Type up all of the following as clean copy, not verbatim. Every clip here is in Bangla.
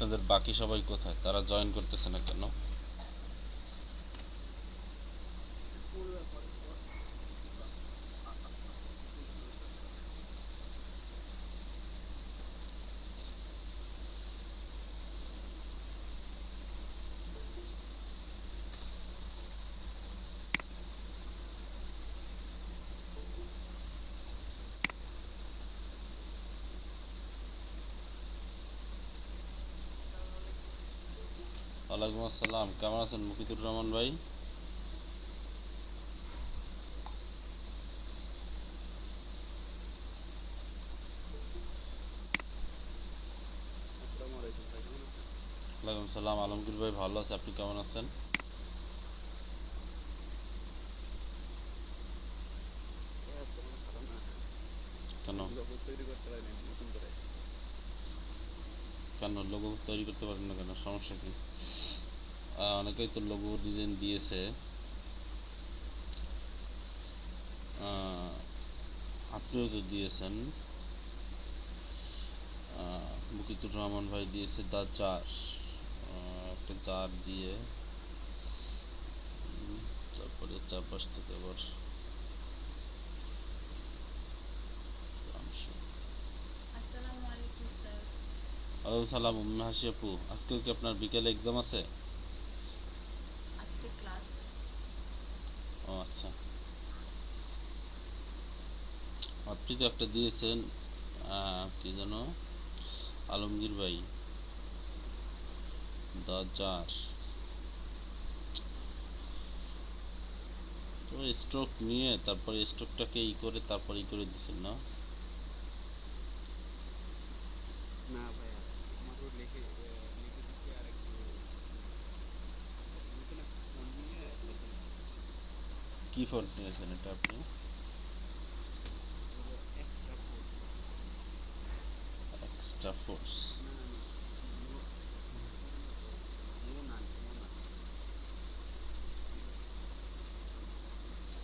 আপনাদের বাকি সবাই কোথায়? তারা জয়েন করতেছে না কেন? ওয়ালাইকুম আসসালাম। কেমন আছেন মুকিদুর রহমান ভাই? আসসালামু আলাইকুম ভাই, কেমন আছেন? ওয়ালাইকুম সালাম, আলমগীর ভাই ভালো আছে। আপনি কেমন আছেন? তেমন ভালো না। কেন? লোগো তৈরি করতে পারি না নতুন করে। কেন লোগো তৈরি করতে পারেন না কেন? সমস্যা কি? অনেকেই তো লোগো ডিজাইন দিয়েছে। আহ, আপনিও তো দিয়েছেন। মুকিদুর রহমান ভাই দিয়েছে দা জার, একটা জার দিয়ে তারপরে চারপাশ থেকে আবার আসসালামু আলাইকুম স্যার। ওয়ালাইকুম সালাম উম্মে হাসি আপু। আজকেও কি আপনার বিকেলে এক্সাম আছে? আজকে ক্লাস আছে। ও আচ্ছা। আপনি তো একটা দিয়েছেন, কি যেন, আলমগীর ভাই, দা জার। তো স্ট্রোক নিয়ে তারপরে স্ট্রোকটাকে ই করে তারপরে ই করে দিছেন না? না ভাইয়া, আমারও লিখে দিছি আর একটু মানে নতুন একটা ফোন নিয়ে লিখে নিছি। কি ফন্ট নিয়েছেন এটা আপনি? এটা হলো এক্সট্রা ফোর্স। Extra force. না না না, নো, কি যেন মোনান মোনান লিখে দিছি।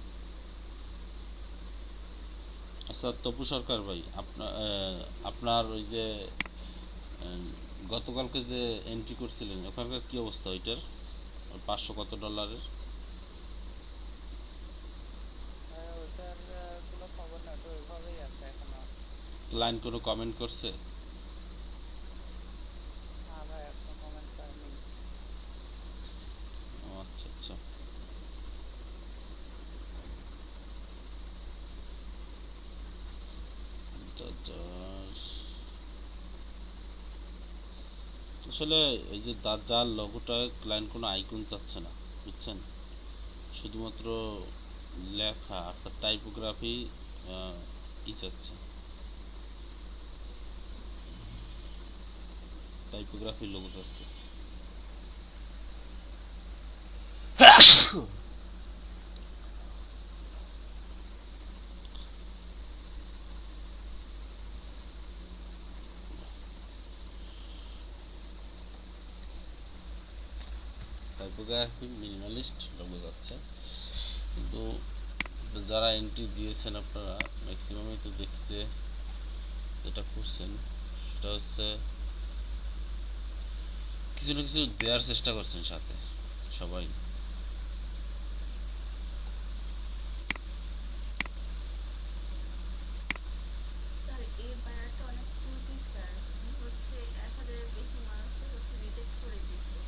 আচ্ছা তপু সরকার ভাই, আপনার ওই যে আহ, গতকালকে যে এন্ট্রি করছিলেন ওখানকার কি অবস্থা ওইটার? 500 কত ডলারের? ওটার কোনো খবর না, ওটা ওইভাবেই আছে এখনো। ক্লায়েন্ট কোনো কমেন্ট করছে? না ভাই, এখনো কমেন্ট করেনি। ও আচ্ছা আচ্ছা। দাদার আসলে এই যে দাজ্জাল লোগোটা ক্লায়েন্ট কোনো আইকন চাচ্ছে না, বুঝছেন? শুধুমাত্র লেখা অর্থাৎ টাইপোগ্রাফি ই চাচ্ছে, টাইপোগ্রাফি লোগো চাচ্ছে। টাইপোগ্রাফি মিনিমালিস্ট লোগো যাচ্ছে, কিন্তু যারা এন্ট্রি দিয়েছেন আপনারা ম্যাক্সিমামই তো দেখি যে যেটা করছেন সেটা হচ্ছে কিছু না কিছু দেওয়ার চেষ্টা করছেন সাথে সবাই। স্যার এই বায়ারটা অনেক চুজি স্যার। উনি হচ্ছে 1,000-এর বেশি মানুষকে হচ্ছে রিজেক্ট করে দিয়েছে।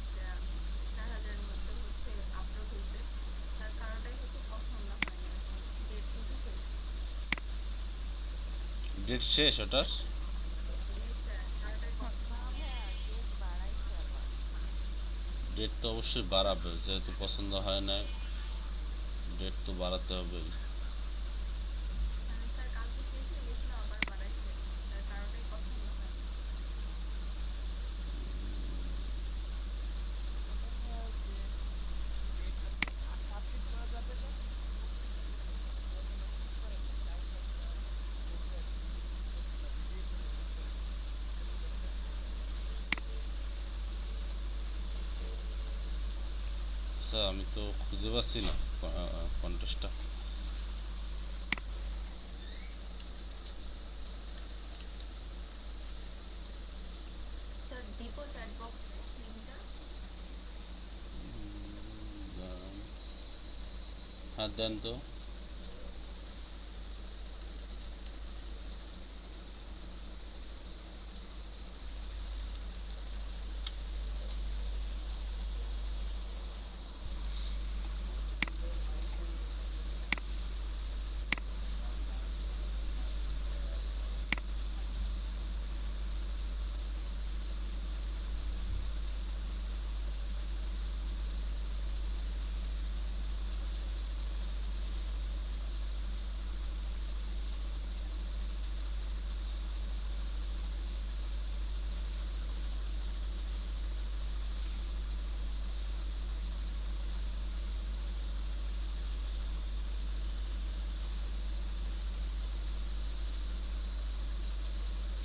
4,000-এর মধ্যে হচ্ছে আপলোড হয়েছে। তার কারোটাই হচ্ছে পছন্দ হয়নি এখন। ডেট কিন্তু শেষ। ডেট শেষ ওটার? ইয়েস স্যার, কারোটাই পছন্দ না হয়নি। ভাইয়া, ডেট বাড়াইছে আবার। ডেট তো অবশ্যই বাড়াবে, যেহেতু পছন্দ হয় না ডেট তো বাড়াতে হবে। মানে স্যার কালকে শেষ হয়ে গেছিল, আবার বাড়াইছে। স্যার কারোটাই পছন্দ হয়নি। ওটা ভাইয়া ওই যে ডেট হচ্ছে আর সাবমিট করা যাবে না। সাবমিট করার জন্য ঠিক করেন নাই, 4-5টা লোকরা ঠিক করতে বা রিজেক্ট হয়ে গেছে। ওই ডেটটা ফাইনাল হয়েছে। আচ্ছা আমি তো খুঁজে পাচ্ছি না কন্টেস্টটা। স্যার দিব চ্যাট বক্সে লিঙ্কটা। দাঁড়ান। হ্যাঁ দেন তো।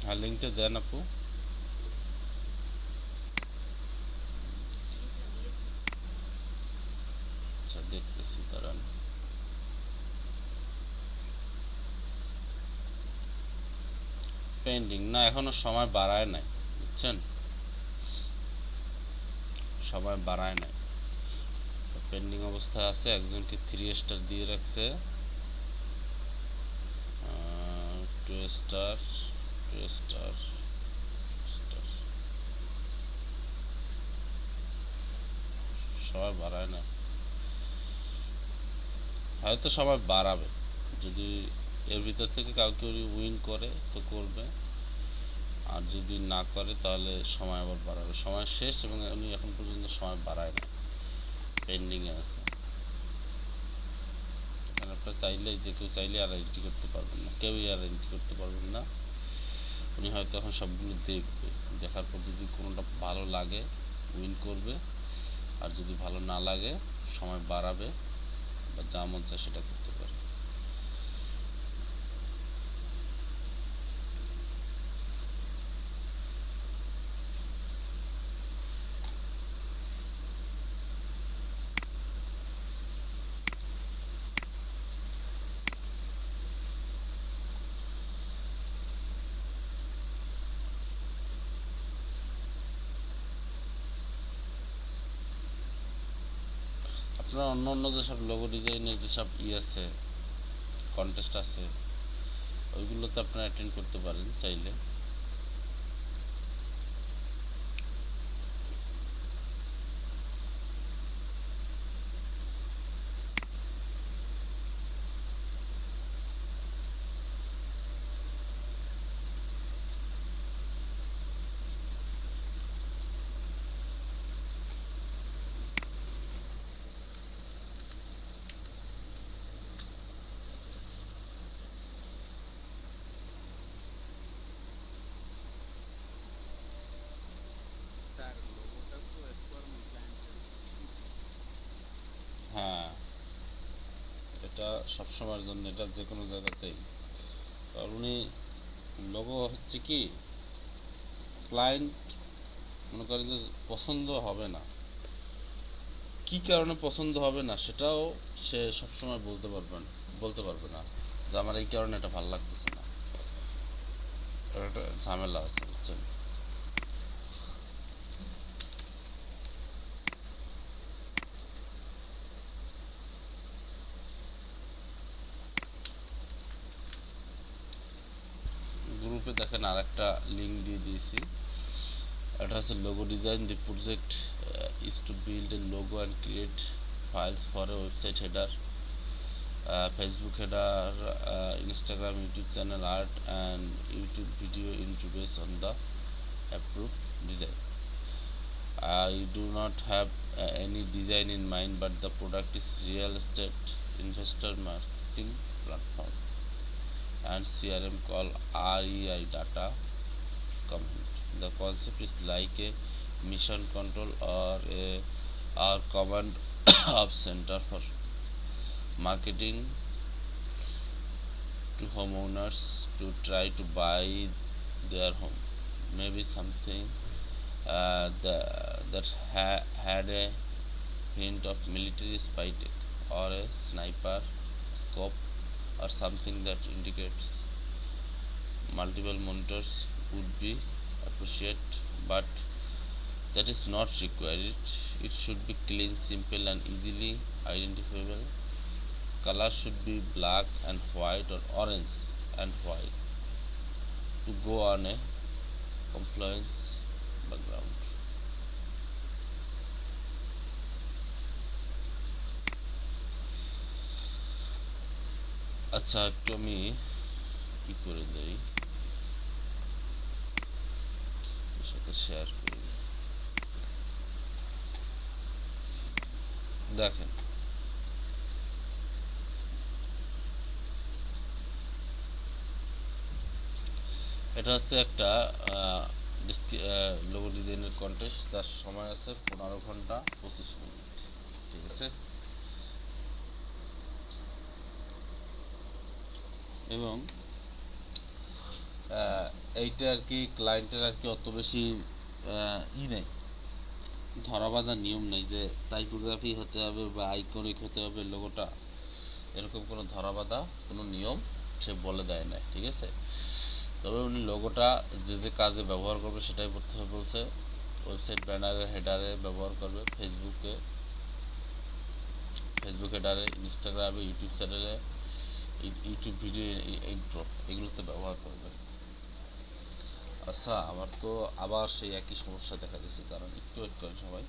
হ্যাঁ লিঙ্কটা দেন আপু। জি স্যার দিয়েছি। আচ্ছা দেখতেছি, দাঁড়ান। পেন্ডিং না, এখনো সময় বাড়ায় নাই, বুঝছেন, সময় বাড়ায় নাই, পেন্ডিং অবস্থায় আছে। একজনকে 3 স্টার দিয়ে রাখছে, 2 স্টার, 2 স্টার, স্টার, সময় বাড়ায় না। হয়তো সময় বাড়াবে, যদি এর ভিতর থেকে কাউকে উইন করে তো করবে, আর যদি না করে তাহলে সময় আবার বাড়াবে। সময় শেষ এবং উনি এখন পর্যন্ত সময় বাড়ায় না, পেন্ডিংয়ে আছে। এখানে আপনার চাইলে, যে কেউ চাইলে আর এন্ট্রি করতে পারবেন না, কেউই আর এন্ট্রি করতে পারবেন না। উনি হয়তো এখন সবগুলো দেখবে, দেখার পর যদি কোনোটা ভালো লাগে উইন করবে, আর যদি ভালো না লাগে সময় বাড়াবে বা যা মন চায় সেটা করতে পারে। আপনার অন্য অন্য যেসব লোগো ডিজাইনের যেসব আছে, কন্টেস্ট আছে, ওইগুলোতে আপনারা অ্যাটেন্ড করতে পারেন চাইলে। স্যার লোগোটা তো স্কোয়ার ক্লায়েন্টের। হ্যাঁ, এটা সবসময়ের জন্য, এটা যে কোনো জায়গাতেই। কারণ উনি লোগো হচ্ছে কি, ক্লায়েন্ট মনে করে যে পছন্দ হবে না, কি কারণে পছন্দ হবে না সেটাও সে সবসময় বলতে পারবে না যে আমার এই কারণে এটা ভালো লাগতেছে না। এর একটা ঝামেলা আছে, বুঝছেন। গ্রুপে দেখেন আর একটা লিঙ্ক দিয়ে দিয়েছি, এটা হচ্ছে logo design. The project is to build a logo and create files for a website header, Facebook header, Instagram, YouTube channel art, and YouTube video introduced on the approved design. I do not have any design in mind, but the product is real estate investor marketing platform and CRM called REI data comment. The concept is like a mission control or command of center for marketing to homeowners to try to buy their home. Maybe something that had a hint of military spy tech or a sniper scope or something that indicates multiple monitors would be appreciated, but that is not required. It should be clean, simple and easily identifiable. Color should be black and white or orange and white to go on a compliance background. আচ্ছা একটু আমি কি করে দেই, এর সাথে শেয়ার করি। দেখেন এটা হচ্ছে একটা লোগো ডিজাইনের কন্টেস্ট, তার সময় আছে 15 ঘন্টা 25 মিনিট। ঠিক আছে, এবং এইটা আর কি ক্লায়েন্টের আর কি অত বেশি নেই, ধরাবাঁধা নিয়ম নেই যে টাইপোগ্রাফি হতে হবে বা আইকনিক হতে হবে লোগোটা, এরকম কোনো ধরাবাঁধা কোনো নিয়ম সে বলে দেয় না। ঠিক আছে, তবে উনি লোগোটা যে যে কাজে ব্যবহার করবে সেটাই করতে হবে বলছে। ওয়েবসাইট ব্যানারে হেডারে ব্যবহার করবে, ফেসবুক হেডারে, ইনস্টাগ্রামে, ইউটিউব চ্যানেলে, ইউটিউব ভিডিও ইন্ট্রো এগুলোতে ব্যবহার করবে। আচ্ছা আমার তো আবার সেই একই সমস্যা দেখা দিচ্ছে, কারণ একটু ওয়েট করেন সবাই।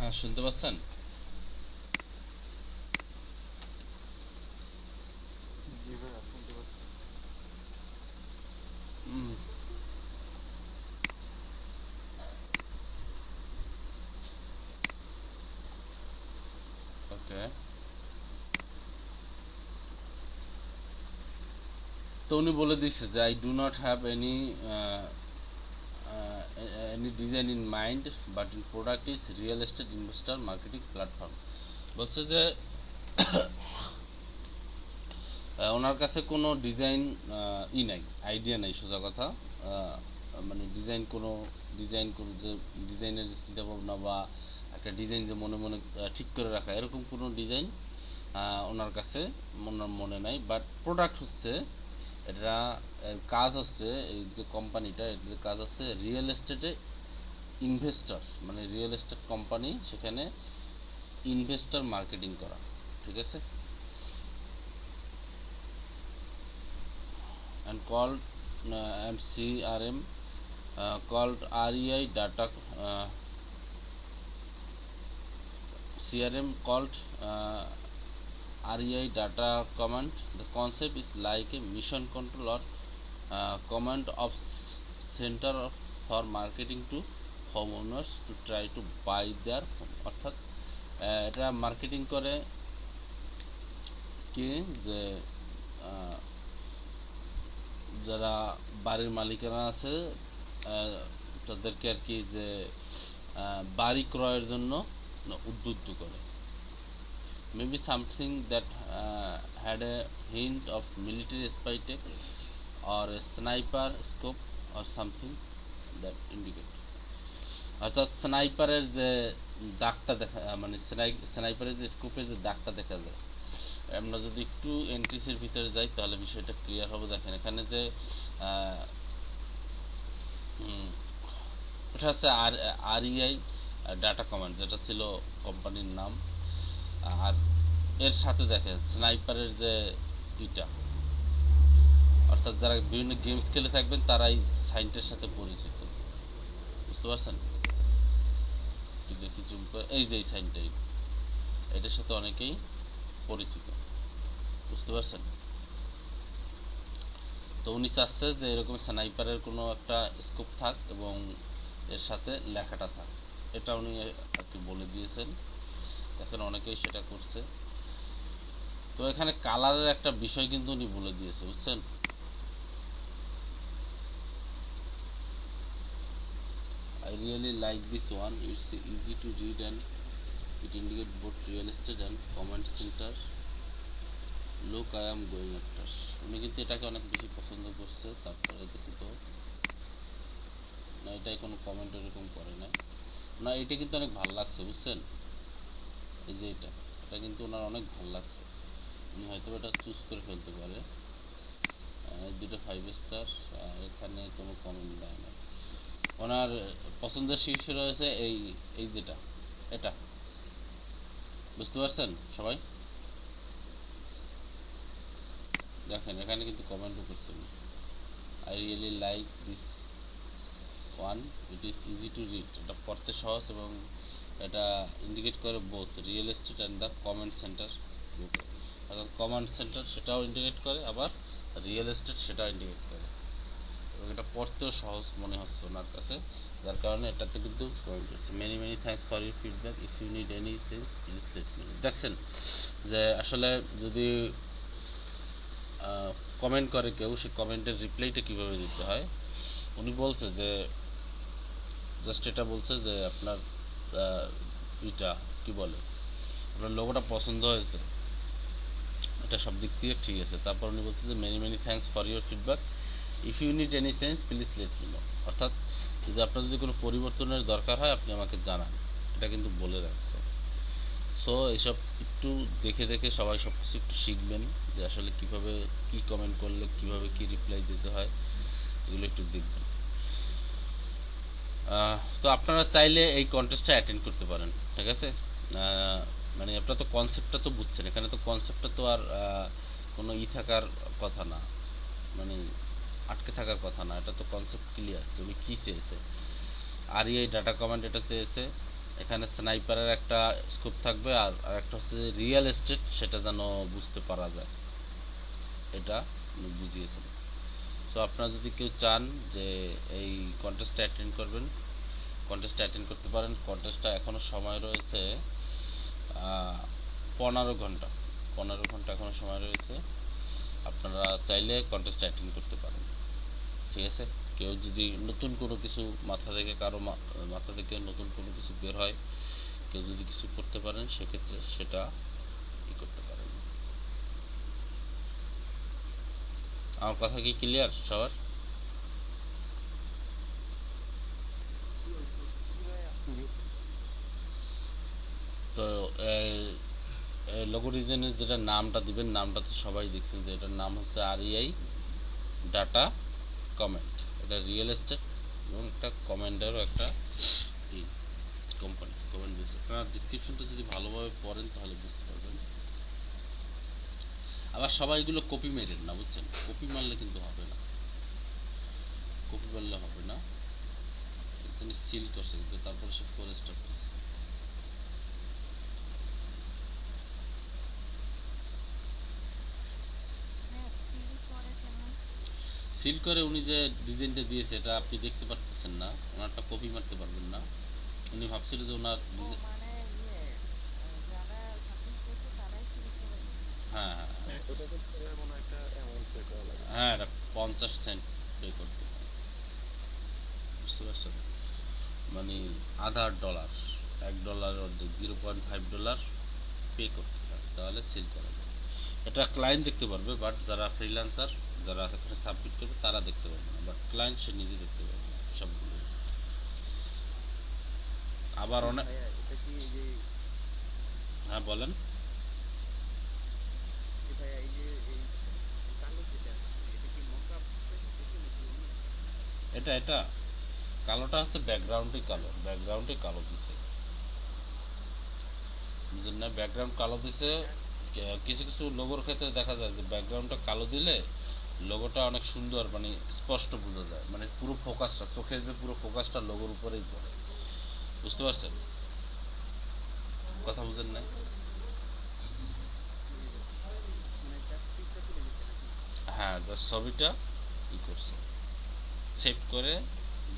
হ্যাঁ, শুনতে পাচ্ছেন? জি ভাইয়া শুনতে পাচ্ছি। ওকে, তো উনি বলে দিচ্ছে যে I do not have any design in mind, but in product is real estate investor marketing platform। বলছে যে ওনার কাছে কোনো ডিজাইন নাই, আইডিয়া নাই, সোজা কথা। মানে ডিজাইন কোনো যে ডিজাইনের যে চিন্তা ভাবনা বা একটা ডিজাইন যে মনে মনে ঠিক করে রাখা, এরকম কোনো ডিজাইন ওনার কাছে মনে নাই। বাট প্রোডাক্ট হচ্ছে এটা, কাজ হচ্ছে এই যে কোম্পানিটা, এটার কাজ হচ্ছে রিয়েল এস্টেটে ইনভেস্টর, মানে রিয়েল এস্টেট কোম্পানি, সেখানে ইনভেস্টর মার্কেটিং করা। ঠিক আছে, and called and CRM called REI data CRM called REI data command. The concept is like a mission control or command of center for marketing to homeowners to try to buy their home। অর্থাৎ এটা মার্কেটিং করে কি যে আহ, যারা বাড়ির মালিকানা আছে তাদেরকে আর কি যে বাড়ি ক্রয়ের জন্য উদ্বুদ্ধ করে। Maybe something that had a hint of military spy tech or a sniper scope or something that indicate, অর্থাৎ স্নাইপারের যে দাগটা দেখা মানে স্নাইপারের যে স্কোপের যে দাগটা দেখা যায়। আমরা যদি একটু এন্ট্রিসের ভিতরে যাই তাহলে বিষয়টা ক্লিয়ার হবে। দেখেন এখানে যে এটা হচ্ছে আরইআই ডাটা কমান্ড, যেটা ছিল কোম্পানির নাম। আর এর সাথে দেখেন স্নাইপারের যে ইটা, অর্থাৎ যারা বিভিন্ন গেমস খেলে থাকবেন তারা এই সাইনটার সাথে পরিচিত, বুঝতে পারছেন? দেখি জুম করে, এই যে এই সাইনটাই, এটার সাথে অনেকেই পরিচিত, বুঝতে পারছেন? তো উনি চাচ্ছে যে এরকম স্নাইপারের কোনো একটা স্কোপ থাক এবং এর সাথে লেখাটা থাক, এটা উনি আর কি বলে দিয়েছেন। এখন অনেকেই সেটা করছে। তো এখানে কালারের একটা বিষয় কিন্তু উনি বলে দিয়েছে, বুঝছেন? I really like this one. It's easy to read and it indicates both real estate and comment center. Look, I am going after. উনি কিন্তু এটাকে অনেক বেশি পছন্দ করছে। তারপরে দেখি তো, না এটাই কোনো কমেন্ট এরকম করে না। না এটা কিন্তু অনেক ভালো লাগছে, বুঝছেন? এই যে এটা কিন্তু ওনার অনেক ভালো লাগছে। উনি হয়তো এটা চুজ করে ফেলতে পারে। দুটো 5 স্টার, এখানে কোনো কমেন্ট দেয় না। ওনার পছন্দের শীর্ষে রয়েছে এই যেটা, এটা, বুঝতে পারছেন সবাই? দেখেন এখানে কিন্তু কমেন্টও করছেন, I really like this one, it is easy to read. এটা পড়তে সহজ এবং এটা ইন্ডিকেট করে both real estate and the comment centre. অর্থাৎ কমেন্ট সেন্টার সেটাও ইন্ডিকেট করে, আবার রিয়েল এস্টেট সেটাও ইন্ডিকেট করে, এবং এটা পড়তেও সহজ মনে হচ্ছে ওনার কাছে, যার কারণে এটাতে কিন্তু কমেন্ট করছে। Many many thanks for your feedback, if you need any change please let me know. দেখছেন যে আসলে যদি কমেন্ট করে কেউ, সে কমেন্টের রিপ্লাইটা কীভাবে দিতে হয়। উনি বলছে যে জাস্ট এটা বলছে যে আপনার এটা কি বলে, আপনার লোগোটা পছন্দ হয়েছে, এটা সব দিক দিয়ে ঠিক আছে। তারপর উনি বলছে যে many many thanks for your feedback, if you need any change please let me know. অর্থাৎ যদি আপনার যদি কোনো পরিবর্তনের দরকার হয় আপনি আমাকে জানান, এটা কিন্তু বলে রাখছে। সো এইসব একটু দেখে দেখে সবাই সব কিছু একটু শিখবেন, যে আসলে কীভাবে কী কমেন্ট করলে কীভাবে কী রিপ্লাই দিতে হয়, এগুলো একটু দেখবেন। তো আপনারা চাইলে এই কন্টেস্টটা অ্যাটেন্ড করতে পারেন, ঠিক আছে? মানে আপনারা তো কনসেপ্টটা তো বুঝছেন, এখানে তো কনসেপ্টটা তো আর কোনো থাকার কথা না, মানে আটকে থাকার কথা না, এটা তো কনসেপ্ট ক্লিয়ার যে উনি কী চেয়েছে। আর এই ডাটা কমান্ড এটা চেয়েছে, এখানে স্নাইপারের একটা স্কোপ থাকবে, আর একটা হচ্ছে রিয়েল এস্টেট, সেটা যেন বুঝতে পারা যায়, এটা উনি বুঝিয়েছেন। সো আপনারা যদি কেউ চান যে এই কন্টেস্টটা অ্যাটেন্ড করবেন, কন্টেস্টটা অ্যাটেন্ড করতে পারেন। কন্টেস্টটা এখনও সময় রয়েছে 15 ঘন্টা, 15 ঘন্টা এখনও সময় রয়েছে। আপনারা চাইলে কন্টেস্টটা অ্যাটেন্ড করতে পারেন, ঠিক আছে? কেউ যদি নতুন কোনো কিছু মাথা থেকে, কারো মাথা থেকে নতুন কোনো কিছু বের হয়, কেউ যদি কিছু করতে পারেন, সেক্ষেত্রে সেটা করতে পারেন। আমার কথা কি ক্লিয়ার সবার? তো লোগো ডিজাইনের যেটা নামটা দিবেন, নামটা তো সবাই দেখছেন যে এটার নাম হচ্ছে আরইআই ডাটা কমেন্ট। এটা রিয়েল এস্টেট এবং একটা কমেন্টেরও একটা কোম্পানি কমেন্ট দিয়েছে। আপনারা ডিসক্রিপশনটা যদি ভালোভাবে পড়েন তাহলে বুঝতে পারবেন। আবার সবাই এগুলো কপি মেরেন না, বুঝছেন? কপি মারলে কিন্তু হবে না, কপি মারলে হবে না। তিনি সিল করছে কিন্তু তারপরে সে ফরেস্ট করছে। সিল করে উনি যে ডিজাইনটা দিয়েছে এটা আপনি দেখতে পারতেছেন না, ওনারটা কপি মারতে পারবেন না। উনি ভাবছিল যে ওনার হ্যাঁ হ্যাঁ ওটা করতে গেলে মনে হয় একটা অ্যামাউন্ট পে করা লাগে। হ্যাঁ, এটা 50 সেন্ট পে করতে হয়, বুঝতে পারছেন? মানে $0.5, $1 অর্ধেক, $0.5 পে করতে হয়, তাহলে সেল করা যায়। এটা ক্লায়েন্ট দেখতে পারবে, বাট যারা ফ্রিল্যান্সার, যারা এখানে সাবমিট করবে তারা দেখতে পারবে না, বাট ক্লায়েন্ট সে নিজে দেখতে পারবে না সবগুলো। আবার অনেক, ভাইয়া এটা কি এই যে হ্যাঁ বলেন। ভাইয়া এই যে এই কালো যেটা এটা কি মকআপ এসেছে নাকি অন্য কিছু? এটা কালোটা হচ্ছে ব্যাকগ্রাউন্ডে কালো দিছে, বুঝলেন না? ব্যাকগ্রাউন্ড কালো দিছে। কিছু কিছু লোগোর ক্ষেত্রে দেখা যায় যে ব্যাকগ্রাউন্ডটা কালো দিলে লোগোটা অনেক সুন্দর, মানে স্পষ্ট বোঝা যায়, মানে পুরো ফোকাসটা, চোখের যে পুরো ফোকাসটা লোগোর উপরেই পড়ে, বুঝতে পারছেন? কথা বুঝেন না? জি ভাই, মানে জাস্ট পিকটা তুলে দিছে নাকি? হ্যাঁ, জাস্ট ছবিটা ই করছে, সেভ করে,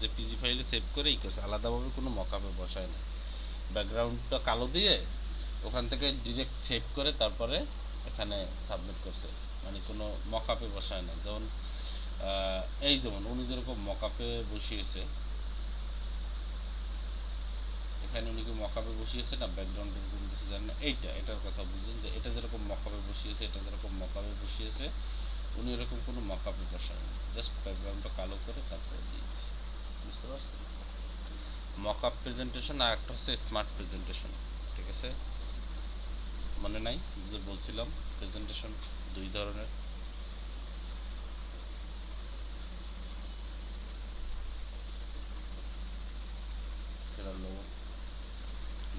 যে পিজি ফাইলে সেভ করে ই করছে, আলাদাভাবে কোনো মকআপে বসায় না। ব্যাকগ্রাউন্ডটা কালো দিয়ে ওখান থেকে ডিরেক্ট সেভ করে তারপরে এখানে সাবমিট করছে, মানে কোনো মকআপে বসায় না। যেমন এই যেমন উনি যেরকম মকআপে বসিয়েছে, এখানে উনি কি মকআপে বসিয়েছে না ব্যাকগ্রাউন্ড এরকম কিছু জানেন না, এটার কথা বুঝুন, যে এটা যেরকম মকআপে বসিয়েছে, এটা যেরকম মকআপে বসিয়েছে, উনি এরকম কোনো মকআপে বসায় না, জাস্ট ব্যাকগ্রাউন্ডটা কালো করে তারপরে দিয়ে দিয়েছে, বুঝতে পারছেন? মকআপ প্রেজেন্টেশন আর একটা হচ্ছে স্মার্ট প্রেজেন্টেশন, ঠিক আছে? মনে নাই যে বলছিলাম প্রেজেন্টেশন দুই ধরনের। সেটা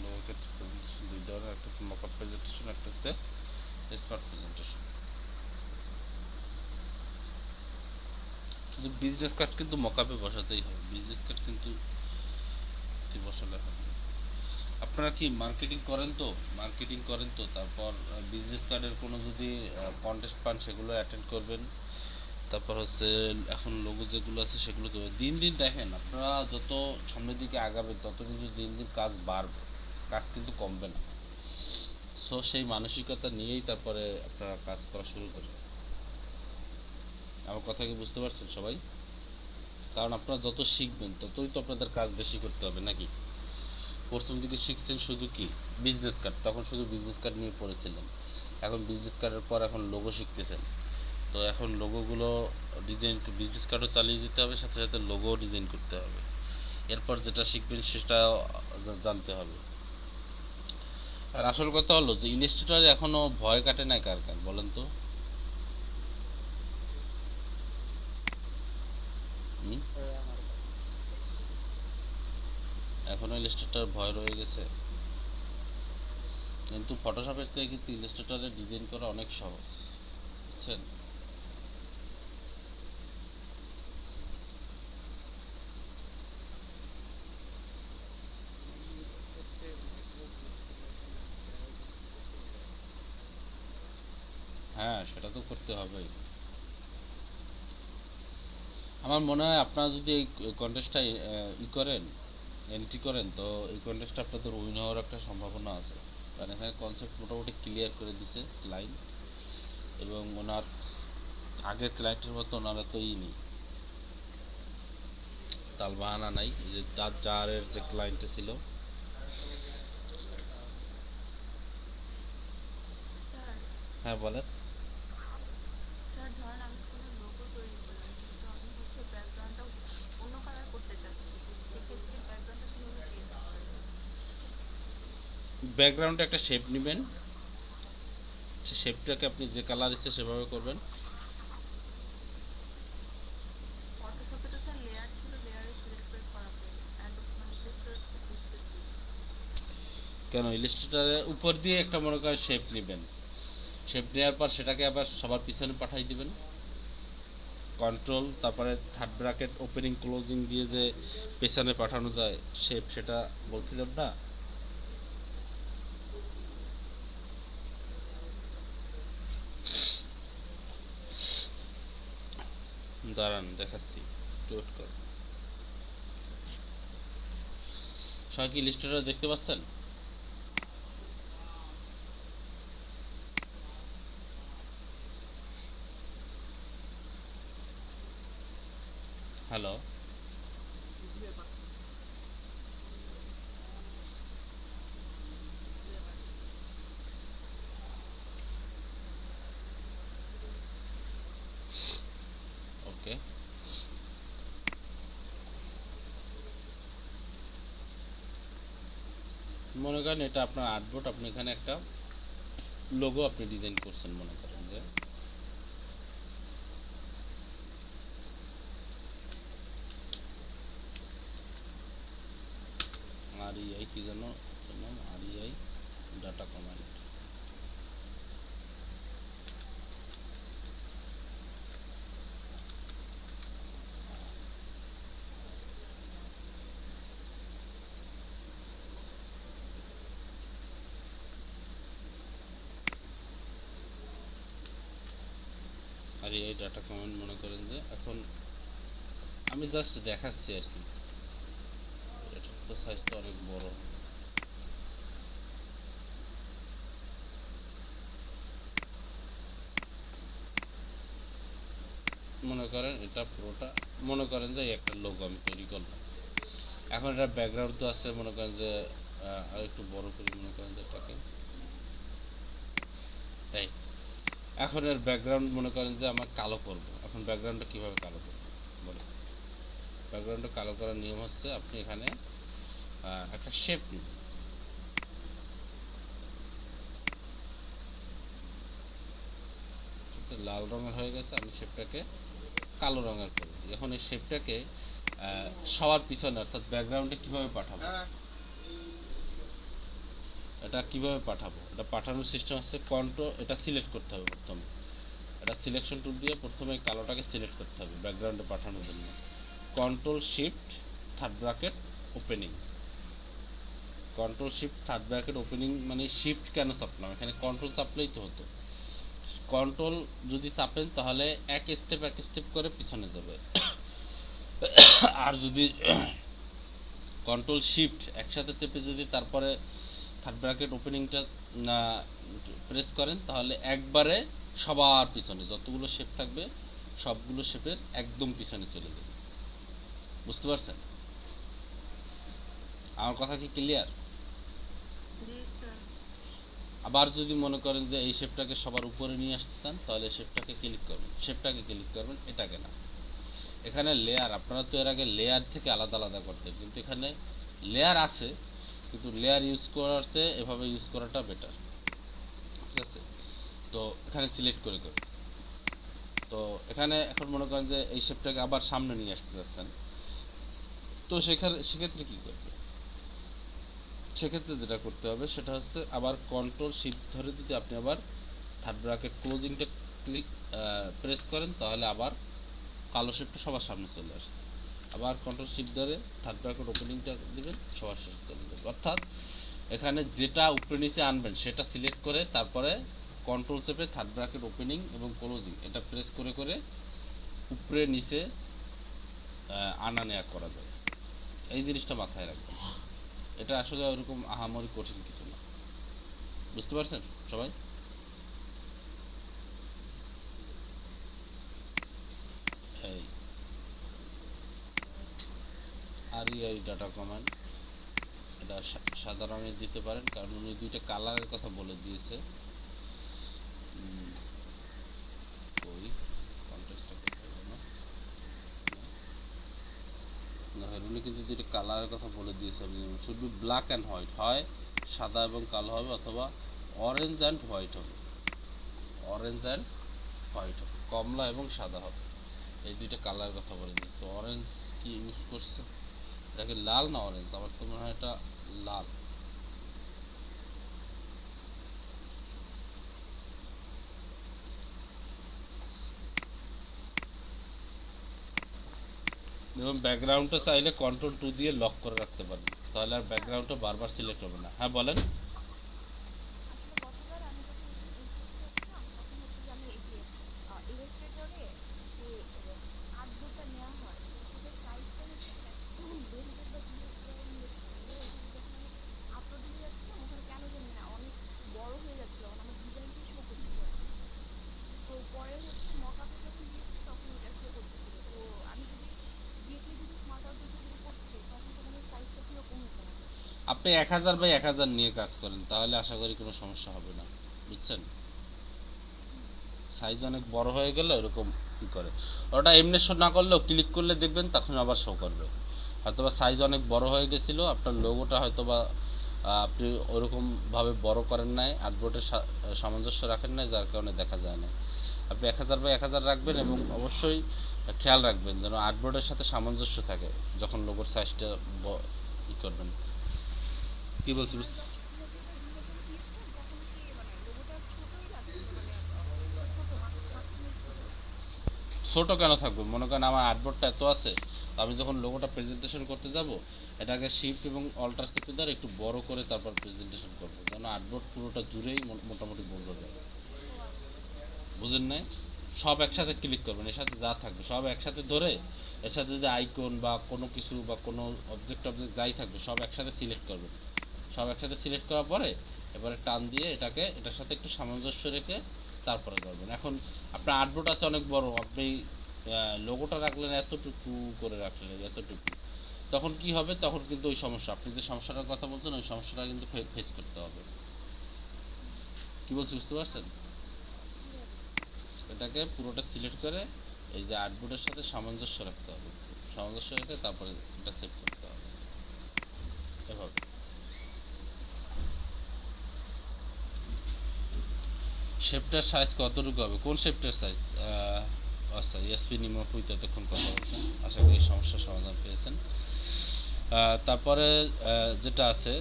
লোগোর ক্ষেত্রে প্রেজেন্টেশন দুই ধরনের, একটা হচ্ছে মকআপ প্রেজেন্টেশন, একটা হচ্ছে স্মার্ট প্রেজেন্টেশন। শুধু বিজনেস কার্ড কিন্তু মকআপে বসাতেই হবে, বিজনেস কার্ড কিন্তু বসালে হবে না। আপনারা কি মার্কেটিং করেন তো তারপর বিজনেস কার্ডের কোনো যদি কন্টেস্ট পান সেগুলো অ্যাটেন্ড করবেন। তারপর হচ্ছে এখন লোগো যেগুলো আছে সেগুলো তো দিন দিন দেখেন, আপনারা যত সামনের দিকে আগাবেন তত কিন্তু দিন দিন কাজ বাড়বে, কাজ কিন্তু কমবে না। সো সেই মানসিকতা নিয়েই তারপরে আপনারা কাজ করা শুরু করেন। আমার কথা কি বুঝতে পারছেন সবাই? কারণ আপনারা যত শিখবেন ততই তো আপনাদের কাজ বেশি করতে হবে নাকি? প্রথম দিকে শিখছেন শুধু কি বিজনেস কার্ড, তখন শুধু বিজনেস কার্ড নিয়ে পড়েছিলেন। এখন বিজনেস কার্ডের পর এখন লোগো শিখতেছেন, তো এখন লোগোগুলো ডিজাইন, বিজনেস কার্ডও চালিয়ে যেতে হবে, সাথে সাথে লোগোও ডিজাইন করতে হবে। এরপর যেটা শিখবেন সেটা জানতে হবে। আর আসল কথা হলো যে ইলাস্ট্রেটরে এখনো ভয় কাটে নাই কার কার বলেন তো? হুম? আমার কাছে এখনো ইলাস্ট্রেটর ভয় রয়ে গেছে, কিন্তু ফটোশপের চেয়ে কিন্তু ইলাস্ট্রেটরে ডিজাইন করা অনেক সহজ, বুঝছেন? ইউজ করতে মানে কোড ইউজ করলে একটা ন্যাচারাল ইউজ করতে হয়। হ্যাঁ, সেটা তো করতে হবেই। আমার মনে হয় আপনারা যদি এই কন্টেস্টটা করেন, এন্ট্রি করেন, তো এই কন্টেস্টটা আপনাদের উইন হওয়ার একটা সম্ভাবনা আছে। কারণ এখানে কনসেপ্ট মোটামুটি ক্লিয়ার করে দিছে ক্লায়েন্ট, এবং ওনার আগের ক্লায়েন্টের মতো ওনারা তো নেই, তালবাহানা নাই, যে যারের যে ক্লায়েন্টে ছিল। স্যার, হ্যাঁ বলেন। স্যার ধরেন আমি কোনো লোগো তৈরি করলাম, কিন্তু আমি হচ্ছে ব্যাকগ্রাউন্ডটা অন্য কালার করতে চাচ্ছি, তো সেক্ষেত্রে ব্যাকগ্রাউন্ডটা কিভাবে চেঞ্জ করা যায়? ব্যাকগ্রাউন্ডে একটা শেপ নেবেন, সে শেপটাকে আপনি যে কালার ইচ্ছে সেভাবে করবেন। ফটোশপে তো স্যার লেয়ার ছিল, লেয়ারে সিলেক্ট করে করা যায়, অ্যান্ড মানে ইলাস্ট্রেটর বুঝতেছি। কেন, ইলাস্ট্রেটরে উপর দিয়ে একটা মনে করেন শেপ নেবেন, শেপ নেওয়ার পর সেটাকে আবার সবার পিছনে পাঠিয়ে দিবেন, কন্ট্রোল তারপরে থার্ড ব্র্যাকেট ওপেনিং ক্লোজিং দিয়ে যে পেছনে পাঠানো যায় শেপ, সেটা বলছিলাম না? দাঁড়ান দেখাচ্ছি, একটু ওয়েট করুন। সবাই কি ইলাস্ট্রেটর দেখতে পাচ্ছেন? হ্যালো, ক্লিয়ার পাচ্ছি, ক্লিয়ার পাচ্ছি। ওকে। মনে করেন এটা আপনার আর্টবোর্ড, আপনি এখানে একটা লোগো আপনি ডিজাইন করছেন, মনে করেন যে REI কি যেন নাম, REI data command. REI data command মনে করেন যে এখন আমি জাস্ট দেখাচ্ছি আর কি, এটার তো সাইজটা অনেক বড়। মনে করেন এটা পুরোটা, মনে করেন যে এই একটা লোগো আমি তৈরি করলাম। এখন এটা ব্যাকগ্রাউন্ড তো আছে, মনে করেন যে আর একটু বড় করে মনে করেন যে এটাকে এই, এখন এর ব্যাকগ্রাউন্ড মনে করেন যে আমার কালো করব। এখন ব্যাকগ্রাউন্ডটা কিভাবে কালো করব বলে, ব্যাকগ্রাউন্ডটা কালো করার নিয়ম হচ্ছে আপনি এখানে একটা শেপ নিন। লাল রঙের হয়ে গেছে, আমি শেপটাকে কালো রঙের করে দিই। এখন এই শেপটাকে সবার পিছনে অর্থাৎ ব্যাকগ্রাউন্ডে কিভাবে পাঠাবো, এটা কিভাবে পাঠাবো, এটা পাঠানোর সিস্টেম হচ্ছে কন্ট্রোল, এটা সিলেক্ট করতে হবে প্রথমে, এটা সিলেকশন টুল দিয়ে প্রথমে এই কালোটাকে সিলেক্ট করতে হবে ব্যাকগ্রাউন্ডে পাঠানোর জন্য। Control shift third bracket opening, control shift third bracket opening মানে শিফট কেন চাপলাম, এখানে কন্ট্রোল চাপলেই তো হতো। কন্ট্রোল যদি চাপেন তাহলে এক স্টেপ করে পিছনে যাবে, আর যদি কন্ট্রোল শিফট একসাথে চেপে যদি তারপরে থার্ড ব্র্যাকেট ওপেনিংটা না প্রেস করেন তাহলে একবারে সবার পিছনে যতগুলো শেপ থাকবে সবগুলো শেপের একদম পিছনে চলে যাবে। বুঝতে পারছেন আমার কথা কি ক্লিয়ার? জি স্যার। আবার যদি মনে করেন যে এই শেপটাকে সবার উপরে নিয়ে আসতে চান তাহলে শেপটাকে ক্লিক করবেন, এটাকে না। এখানে লেয়ার, আপনারা তো এর আগে লেয়ার থেকে আলাদা আলাদা করতেন, কিন্তু এখানে লেয়ার আছে, কিন্তু লেয়ার ইউজ করার চেয়ে এভাবে ইউজ করাটা বেটার। ঠিক আছে, তো এখানে সিলেক্ট করে তো এখানে এখন মনে করেন যে এই শেপটাকে আবার সামনে নিয়ে আসতে যাচ্ছেন, তো সেক্ষেত্রে কি করবে, সেক্ষেত্রে যেটা করতে হবে সেটা হচ্ছে আবার কন্ট্রোল শিফট ধরে যদি আপনি আবার থার্ড ব্র্যাকেট ক্লোজিংটা প্রেস করেন তাহলে আবার কালো শেপটা সবার সামনে চলে আসছে। আবার কন্ট্রোল শিফট ধরে থার্ড ব্র্যাকেট ওপেনিংটা দিবেন, সবার শেষে চলে যাবে। অর্থাৎ এখানে যেটা উপরে নিচে আনবেন সেটা সিলেক্ট করে তারপরে কন্ট্রোল চেপে থার্ড ব্র্যাকেট ওপেনিং এবং ক্লোজিং এটা প্রেস করে উপরে নিচে আনা নেয়া করা যায়। এই জিনিসটা মাথায় রাখবেন, এটা আসলে ওরকম আহামরি কঠিন কিছু না। বুঝতে পারছেন সবাই? এই REI ডাটা কমান্ড, এটা সাদা রঙের দিতে পারেন কারণ উনি দুইটা কালারের কথা বলে দিয়েছে। ওই কন্টেস্টটা কোথায় গেল? না, উনি কিন্তু দুইটা কালারের কথা বলে দিয়েছে, should be black and white, হয় সাদা এবং কালো হবে অথবা অরেঞ্জ অ্যান্ড হোয়াইট হবে, অরেঞ্জ অ্যান্ড হোয়াইট হবে, কমলা এবং সাদা হবে, এই দুইটা কালারের কথা বলে দিয়েছে। তো অরেঞ্জ কি ইউজ করছে, এটাকে লাল না অরেঞ্জ, আমার তো মনে হয় এটা লাল। এবং ব্যাকগ্রাউন্ডটা চাইলে কন্ট্রোল 2 দিয়ে লক করে রাখতে পারেন, তাহলে আর ব্যাকগ্রাউন্ডটা বারবার সিলেক্ট হবে না। হ্যাঁ বলেন। আসলে গতবার আমি যখন এই কাজটা করছিলাম তখন হচ্ছে যে আমি এই যে ইলাস্ট্রেটরে যে আর্টবোর্ডটা নেওয়া হয় তো সেটার সাইজটা হচ্ছে 2000 বা 2000 নিয়েছিলাম, নিয়ে ওখানে যখন আমি আপলোডিং যাচ্ছিলাম ওখানে কেন জানি না অনেক বড় হয়ে যাচ্ছিল, মানে আমার ডিজাইনটা শো করছিল আর কি। তো পরে হচ্ছে মকআপে যখন দিয়েছি তখন এটা শো করতেছিল। তো আমি যদি আপনি 1000 বাই 1000 নিয়ে কাজ করেন, তাহলে আশা করি কোনো সমস্যা হবে না, বুঝছেন? সাইজ অনেক বড় হয়ে গেলে এরকম কি করে, ওটা এমনি শো না করলেও ক্লিক করলে দেখবেন তখন আবার শো করবে। হয়তোবা সাইজ অনেক বড় হয়ে গেছিল, আপনার লোগোটা হয়তোবা আপনি ওরকম ভাবে বড় করেন নাই, আর্টবোর্ডের সামঞ্জস্য রাখেন নাই, যার কারণে দেখা যায় না। আপনি 1000 বাই 1000 রাখবেন এবং অবশ্যই খেয়াল রাখবেন যেন আর্টবোর্ডের সাথে সামঞ্জস্য থাকে যখন লোগোর সাইজটা ই করবেন। কি বলছি আর 10 যখন দিয়েছিলেন তখন কি মানে লোগোটা ছোটই লাগছিল, মানে ছোট মাঝখানে ছোট? ছোট কেন থাকবে, মনে করেন আমার আর্টবোর্ডটা এত আছে, আমি যখন লোগোটা প্রেজেন্টেশন করতে যাব এটাকে শিফট এবং অল্টার চেপে ধরে একটু বড় করে তারপর প্রেজেন্টেশন করবো, যেন আর্টবোর্ড পুরোটা জুড়েই মোটামুটি বোঝা যায়। ও আচ্ছা। বুঝেন নাই? সব একসাথে ক্লিক করবেন, এর সাথে যা থাকবে সব একসাথে ধরে, এর সাথে যদি আইকন বা কোনো কিছু বা কোনো অবজেক্ট যাই থাকবে সব একসাথে সিলেক্ট করবেন। সব একসাথে সিলেক্ট করার পরে এবারে টান দিয়ে এটাকে এটার সাথে একটু সামঞ্জস্য রেখে তারপরে করবেন। এখন আপনার আর্টবোর্ড আছে অনেক বড়, আপনি লোগোটা রাখলেন এতটুকু করে রাখলেন এতটুকু, তখন কি হবে, তখন কিন্তু ওই সমস্যা, আপনি যে সমস্যাটার কথা বলছেন ওই সমস্যাটা কিন্তু ফেস করতে হবে। কি বলছি বুঝতে পারছেন? কিভাবে? এটাকে পুরোটা সিলেক্ট করে এই যে আর্টবোর্ডের সাথে সামঞ্জস্য রাখতে হবে, সামঞ্জস্য রেখে তারপরে এটা সেভ করতে হবে এভাবে। শেপটার সাইজ কতটুকু হবে, কোন শেপটার সাইজ? আচ্ছা, এসপি নিমপুই তো এতক্ষণ কথা বলছেন, আশা করি সমস্যার সমাধান পেয়েছেন। তারপরে যেটা আছে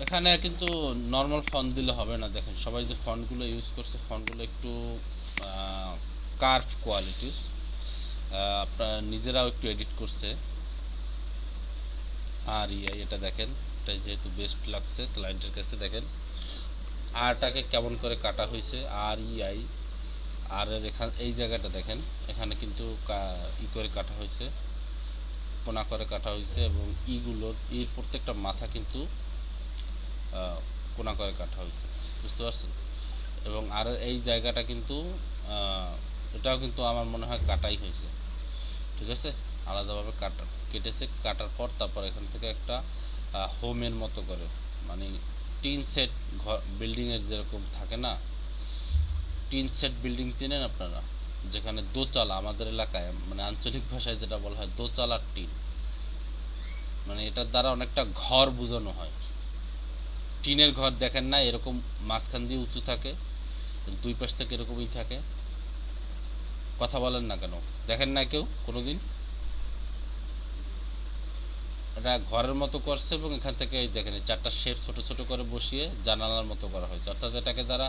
এখানে কিন্তু নর্মাল ফন্ট দিলে হবে না। দেখেন সবাই যে ফন্টগুলো ইউজ করছে ফন্টগুলো একটু কার্ভ কোয়ালিটির, আপনারা নিজেরাও একটু এডিট করছে। আর এটা দেখেন, এটা যেহেতু বেস্ট লাগছে ক্লায়েন্টের কাছে, দেখেন আরটাকে কেমন করে কাটা হয়েছে, আর এর এখানে এই জায়গাটা দেখেন, এখানে কিন্তু ই করে কাটা হয়েছে, কোনা করে কাটা হয়েছে, এবং ইর প্রত্যেকটা মাথা কিন্তু কোনা করে কাটা হয়েছে, বুঝতে পারছেন? এবং আর এই জায়গাটা কিন্তু এটাও কিন্তু আমার মনে হয় কাটাই হয়েছে, ঠিক আছে, আলাদাভাবে কেটেছে, কাটার পর তারপর এখান থেকে একটা হোমের মতো করে, মানে টিন সেট ঘর বিল্ডিংয়ের যেরকম থাকে না, টিন সেট বিল্ডিং চেনেন আপনারা, যেখানে দোচালা, আমাদের এলাকায় মানে আঞ্চলিক ভাষায় যেটা বলা হয় দোচালার টিন, মানে এটার দ্বারা অনেকটা ঘর বোঝানো হয়। টিনের ঘর দেখেন না, এরকম মাঝখান দিয়ে উঁচু থাকে, দুই পাশ থেকে এরকমই থাকে, কথা বলেন না কেন, দেখেন না কেউ কোনোদিন? এটা ঘরের মতো করছে এবং এখান থেকে এই দেখেন চারটা শেপ ছোট ছোট করে বসিয়ে জানালার মতো করা হয়েছে, অর্থাৎ এটাকে দ্বারা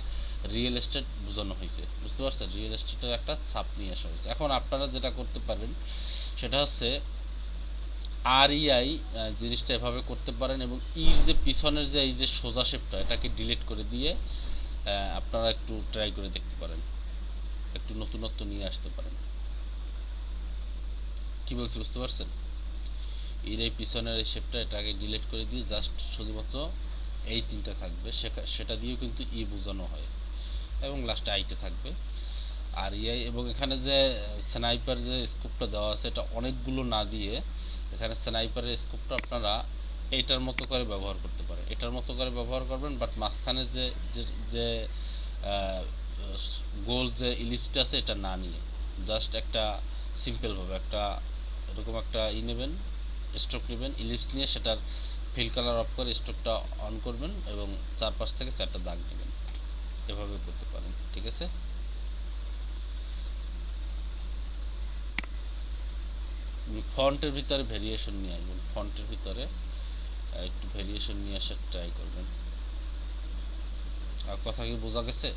রিয়েল এস্টেট বোঝানো হয়েছে, বুঝতে পারছেন? রিয়েল এস্টেটের একটা ছাপ নিয়ে আসা হয়েছে। এখন আপনারা যেটা করতে পারেন সেটা হচ্ছে জিনিসটা এভাবে করতে পারেন, এবং ইর যে পিছনের যে এই যে সোজা শেপটা এটাকে ডিলিট করে দিয়ে আপনারা একটু ট্রাই করে দেখতে পারেন, একটু নতুনত্ব নিয়ে আসতে পারেন। কি বলছি বুঝতে পারছেন? এর এই পিছনের এই শেপটা এটাকে ডিলিট করে দিয়ে জাস্ট শুধুমাত্র এই তিনটা থাকবে, সেটা দিয়েও কিন্তু বোঝানো হয়, এবং লাস্টে আইটা থাকবে আর এবং এখানে যে স্নাইপার যে স্কোপটা দেওয়া আছে এটা অনেকগুলো না দিয়ে এখানে স্নাইপারের স্কোপটা আপনারা এইটার মতো করে ব্যবহার করতে পারেন, এটার মতো করে ব্যবহার করবেন, বাট মাঝখানে যে যে গোল যে ইলিপসটা আছে এটা না নিয়ে জাস্ট একটা সিম্পলভাবে একটা এরকম একটা নেবেন, স্ট্রোক নেবেন, ইলিপস নিয়ে সেটার ফিল কালার অফ করে স্ট্রোকটা অন করবেন এবং চারপাশ থেকে চারটা দাগ নেবেন, এভাবে করতে পারেন, ঠিক আছে? ফন্টের ভিতরে ভেরিয়েশন নিয়ে আসবেন, ফন্টের ভিতরে একটু ভেরিয়েশন নিয়ে আসার ট্রাই করবেন। আর কথা কি বোঝা গেছে?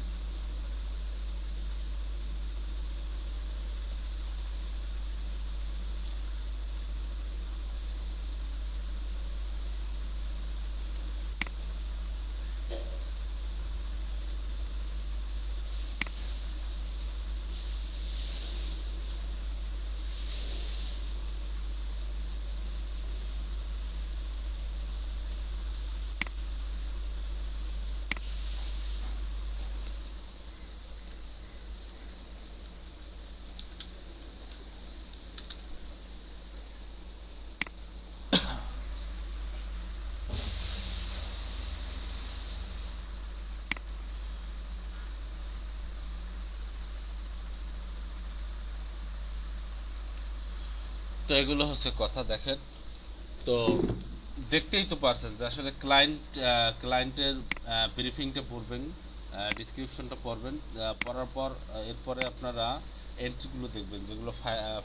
তো এগুলো হচ্ছে কথা। দেখেন, তো দেখতেই তো পারছেন যে আসলে ক্লায়েন্টের ব্রিফিংটা পড়বেন, ডিসক্রিপশনটা পড়বেন, পড়ার পর এরপরে আপনারা এন্ট্রিগুলো দেখবেন যেগুলো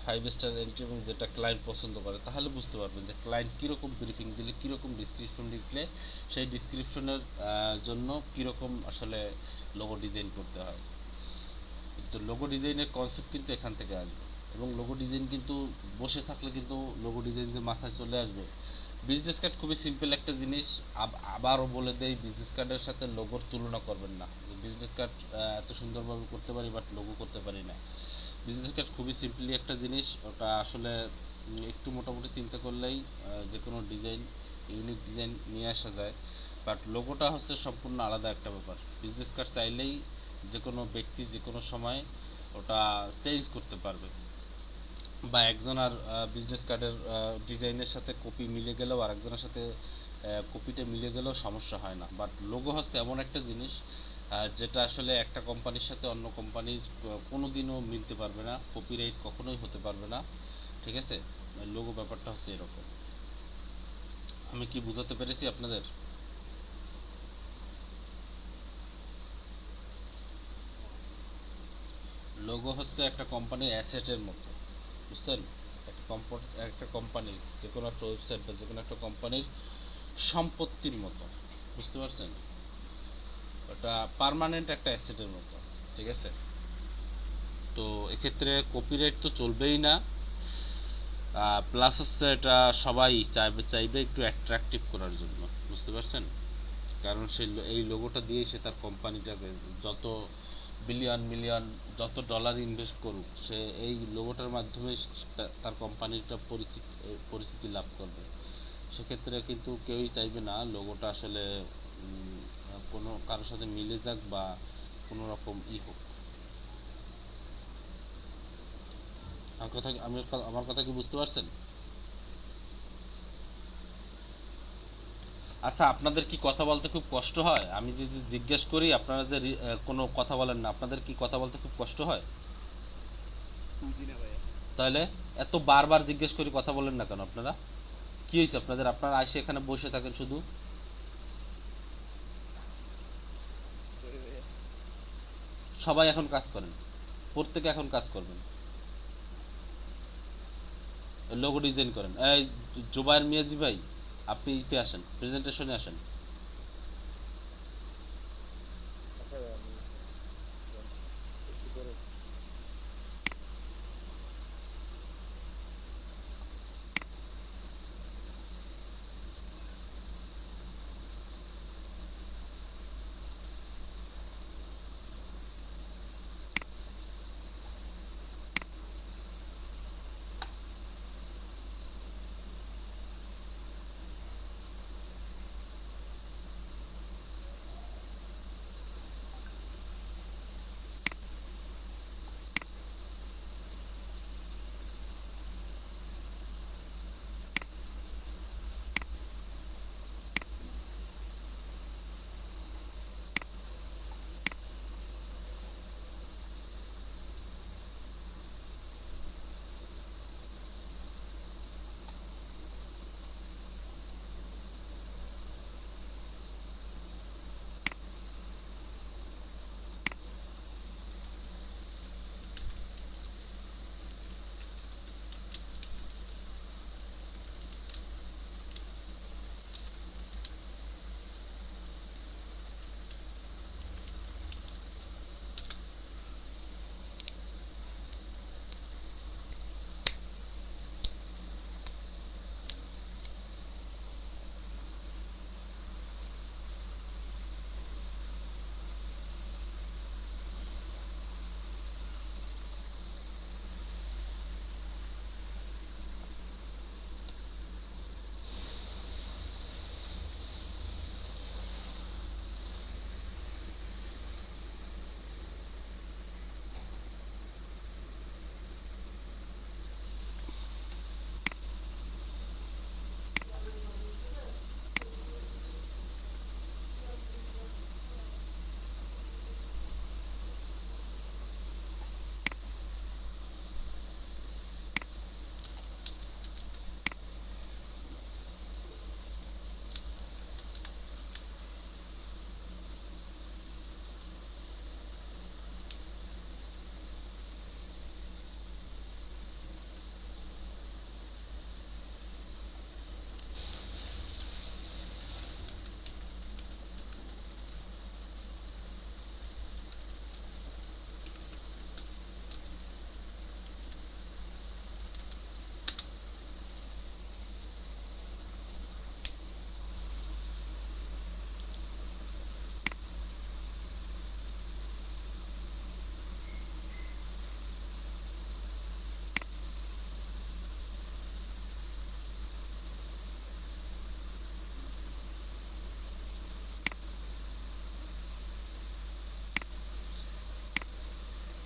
5 স্টার এন্ট্রি এবং যেটা ক্লায়েন্ট পছন্দ করে, তাহলে বুঝতে পারবেন যে ক্লায়েন্ট কীরকম ব্রিফিং দিলে, কীরকম ডিসক্রিপশন লিখলে সেই ডিসক্রিপশনের জন্য কীরকম আসলে লোগো ডিজাইন করতে হয়। তো লোগো ডিজাইনের কনসেপ্ট কিন্তু এখান থেকে আসবে, এবং লোগো ডিজাইন কিন্তু বসে থাকলে কিন্তু লোগো ডিজাইন যে মাথায় চলে আসবে। বিজনেস কার্ড খুবই সিম্পল একটা জিনিস। আবারও বলে দেই, বিজনেস কার্ডের সাথে লোগোর তুলনা করবেন না। বিজনেস কার্ড এত সুন্দরভাবে করতে পারি বাট লোগো করতে পারি না। বিজনেস কার্ড খুবই সিম্পলি একটা জিনিস, ওটা আসলে একটু মোটামুটি চিন্তা করলেই যে কোনো ডিজাইন, ইউনিক ডিজাইন নিয়ে আসা যায়। বাট লোগোটা হচ্ছে সম্পূর্ণ আলাদা একটা ব্যাপার। বিজনেস কার্ড চাইলেই যে কোনো ব্যক্তি যে কোনো সময় ওটা চেঞ্জ করতে পারবে, বা একজনের বিজনেস কার্ডের ডিজাইনের সাথে কপি মিলে গেলেও আর একজনের সাথে কপিটা মিলে গেলেও সমস্যা হয় না। বাট লোগো হচ্ছে এমন একটা জিনিস যেটা আসলে একটা কোম্পানির সাথে অন্য কোম্পানির কোনো দিনও মিলতে পারবে না, কপিরাইট কখনোই হতে পারবে না। ঠিক আছে, লোগো ব্যাপারটা হচ্ছে এরকম। আমি কি বুঝাতে পেরেছি আপনাদের? লোগো হচ্ছে একটা কোম্পানির অ্যাসেটের মতো, বুঝছেন? একটা কোম্পানির যে কোনো একটা ওয়েবসাইট বা যে কোনো একটা কোম্পানির সম্পত্তির মতো, বুঝতে পারছেন? ওটা পার্মানেন্ট একটা অ্যাসেটের মতো। ঠিক আছে, তো এক্ষেত্রে কপিরাইট তো চলবেই না। প্লাস হচ্ছে এটা সবাই চাইবে একটু অ্যাট্রাকটিভ করার জন্য, বুঝতে পারছেন? কারণ সে এই লোগোটা দিয়ে সে তার কোম্পানিটাকে যত বিলিয়ন মিলিয়ন যত ডলার ইনভেস্ট করুক, সে এই লোগোটার মাধ্যমে তার কোম্পানিটা পরিচিতি লাভ করবে। সেক্ষেত্রে কিন্তু কেউই চাইবে না লোগোটা আসলে কোনো কারোর সাথে মিলে যাক বা কোনো রকম হোক। আমার কথা কি বুঝতে পারছেন? আচ্ছা, আপনাদের কি কথা বলতে খুব কষ্ট হয়? আমি যে জিজ্ঞেস করি আপনারা যে কোনো কথা বলেন না, আপনাদের কি কথা বলতে খুব কষ্ট হয়? জি না ভাইয়া। তাহলে এত বারবার জিজ্ঞেস করি কথা বলেন না কেন আপনারা? কি হয়েছে আপনাদের? আপনারা এসে এখানে বসে থাকেন শুধু। সরি ভাইয়া। সবাই এখন কাজ করেন, প্রত্যেকে এখন কাজ করবেন, লোগো ডিজাইন করেন। এই জুবায়ের মিয়াজি ভাই, আপনি ইতে আসেন, প্রেজেন্টেশনে আসেন।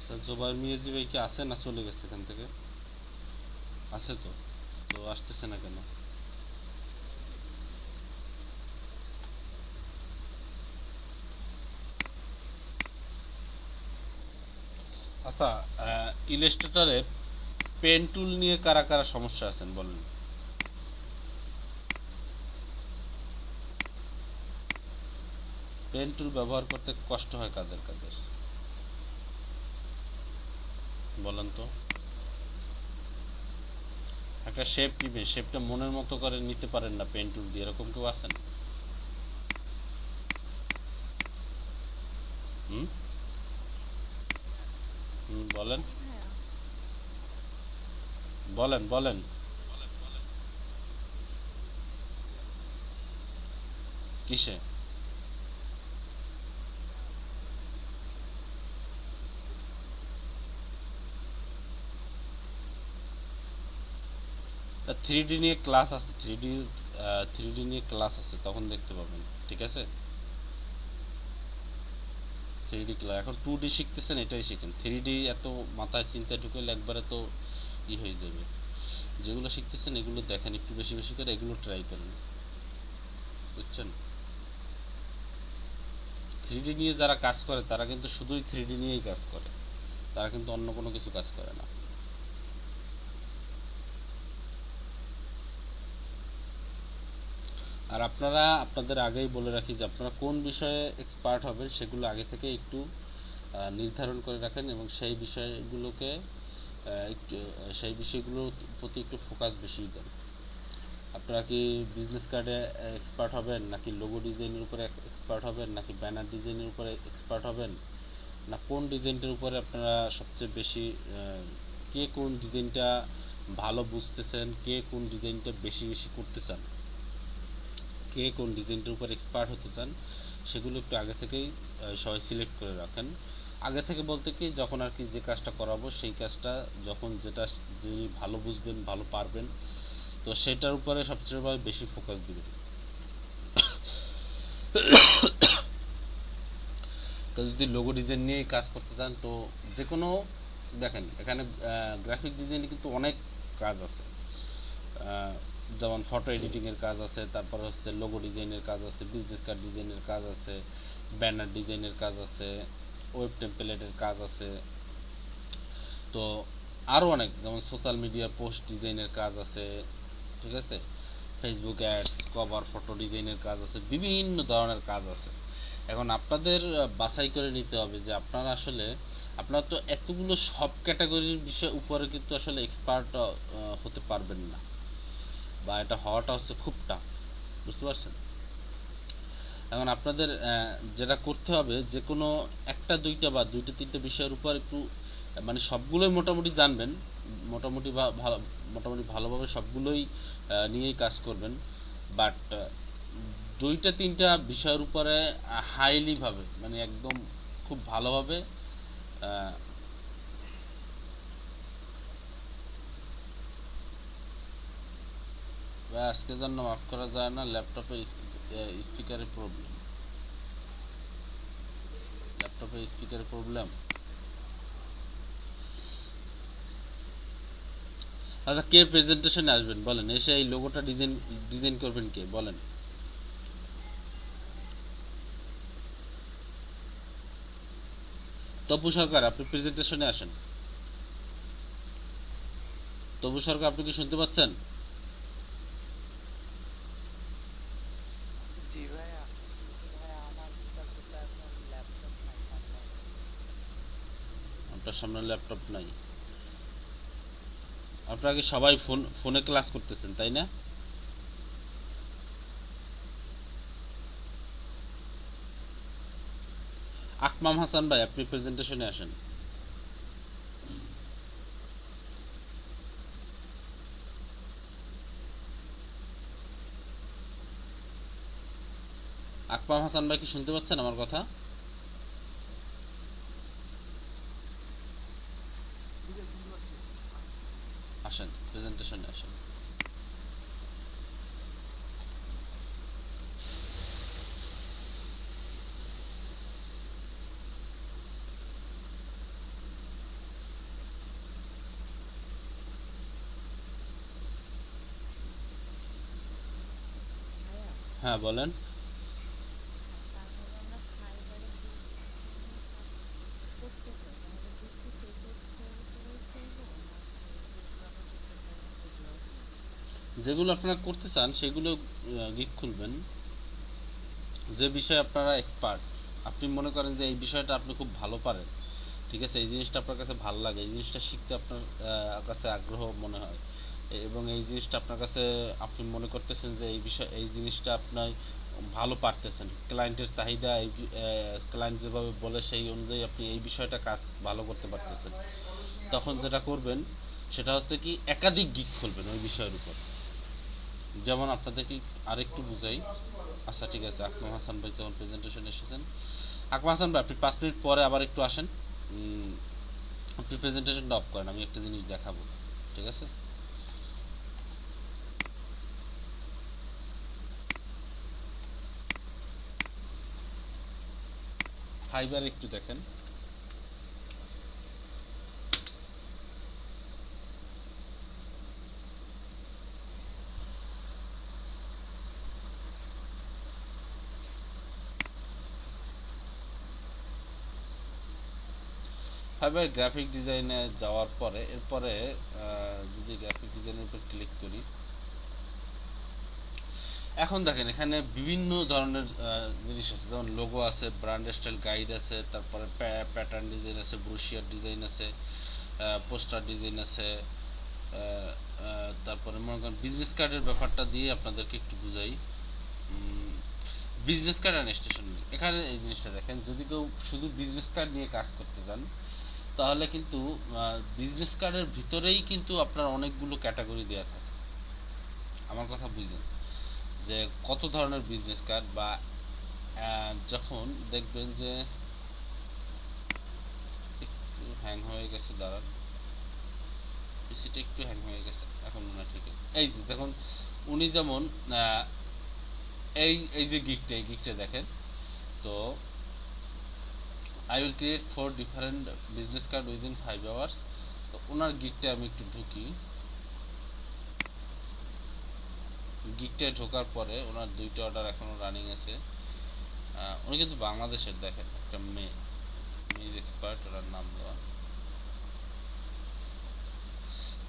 আচ্ছা, জোবাইর মিয়াজি ভাই কি আছে না চলে গেছে এখান থেকে? আছে তো, তো আসতেছে না কেন? আচ্ছা, ইলাস্ট্রেটরে পেন টুল নিয়ে কারা কারা সমস্যা আছেন বলেন? পেন টুল ব্যবহার করতে কষ্ট হয় কাদের কাদের বলেন তো? একটা শেপ নিবে, শেপটা মনের মতো করে নিতে পারেন না পেন টুল দিয়ে, এরকম কেউ আছেন? হুম হুম, বলেন জি ভাইয়া। বলেন বলেন। কিসে? থ্রি ডি নিয়ে ক্লাস আছে, থ্রি ডি নিয়ে ক্লাস আছে, তখন দেখতে পাবেন। ঠিক আছে, থ্রি ডি ক্লাস, এখন টু ডি শিখতেছেন, এটাই শিখেন। থ্রি ডি এত মাথায় চিন্তা ঢুকাইলে একবারে তো হয়ে যাবে। যেগুলো শিখতেছেন এগুলো দেখেন একটু বেশি বেশি করে, এগুলো ট্রাই করেন, বুঝছেন? থ্রি ডি নিয়ে যারা কাজ করে তারা কিন্তু শুধুই থ্রি ডি নিয়েই কাজ করে, তারা কিন্তু অন্য কোনো কিছু কাজ করে না। আর আপনারা আপনাদের আগেই বলে রাখি যে আপনারা কোন বিষয়ে এক্সপার্ট হবেন সেগুলো আগে থেকে একটু নির্ধারণ করে রাখেন, এবং সেই বিষয়গুলোকে একটু সেই বিষয়গুলোর প্রতি একটু ফোকাস বেশি দেন। আপনারা কি বিজনেস কার্ডে এক্সপার্ট হবেন, নাকি লোগো ডিজাইনের উপরে এক্সপার্ট হবেন, নাকি ব্যানার ডিজাইনের উপরে এক্সপার্ট হবেন, না কোন ডিজাইনটার উপরে আপনারা সবচেয়ে বেশি কে কোন ডিজাইনটা ভালো বুঝতেছেন, কে কোন ডিজাইনটা বেশি বেশি করতে চান, কে কোন ডিজাইনটার উপর এক্সপার্ট হতে চান, সেগুলো একটু আগে থেকেই সবাই সিলেক্ট করে রাখেন। আগে থেকে বলতে কি, যখন আর কি যে কাজটা করাবো সেই কাজটা যখন যেটা যিনি ভালো বুঝবেন ভালো পারবেন, তো সেটার উপরে সবচেয়ে বেশি ফোকাস দিবেন। তো যদি লোগো ডিজাইন নিয়ে কাজ করতে চান, তো যে কোনো, দেখেন এখানে গ্রাফিক ডিজাইনে কিন্তু অনেক কাজ আছে। যেমন ফটো এডিটিংয়ের কাজ আছে, তারপর হচ্ছে লোগো ডিজাইনের কাজ আছে, বিজনেস কার্ড ডিজাইনের কাজ আছে, ব্যানার ডিজাইনের কাজ আছে, ওয়েব টেমপ্লেটের কাজ আছে। তো আরও অনেক, যেমন সোশ্যাল মিডিয়া পোস্ট ডিজাইনের কাজ আছে, ঠিক আছে, ফেসবুক অ্যাডস, কভার ফটো ডিজাইনের কাজ আছে, বিভিন্ন ধরনের কাজ আছে। এখন আপনাদের বাছাই করে নিতে হবে যে আপনারা আসলে, আপনারা তো এতগুলো সব ক্যাটাগরির বিষয় উপরে কিন্তু আসলে এক্সপার্ট হতে পারবেন না, বা এটা হওয়াটা হচ্ছে খুব টাফ, বুঝতে পারছেন? এখন আপনাদের যেটা করতে হবে, যে কোনো একটা দুইটা বা দুইটা তিনটা বিষয়ের উপর একটু, মানে সবগুলোই মোটামুটি জানবেন, মোটামুটি ভালো, মোটামুটি ভালোভাবে সবগুলোই নিয়েই কাজ করবেন। বাট দুইটা তিনটা বিষয়ের উপরে হাইলি ভাবে, মানে একদম খুব ভালোভাবে আহ, আজকের জন্য মাফ করা যায় না, ল্যাপটপের স্পিকারের প্রবলেম, ল্যাপটপের স্পিকারের প্রবলেম। আচ্ছা, কে প্রেজেন্টেশনে আসবেন বলেন, এসে এই লোগোটা ডিজাইন ডিজাইন করবেন কে বলেন? তপু সরকার, আপনি প্রেজেন্টেশনে আসেন। তপু সরকার, আপনি কি শুনতে পাচ্ছেন? জি ভাইয়া, কিন্তু ভাইয়া আমার কাছে তো এখন ল্যাপটপ নাই সামনে। আপনার সামনে ল্যাপটপ নাই? আপনারা কি সবাই ফোনে ক্লাস করতেছেন, তাই না? আকমাম হাসান ভাই, আপনি প্রেজেন্টেশনে আসেন। আকমাম হাসান ভাই, কি শুনতে পাচ্ছেন আমার কথা? আসেন, প্রেজেন্টেশনে আসেন। হ্যাঁ বলেন। তারপরে আমরা ফাইবারের যে বিষয় নিয়ে কাজ করতেছে তাহলে গিগ কি সেই সেক্টরের উপরেই করবো নাকি যেগুলো আমরা করতে চাই না সেগুলো করবো? যেগুলো আপনারা করতে চান সেগুলো গিগ খুলবেন। যে বিষয়ে আপনারা এক্সপার্ট, আপনি মনে করেন যে এই বিষয়টা আপনি খুব ভালো পারেন, ঠিক আছে, এই জিনিসটা আপনার কাছে ভালো লাগে, এই জিনিসটা শিখতে আপনার কাছে আগ্রহ মনে হয়, এবং এই জিনিসটা আপনার কাছে আপনি মনে করতেছেন যে এই বিষয় এই জিনিসটা আপনার ভালো পারতেছেন, ক্লায়েন্টের চাহিদা এই ক্লায়েন্ট যেভাবে বলে সেই অনুযায়ী আপনি এই বিষয়টা কাজ ভালো করতে পারতেছেন, তখন যেটা করবেন সেটা হচ্ছে কি একাধিক গিগ খুলবেন ওই বিষয়ের উপর। যেমন আপনাদেরকে আরেকটু বুঝাই। আচ্ছা ঠিক আছে, আকরাম হাসান ভাই যখন প্রেজেন্টেশন এসেছেন, আকরাম হাসান ভাই আপনি 5 মিনিট পরে আবার একটু আসেন। আপনি প্রেজেন্টেশনটা অফ করেন, আমি একটা জিনিস দেখাবো, ঠিক আছে? ফাইবার একটু দেখেন। ফাইবার গ্রাফিক ডিজাইনে যাওয়ার পরে এরপরে যদি গ্রাফিক ডিজাইনের উপর ক্লিক করি, এখন দেখেন এখানে বিভিন্ন ধরনের জিনিস আছে, যেমন লোগো আছে, ব্র্যান্ড স্টাইল গাইড আছে, তারপরে প্যাটার্ন ডিজাইন আছে, ব্রোশিয়ার ডিজাইন আছে, পোস্টার ডিজাইন আছে, তারপরে মনে করেন বিজনেস কার্ডের ব্যাপারটা দিয়ে আপনাদেরকে একটু বুঝাই। বিজনেস কার্ড অ্যান্ড স্টেশন, এখানে এই জিনিসটা দেখেন, যদি কেউ শুধু বিজনেস কার্ড নিয়ে কাজ করতে চান তাহলে কিন্তু বিজনেস কার্ডের ভিতরেই কিন্তু আপনার অনেকগুলো ক্যাটাগরি দেওয়া থাকে। আমার কথা বুঝেন যে কত ধরনের বিজনেস কার্ড, বা যখন দেখবেন যে একটু হ্যাং হয়ে গেছে, দাঁড়ান, পিসিটা একটু হ্যাং হয়ে গেছে, এখন মনে হয় ঠিক আছে। এই যে দেখুন, উনি যেমন এই এই যে গিকটা, এই গিকটা দেখেন, তো I will create 4 different business card within 5 hours. তো ওনার গিকটা আমি একটু ঢুকি, গিকটায় ঢোকার পরে ওনার 2টা অর্ডার এখনো রানিং আছে। উনি কিন্তু বাংলাদেশের, দেখেন একটা মেয়ে এক্সপার্ট, ওনার নাম দেওয়া,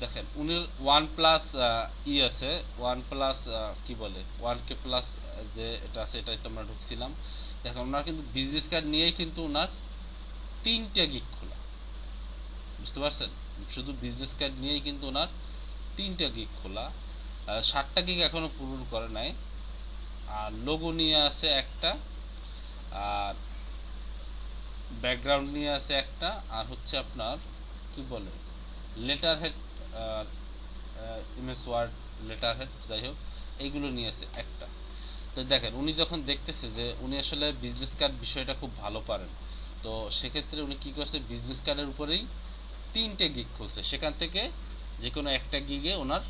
দেখেন উনি ওয়ান প্লাস আছে, ওয়ান প্লাস কি বলে 1K প্লাস, যে এটা আছে এটাই তো আমরা ঢুকছিলাম। দেখেন ওনার কিন্তু বিজনেস কার্ড নিয়েই কিন্তু ওনার 3টে গিগ খোলা, বুঝতে পারছেন? শুধু বিজনেস কার্ড নিয়েই কিন্তু ওনার 3টে গিগ খোলা, 7টা গিগ এখনো পূরণ করে নাই। আর লোগো নিয়ে আছে একটা, আর ব্যাকগ্রাউন্ড নিয়ে আছে একটা, আর হচ্ছে আপনার কি বলে letter head, image word letter head, যাই হোক এইগুলো নিয়ে আছে একটা। তো দেখেন উনি যখন দেখতেছে যে উনি আসলে বিজনেস কার্ড বিষয়টা খুব ভালো পারেন, তো সেক্ষেত্রে উনি কি করছে, বিজনেস কার্ডের উপরেই 3টে গিগ খুলছে, সেখান থেকে যে কোনো একটা গিগে ওনার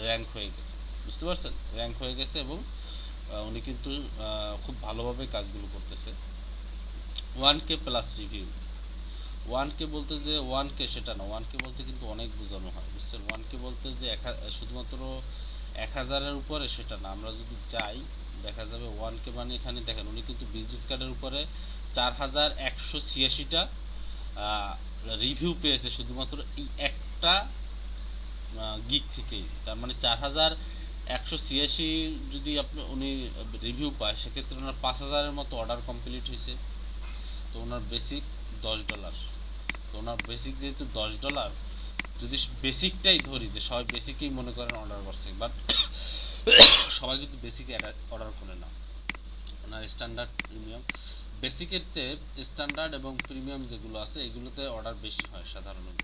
র্যাঙ্ক হয়ে গেছে, বুঝতে পারছেন? র্যাঙ্ক হয়ে গেছে, এবং উনি কিন্তু খুব ভালোভাবে কাজগুলো করতেছে। 1K প্লাস রিভিউ, 1K বলতে যে 1K সেটা না, 1K বলতে কিন্তু অনেক বোঝানো হয়, বুঝছেন? 1K বলতে যে শুধুমাত্র 1000-এর উপরে সেটা না, আমরা যদি যাই দেখা যাবে 1K মানে এখানে দেখেন উনি কিন্তু বিজনেস কার্ডের উপরে 4186টা রিভিউ পেয়েছে শুধুমাত্র এই একটা গিগ থেকেই। তার মানে 4186 যদি আপনি উনি রিভিউ পায়, সেক্ষেত্রে ওনার 5000-এর মতো অর্ডার কমপ্লিট হয়েছে। তো ওনার বেসিক $10, তো ওনার বেসিক যেহেতু $10, যদি বেসিকটাই ধরি যে সবাই বেসিকেই মনে করেন অর্ডার করছে, বাট সবাই কিন্তু বেসিক অর্ডার করে না, ওনার স্ট্যান্ডার্ড প্রিমিয়াম, বেসিকের চেয়ে স্ট্যান্ডার্ড এবং প্রিমিয়াম যেগুলো আছে এগুলোতে অর্ডার বেশি হয় সাধারণত,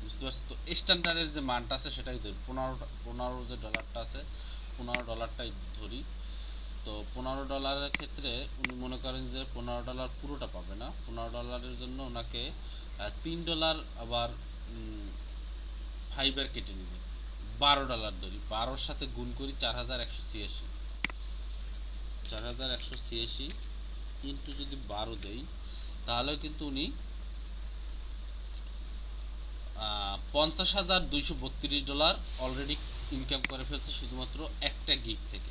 বুঝতে পারছি? তো স্ট্যান্ডার্ডের যে মানটা আছে সেটাই ধরি, 15 যে ডলারটা আছে, $15টাই ধরি। তো $15 ক্ষেত্রে উনি মনে করেন যে $15 পুরোটা পাবে না, $15 জন্য ওনাকে $3 আবার ফাইবার কেটে নেবে, $12 ধরি, 12-র সাথে গুণ করি 4186, 4186 কিন্তু যদি 12 দেই তাহলে কিন্তু উনি $50,232 অলরেডি ইনকাম করে ফেলছে শুধুমাত্র একটা গিগ থেকে,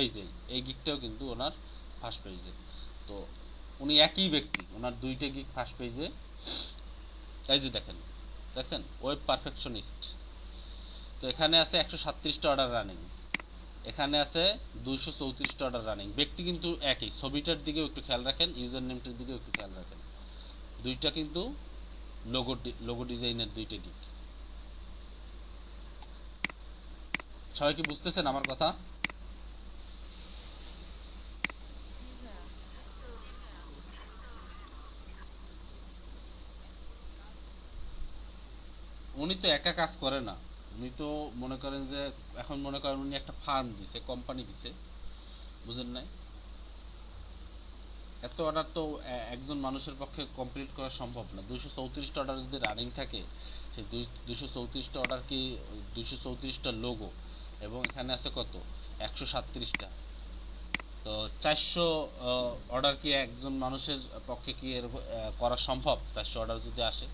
এই যে এই গিকটাও কিন্তু ওনার ফার্স্ট পেজে। তো উনি একই ব্যক্তি, ওনার দুইটা গিক ফার্স্ট পেজে। এই যে দেখেন, দেখছেন ওয়েব পারফেকশনিস্ট। তো এখানে আছে 137টা অর্ডার রানিং, এখানে আছে 234টা অর্ডার রানিং। ব্যক্তি কিন্তু একই, ছবিটার দিকেও একটু খেয়াল রাখেন, ইউজার নেমটার দিকেও একটু খেয়াল রাখেন। দুইটা কিন্তু লোগো ডিজাইনের দুইটা গিক। সবাই কি বুঝতেছেন আমার কথা? জি ভাইয়া। উনি তো একা কাজ করে না, উনি তো মনে করেন যে এখন মনে করেন উনি একটা ফার্ম দিছে, কোম্পানি দিছে, বুঝেন নাই? এত অর্ডার তো একজন মানুষের পক্ষে কমপ্লিট করা সম্ভব না। 234টা অর্ডার যদি রানিং থাকে, সেই 234টা অর্ডার কি 234টা লোগো, এবং এখানে আছে কত 137টা। তো 400 অর্ডার কি একজন মানুষের পক্ষে কি করা সম্ভব 400 অর্ডার যদি আসে?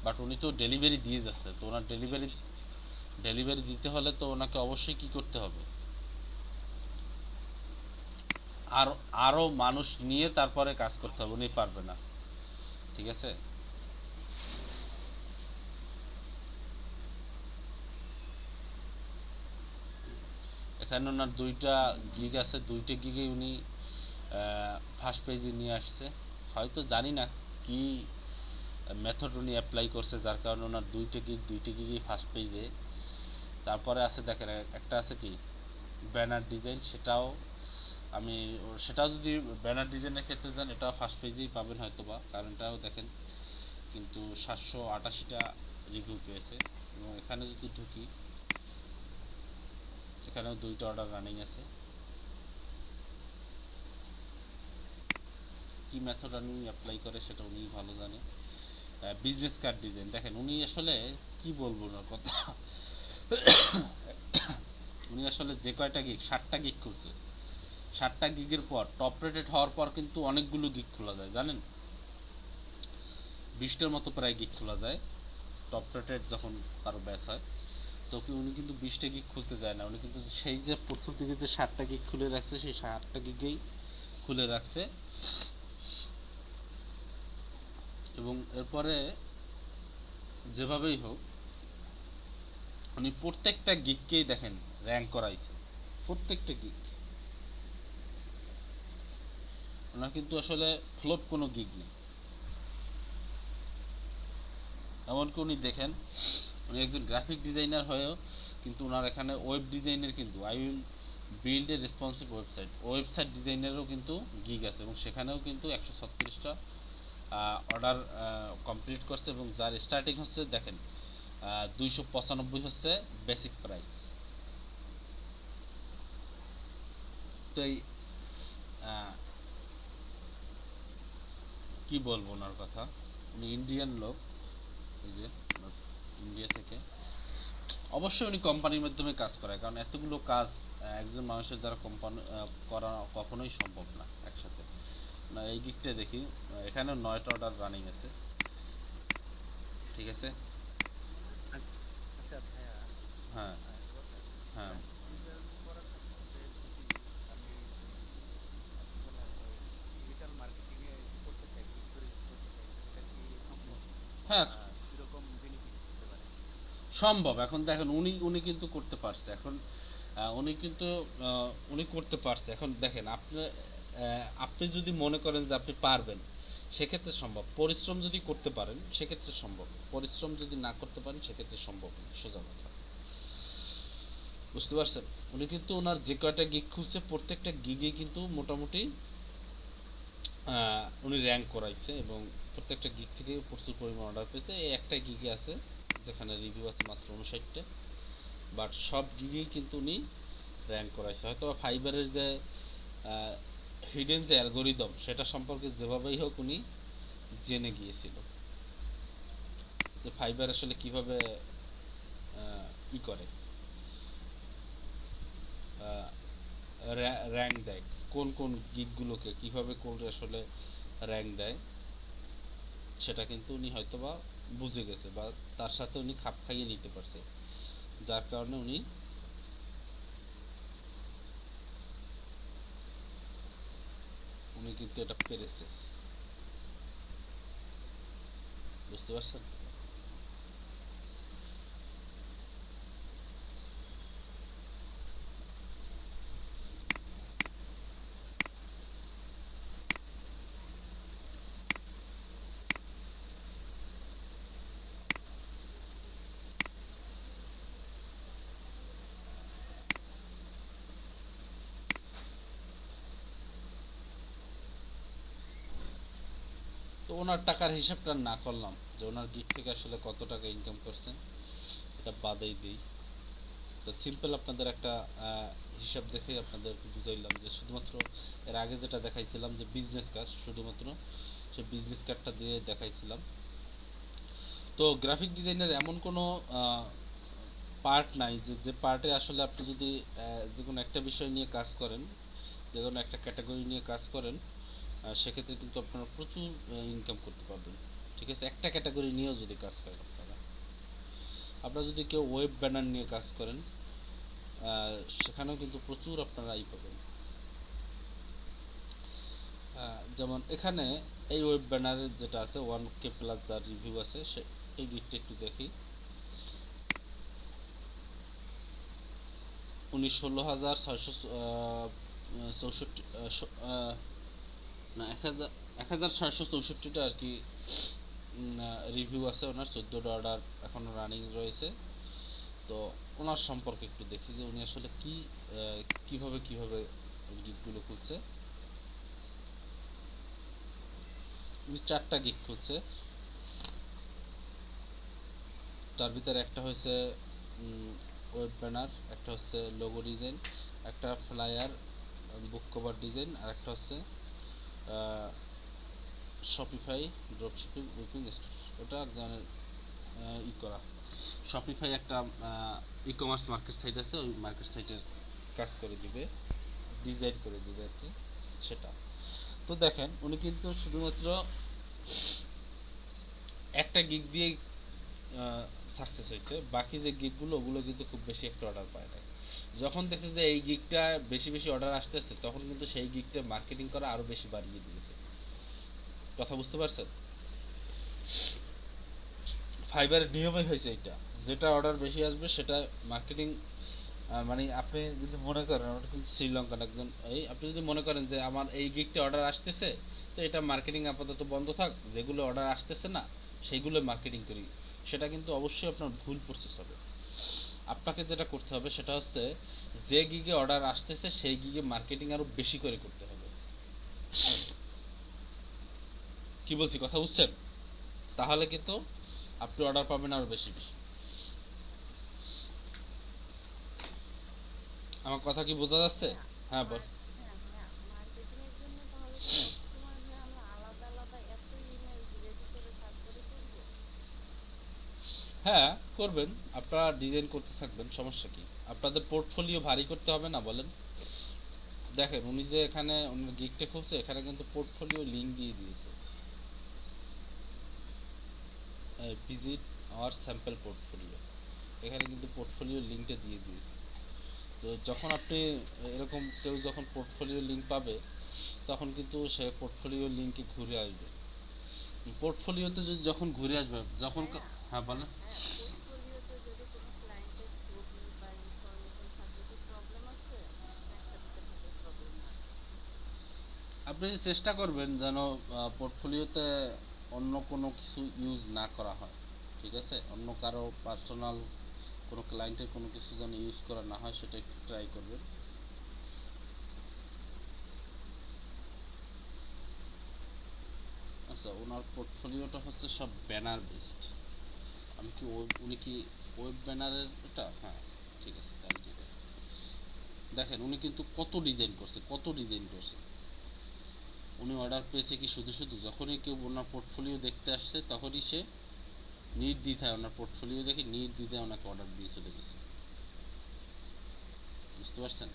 বাট উনি তো ডেলিভারি দিয়ে যাচ্ছে, তো ওনার ডেলিভারি দিতে হলে তো ওনাকে অবশ্যই কি করতে হবে, আর আরো মানুষ নিয়ে তারপরে কাজ করতে হবে, উনি পারবে না। ঠিক আছে? এখানে ওনার দুইটা গিগ আছে, দুইটা গিগে উনি ফার্স্ট পেজে নিয়ে আসছে। হয়তো জানি না কি মেথড উনি অ্যাপ্লাই করছে, যার কারণে ওনার দুইটা গিগই ফার্স্ট পেজে। তারপরে আছে দেখেন একটা আছে কি ব্যানার ডিজাইন, সেটাও যদি ব্যানার ডিজাইনের ক্ষেত্রে যান, এটাও ফার্স্ট পেজেই পাবেন হয়তোবা, কারণ এটাও দেখেন কিন্তু 788টা রিভিউ পেয়েছে। এবং এখানে যদি ঢুকি, সেখানেও দুইটা অর্ডার রানিং আছে। কি মেথড উনি অ্যাপ্লাই করে সেটা উনি ভালো জানে। বিজনেস কার্ড ডিজাইন দেখেন, উনি আসলে কি বলবো ওনার কথা, উনি আসলে যে কয়টা গিগ 7টা গিগ খুলছে, 7টা গিগের পর টপ রেটেড হওয়ার পর কিন্তু অনেকগুলো গিগ খোলা যায়, জানেন? 20টার মতো প্রায় গিগ খোলা যায় টপ রেটেড যখন কারো ব্যাচ হয়। তো উনি কিন্তু 20টা গিগ খুলতে যায় না, উনি কিন্তু সেই যে প্রথম দিকে যে 7টা গিগ খুলে রাখছে, সেই 7টা গিগেই খুলে রাখছে। এবং এরপরে যেভাবেই হোক উনি প্রত্যেকটা গিগকেই দেখেন র্যাঙ্ক করাইছে, প্রত্যেকটা গিগ। ওনার কিন্তু আসলে ফ্লপ কোনো গিগ নেই। এমনকি উনি দেখেন, উনি একজন গ্রাফিক ডিজাইনার হয়েও কিন্তু ওনার এখানে ওয়েব ডিজাইনের কিন্তু I will build a responsive website ডিজাইনেরও কিন্তু গিগ আছে, এবং সেখানেও কিন্তু 136টা অর্ডার কমপ্লিট করছে। এবং যার স্টার্টিং হচ্ছে দেখেন 295 হচ্ছে বেসিক প্রাইস। তো এই কি বলবো ওনার কথা, উনি ইন্ডিয়ান লোক, এই যে ইন্ডিয়া থেকে। অবশ্যই উনি কোম্পানির মাধ্যমে কাজ করায়, কারণ এতগুলো কাজ একজন মানুষের দ্বারা কোম্পানি করা কখনোই সম্ভব না একসাথে। না এই দিকটা দেখি, এখানে 9টা অর্ডার রানিং আছে। ঠিক আছে। আচ্ছা ভাইয়া, হ্যাঁ, কথা হ্যাঁ, গ্রাফিক্স ডিজাইন করার সাথে সাথে যদি আমি ওই কি বলে ওই ডিজিটাল মার্কেটিং এ করতে চাই, করতে চাই, সেটা কি সম্ভব? হ্যাঁ, কিরকম বেনিফিট হতে পারে? সম্ভব। এখন দেখেন উনি উনি কিন্তু করতে পারছে, এখন উনি করতে পারছে। এখন দেখেন আপনি যদি মনে করেন যে আপনি পারবেন, সেক্ষেত্রে সম্ভব। পরিশ্রম যদি করতে পারেন সেক্ষেত্রে সম্ভব, পরিশ্রম যদি না করতে পারেন সেক্ষেত্রে সম্ভব না, সোজা কথা। বুঝতে পারছেন? উনি কিন্তু ওনার যে কয়টা গিগ খুলছে, প্রত্যেকটা গিগে কিন্তু মোটামুটি উনি র্যাঙ্ক করাইছে, এবং প্রত্যেকটা গিগ থেকে প্রচুর পরিমাণ অর্ডার পেয়েছে। এই একটা গিগে আছে যেখানে রিভিউ আছে মাত্র 59টা, বাট সব গিগেই কিন্তু উনি র্যাঙ্ক করাইছে। হয়তো ফাইবারের যে হিডেন যে অ্যালগোরিদম, সেটা সম্পর্কে যেভাবেই হোক উনি জেনে গিয়েছিল যে ফাইবার আসলে কিভাবে ই করে, র্যাঙ্ক দেয়, কোন কোন গিগগুলোকে কিভাবে করে আসলে র্যাঙ্ক দেয়, সেটা কিন্তু উনি হয়তোবা বুঝে গেছে, বা তার সাথে উনি খাপ খাইয়ে নিতে পারছে, যার কারণে উনি কিন্তু এটা পেরেছে, বুঝতে পারছেন? তো ওনার টাকার হিসাবটা না করলাম যে ওনার গিগ থেকে আসলে কত টাকা ইনকাম করছেন, এটা বাদেই দিই। তো সিম্পল আপনাদের একটা হিসাব দেখে আপনাদের বুঝাইলাম যে শুধুমাত্র এর আগে যেটা দেখাইছিলাম যে বিজনেস কাজ, শুধুমাত্র সে বিজনেস কার্ডটা দিয়ে দেখাইছিলাম। তো গ্রাফিক ডিজাইনের এমন কোনো পার্ট নাই যে যে পার্টে আসলে আপনি যদি যে কোনো একটা বিষয় নিয়ে কাজ করেন, যে কোনো একটা ক্যাটাগরি নিয়ে কাজ করেন, সেক্ষেত্রে কিন্তু আপনারা প্রচুর ইনকাম করতে পারবেন। ঠিক আছে, একটা ক্যাটাগরি নিয়েও যদি কাজ করেন আপনারা যদি কেউ ওয়েব ব্যানার নিয়ে কাজ করেন, সেখানেও কিন্তু প্রচুর আপনারা পাবেন। যেমন এখানে এই ওয়েব ব্যানারের যেটা আছে 1K প্লাস যার রিভিউ আছে, সে এই গিকটা একটু দেখি। উনি 16,664 না 1,664টা আর কি রিভিউ আছে ওনার, 14টা অর্ডার এখনো রানিং রয়েছে। তো ওনার সম্পর্কে একটু দেখি যে উনি আসলে কিভাবে গিকগুলো খুলছে। উনি 4টা গিক খুলছে, তার ভিতরে একটা হচ্ছে ওয়েব ব্যানার, একটা হচ্ছে লোগো ডিজাইন, একটা ফ্লায়ার বুক কভার ডিজাইন, আর একটা হচ্ছে শপিফাই ড্রপশিপিং উইপিং স্টোর। ওটা করা শপিফাই একটা ই কমার্স মার্কেট সাইট আছে, ওই মার্কেট সাইটের কাজ করে দিবে, ডিজাইন করে দিবে আর কি সেটা। তো দেখেন উনি কিন্তু শুধুমাত্র একটা গিগ দিয়ে সাকসেস হয়েছে, বাকি যে গিগগুলো ওগুলো কিন্তু খুব বেশি একটা অর্ডার পায় না। যখন দেখছে যে এই গিগটা বেশি বেশি অর্ডার আসতেছে, তখন কিন্তু সেই গিগটা মার্কেটিং করা আরো বেশি বাড়িয়ে দিয়েছে। কথা বুঝতে পারছেন? ফাইবারের নিয়মই হয়েছে এটা, যেটা অর্ডার বেশি আসবে সেটা মার্কেটিং, মানে আপনি যদি মনে করেন আমরা কিন্তু শ্রীলঙ্কান একজন, আপনি যদি মনে করেন যে আমার এই গিগটা অর্ডার আসতেছে, তো এটা মার্কেটিং আপাতত বন্ধ থাক, যেগুলো অর্ডার আসতেছে না সেইগুলো মার্কেটিং করি, সেটা কিন্তু অবশ্যই আপনার ভুল প্রসেস হবে। আপনাকে যেটা করতে হবে সেটা হচ্ছে যে গিগে অর্ডার আসতেছে সেই গিগে মার্কেটিং আরো বেশি করে করতে হবে। কি বলছি কথা বুঝছেন? তাহলে কিন্তু আপনি অর্ডার পাবেন আরো বেশি বেশি। আমার কথা কি বোঝা যাচ্ছে? হ্যাঁ বল। হ্যাঁ ভাইয়া, মার্কেটিং এর জন্য তাহলে কি সবসময় ভাইয়া আমরা আলাদা আলাদা এত ইমেল রেডি করে তারপরে করবো? হ্যাঁ করবেন, আপনারা ডিজাইন করতে থাকবেন, সমস্যা কি? আপনাদের পোর্টফোলিও ভারী করতে হবে না বলেন? দেখেন উনি যে এখানে উনি গিগটা খুলছে, এখানে কিন্তু পোর্টফোলিও লিংক দিয়ে দিয়েছে, ভিজিট আওয়ার স্যাম্পল পোর্টফোলিও, এখানে কিন্তু পোর্টফোলিও লিঙ্কটা দিয়ে দিয়েছে। তো যখন আপনি এরকম কেউ যখন পোর্টফোলিও লিঙ্ক পাবে, তখন কিন্তু সে পোর্টফোলিও লিঙ্কে ঘুরে আসবে। পোর্টফোলিওতে যদি যখন ঘুরে আসবে যখন ভাইয়া, হ্যাঁ বলেন। ভাইয়া পোর্টফোলিওতে যদি কোনো ক্লায়েন্টের ছবি বা ইনফরমেশন থাকলে কি প্রবলেম আছে, নাকি একটা দুটো থাকলে প্রবলেম হয়? আপনি চেষ্টা করবেন যেন পোর্টফোলিওতে অন্য কোনো কিছু ইউজ না করা হয়, ঠিক আছে? অন্য কারো পার্সোনাল কোনো ক্লায়েন্টের কোনো কিছু যেন ইউজ করা না হয়, সেটা একটু ট্রাই করবেন। আচ্ছা, ওনার পোর্টফোলিওটা হচ্ছে সব ব্যানার বেসড। আমি কি উনি কি ওয়েব ব্যানারের এটা? হ্যাঁ ঠিক আছে, তাহলে ঠিক আছে। দেখেন উনি কিন্তু কত ডিজাইন করছে। উনি অর্ডার পেয়েছে কি শুধু শুধু যখনই কেউ ওনার পোর্টফোলিও দেখতে আসছে, তখনই সে নির্দ্বিধায় ওনার পোর্টফোলিও দেখে নির্দ্বিধায় ওনাকে অর্ডার দিয়ে চলে গেছে। বুঝতে পারছেন?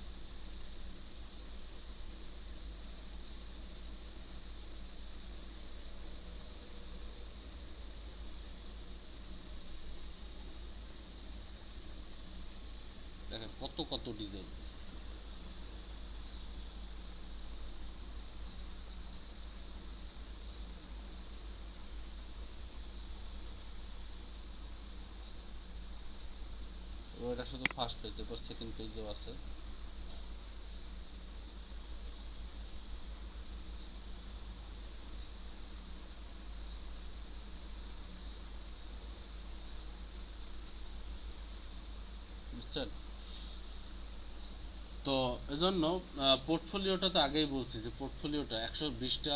দেখেন কত ডিজাইন। শুধু ফার্স্ট পেজ, এরপর সেকেন্ড পেজেও আছে। বুঝছেন? তো এজন্য পোর্টফোলিওটা তো আগেই বলছি যে পোর্টফোলিওটা 120টা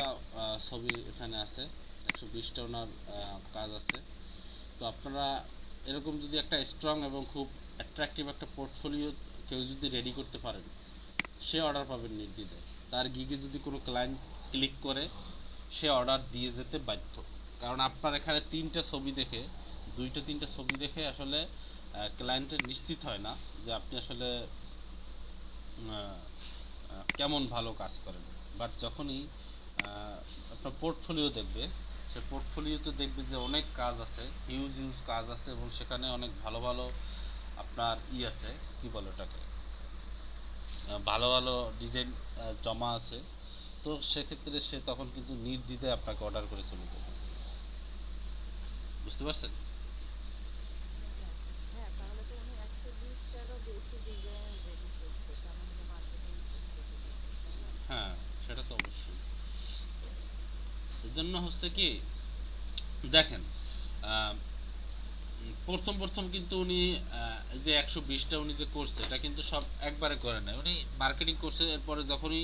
ছবি এখানে আছে, 120টা ওনার কাজ আছে। তো আপনারা এরকম যদি একটা স্ট্রং এবং খুব অ্যাট্রাকটিভ একটা পোর্টফোলিও কেউ যদি রেডি করতে পারেন, সে অর্ডার পাবেন নির্দ্বিধায়। তার গিগে যদি কোনো ক্লায়েন্ট ক্লিক করে, সে অর্ডার দিয়ে যেতে বাধ্য। কারণ আপনার এখানে 3টা ছবি দেখে, 2টা 3টা ছবি দেখে আসলে ক্লায়েন্টের নিশ্চিত হয় না যে আপনি আসলে কেমন ভালো কাজ করেন। বাট যখনই আপনার পোর্টফোলিও দেখবে, সে পোর্টফোলিওতে দেখবে যে অনেক কাজ আছে, হিউজ হিউজ কাজ আছে, এবং সেখানে অনেক ভালো ভালো আপনার আছে, কি বলে ওটাকে, ভালো ভালো ডিজাইন জমা আছে। তো সেক্ষেত্রে সে তখন কিন্তু নির্দ্বিধায় আপনাকে অর্ডার করে চলে যাবে। বুঝতে পারছেন? হ্যাঁ, তাহলে তো উনি 120টারও বেশি ডিজাইন রেডি করছে, তার মানে মার্কেটিং রেডি করছে, তাই না? হ্যাঁ, সেটা তো অবশ্যই। এর জন্য হচ্ছে কি, দেখেন, প্রথম প্রথম কিন্তু উনি যে 120টা উনি যে করছে, এটা কিন্তু সব একবারে করে নাই, উনি মার্কেটিং করছে। এরপরে যখনই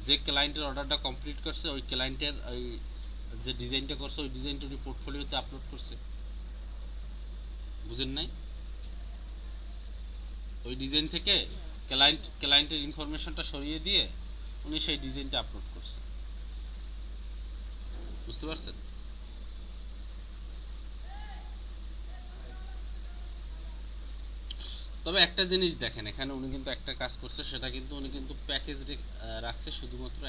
যে ক্লায়েন্টের অর্ডারটা কমপ্লিট করছে, ওই ক্লায়েন্টের ওই যে ডিজাইনটা করছে, ওই ডিজাইনটা উনি পোর্টফোলিওতে আপলোড করছে। বুঝেন নাই? ওই ডিজাইন থেকে ক্লায়েন্টের ইনফরমেশনটা সরিয়ে দিয়ে উনি সেই ডিজাইনটা আপলোড করছে। বুঝতে পারছেন? তবে একটা জিনিস দেখেন, এখানে উনি কিন্তু একটা কাজ করছে, সেটা কিন্তু উনি কিন্তু প্যাকেজ রাখছে শুধুমাত্র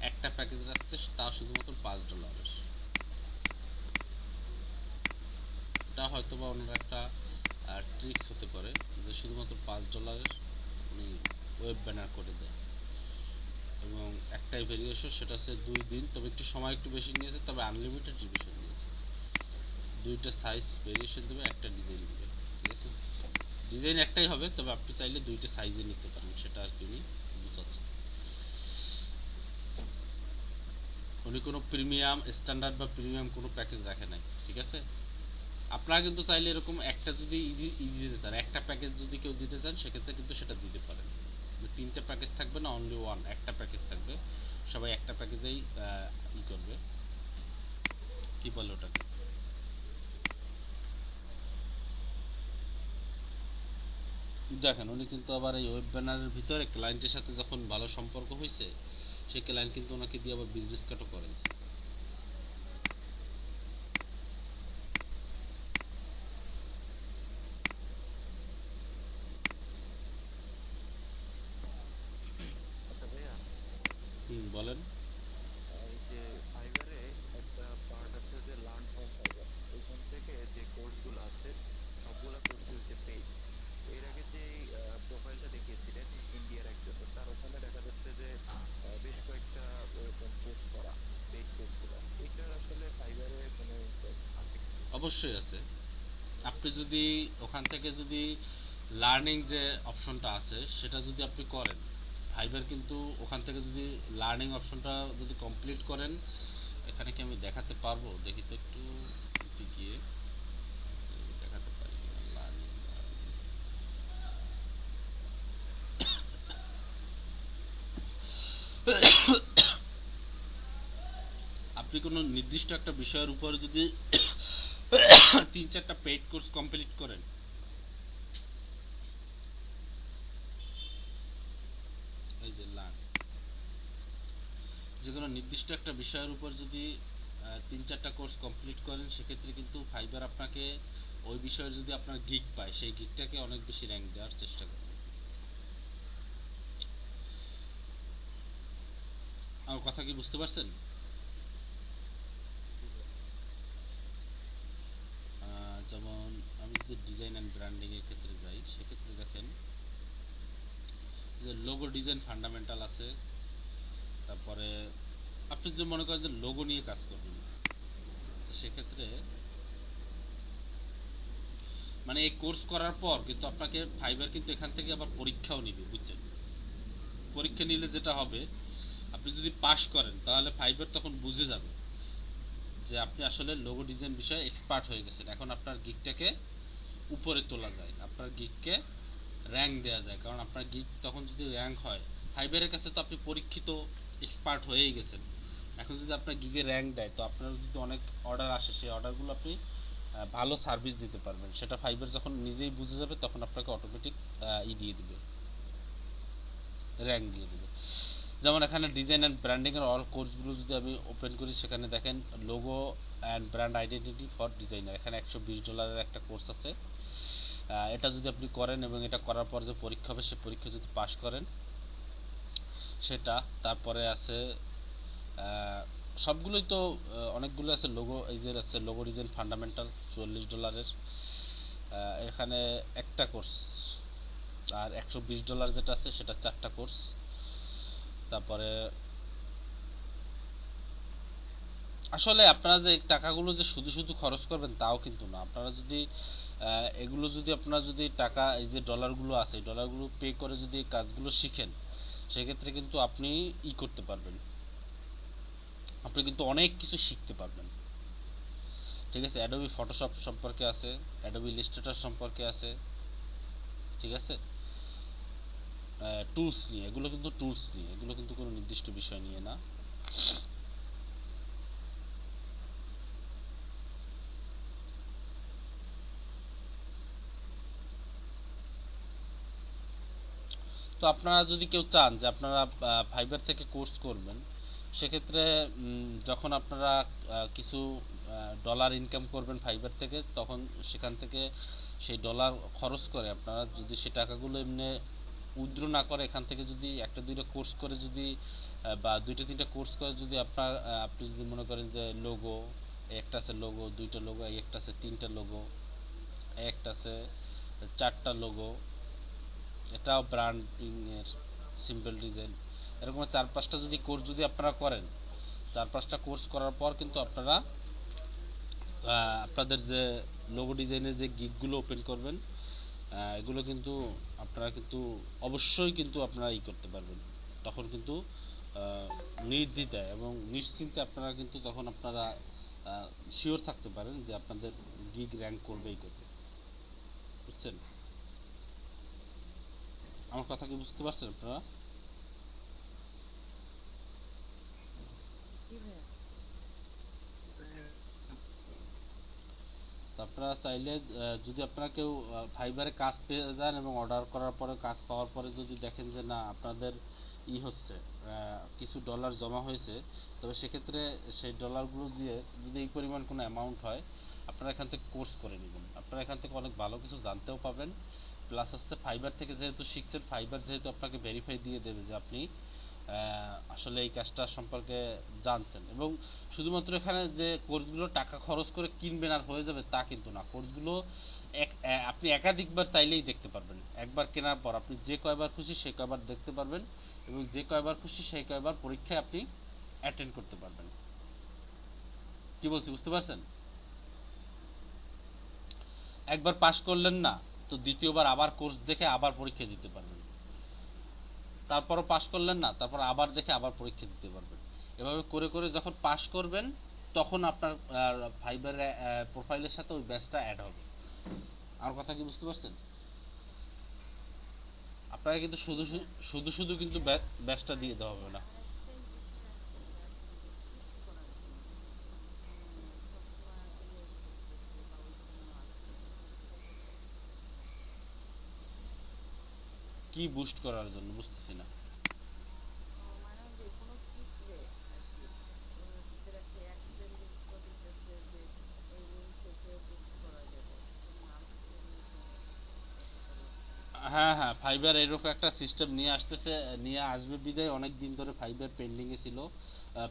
একটা প্যাকেজ রাখছে, তাও শুধুমাত্র $5। এটা হয়তো বা ওনার একটা ট্রিক্স হতে পারে যে শুধুমাত্র $5 উনি ওয়েব ব্যানার করে দেয়, এবং একটাই ভেরিয়েশন, সেটা হচ্ছে 2 দিন। তবে একটু সময় একটু বেশি নিয়েছে, তবে আনলিমিটেড রিভিশন নিয়েছে। 2টা সাইজ ভেরিয়েশন দেবে, একটা ডিজাইন দেবে, ঠিক আছে? ডিজাইন একটাই হবে, তবে আপনি চাইলে 2টা সাইজে নিতে পারেন, সেটা আর কি উনি বুঝাচ্ছে। উনি কোনো প্রিমিয়াম স্ট্যান্ডার্ড বা প্রিমিয়াম কোনো প্যাকেজ রাখে নাই, ঠিক আছে? আপনারা কিন্তু চাইলে এরকম একটা যদি দিতে চান, একটা প্যাকেজ যদি কেউ দিতে চান, সেক্ষেত্রে কিন্তু সেটা দিতে পারেন। 3টা প্যাকেজ থাকবে না, অনলি ওয়ান, একটা প্যাকেজ থাকবে। সবাই একটা প্যাকেজেই করবে, কি বলে ওটাকে, দেখেন। উনি কিন্তু আবার এই ওয়েব ব্যানারের ভিতরে ক্লায়েন্টের সাথে যখন ভালো সম্পর্ক হয়েছে, সেই ক্লায়েন্ট কিন্তু ওনাকে দিয়ে আবার বিজনেস কার্ডও করাইছে। আচ্ছা ভাইয়া, বলেন। এই যে ফাইবারে একটা পার্ট আছে যে লার্ন ফ্রম ফাইবার, ওইখান থেকে যে কোর্সগুলো আছে সবগুলা কোর্সই হচ্ছে পেইড। এর আগে যে প্রোফাইলটা দেখিয়েছিলেন ইন্ডিয়ার একজন, তো তার ওখানে দেখা যাচ্ছে যে বেশ কয়েকটা ওরকম কোর্স করা, পেইড কোর্সগুলো। এটার আসলে ফাইবারে কোনো আছে কি? অবশ্যই আছে। আপনি যদি ওখান থেকে যদি লার্নিং যে অপশনটা আছে, সেটা যদি আপনি করেন, ফাইবার কিন্তু ওখান থেকে যদি লার্নিং অপশনটা যদি কমপ্লিট করেন, এখানে কি আমি দেখাতে পারবো? দেখি তো একটু গিয়ে দেখাতে পারি কিনা। লার্নিং, আপনি কোনো নির্দিষ্ট একটা বিষয়ের উপর যদি 3-4টা পেইড কোর্স কমপ্লিট করেন, এই যে লার্ন, যে কোনো নির্দিষ্ট একটা বিষয়ের উপর যদি 3-4টা কোর্স কমপ্লিট করেন, সেক্ষেত্রে কিন্তু ফাইবার আপনাকে ওই বিষয়ে যদি আপনার গিগ পায়, সেই গিগটাকে অনেক বেশি র্যাঙ্ক দেওয়ার চেষ্টা করবে। আমার কথা কি বুঝতে পারছেন? যেমন আমি যদি ডিজাইন অ্যান্ড ব্র্যান্ডিং এর ক্ষেত্রে যাই, সেক্ষেত্রে দেখেন যে লোগো ডিজাইন ফান্ডামেন্টাল আছে। তারপরে আপনি যদি মনে করেন যে লোগো নিয়ে কাজ করবেন, তো সেক্ষেত্রে মানে এই কোর্স করার পর কিন্তু আপনাকে ফাইবার কিন্তু এখান থেকে আবার পরীক্ষাও নিবে, বুঝছেন? পরীক্ষা নিলে যেটা হবে, আপনি যদি পাশ করেন তাহলে ফাইবার তখন বুঝে যাবে যে আপনি আসলে লোগো ডিজাইন বিষয়ে এক্সপার্ট হয়ে গেছেন। এখন আপনার গিকটাকে উপরে তোলা যায়, আপনার গিককে র্যাঙ্ক দেওয়া যায়, কারণ আপনার গিক তখন যদি র্যাঙ্ক হয়, ফাইবারের কাছে তো আপনি পরীক্ষিত এক্সপার্ট হয়েই গেছেন। এখন যদি আপনার গিগে র্যাঙ্ক দেয়, তো আপনার যদি অনেক অর্ডার আসে, সেই অর্ডারগুলো আপনি ভালো সার্ভিস দিতে পারবেন। সেটা ফাইবার যখন নিজেই বুঝে যাবে, তখন আপনাকে অটোমেটিক দিয়ে দিবে, র্যাঙ্ক দিয়ে দেবে। যেমন এখানে ডিজাইন অ্যান্ড ব্র্যান্ডিং এর অল কোর্সগুলো যদি আমি ওপেন করি, সেখানে দেখেন logo and brand identity for designer, এখানে $120 একটা কোর্স আছে। এটা যদি আপনি করেন এবং এটা করার পর যে পরীক্ষা হবে, সে পরীক্ষা যদি পাশ করেন সেটা, তারপরে আছে সবগুলোই তো অনেকগুলো আছে। লোগো, এই যে আছে লোগো ডিজাইন ফান্ডামেন্টাল $44, এখানে একটা কোর্স। আর $120 যেটা আছে সেটা 4টা কোর্স। তারপরে আসলে আপনারা যে টাকাগুলো যে শুধু শুধু খরচ করবেন তাও কিন্তু না। আপনারা যদি এগুলো যদি আপনারা যদি টাকা, এই যে ডলারগুলো আছে, এই ডলারগুলো পে করে যদি কাজগুলো শিখেন, সেক্ষেত্রে কিন্তু আপনি করতে পারবেন, আপনি কিন্তু অনেক কিছু শিখতে পারবেন। ঠিক আছে, অ্যাডোবি ফটোশপ সম্পর্কে আছে, অ্যাডোবি ইলাস্ট্রেটর সম্পর্কে আছে, ঠিক আছে, টুলস নিয়ে, এগুলো কিন্তু টুলস নিয়ে, এগুলো কিন্তু কোনো নির্দিষ্ট বিষয় নিয়ে না। তো আপনারা যদি কেউ চান যে আপনারা ফাইবার থেকে কোর্স করবেন, সেক্ষেত্রে যখন আপনারা কিছু ডলার ইনকাম করবেন ফাইবার থেকে, তখন সেখান থেকে সেই ডলার খরচ করে আপনারা যদি সে টাকাগুলো এমনি উইথড্র না করে, এখান থেকে যদি একটা দুইটা কোর্স করে যদি বা দুইটা তিনটা কোর্স করে যদি আপনি যদি মনে করেন যে লোগো, একটা আছে লোগো, দুইটা লোগো, একটা আছে তিনটা লোগো, একটা আছে 4টা লোগো, এটাও ব্র্যান্ডিং এর সিম্পল ডিজাইন, এরকম 4-5টা যদি কোর্স যদি আপনারা করেন, 4-5টা কোর্স করার পর কিন্তু আপনারা আপনাদের যে লোগো ডিজাইনের যে গিগগুলো ওপেন করবেন, এগুলো কিন্তু আপনারা কিন্তু অবশ্যই কিন্তু আপনারা করতে পারবেন। তখন কিন্তু নির্দ্বিধায় এবং নিশ্চিন্তে আপনারা কিন্তু তখন আপনারা শিওর থাকতে পারেন যে আপনাদের গিগ র্যাঙ্ক করবেই করবে। বুঝছেন? আমার কথা কি বুঝতে পারছেন আপনারা? জি ভাইয়া। তো আপনারা চাইলে যদি আপনারা কেউ ফাইবারে কাজ পেয়ে যান এবং অর্ডার করার পরে, কাজ পাওয়ার পরে যদি দেখেন যে না আপনাদের হচ্ছে, কিছু ডলার জমা হয়েছে, তবে সেক্ষেত্রে সেই ডলারগুলো দিয়ে যদি এই পরিমাণ কোনো অ্যামাউন্ট হয়, আপনারা এখান থেকে কোর্স করে নেবেন। আপনারা এখান থেকে অনেক ভালো কিছু জানতেও পাবেন, প্লাস হচ্ছে ফাইবার থেকে যেহেতু শিখছেন, ফাইবার যেহেতু আপনাকে ভেরিফাই দিয়ে দেবে যে আপনি আসলে এই কাজটা সম্পর্কে জানছেন। এবং শুধুমাত্র এখানে যে কোর্সগুলো টাকা খরচ করে কিনবেন আর হয়ে যাবে তা কিন্তু না। কোর্সগুলো আপনি একাধিকবার চাইলেই দেখতে পারবেন। একবার কেনার পর আপনি যে কয়বার খুশি সে কয়বার দেখতে পারবেন, এবং যে কয়বার খুশি সেই কয়বার পরীক্ষায় আপনি অ্যাটেন্ড করতে পারবেন। কি বলছি বুঝতে পারছেন? একবার পাশ করলেন না, তো দ্বিতীয়বার আবার কোর্স দেখে আবার পরীক্ষা দিতে পারবেন। তারপরও পাশ করলেন না, তারপর আবার দেখে আবার পরীক্ষা দিতে পারবেন। এভাবে করে করে যখন পাশ করবেন, তখন আপনার ফাইবারের প্রোফাইলের সাথে ওই ব্যাচটা অ্যাড হবে। আমার কথা কি বুঝতে পারছেন? আপনাকে কিন্তু শুধু শুধু শুধু কিন্তু ব্যাচটা দিয়ে দেওয়া হবে না। আরেকটা বিষয় আসতেছে আসলে যে টেস্ট করার জন্য সবসময় ইউজ করতেছে বা ওইখানেও আছে এটা কোথায়? কি বুস্ট করার জন্য বুঝতেছি না। মানে যে কোনো ক্ষেত্রে আর কি তাদের একটা অ্যাক্সেল লিঙ্ক করে দিতেছে যে এই লিঙ্ক থেকে টেস্ট করা যাবে, তো মান্থলি কত টাকা হ্যাঁ হ্যাঁ, ফাইবার এরকম একটা সিস্টেম নিয়ে আসতেছে, নিয়ে আসবে বিদায় অনেক দিন ধরে ফাইবার পেন্ডিংয়ে ছিল।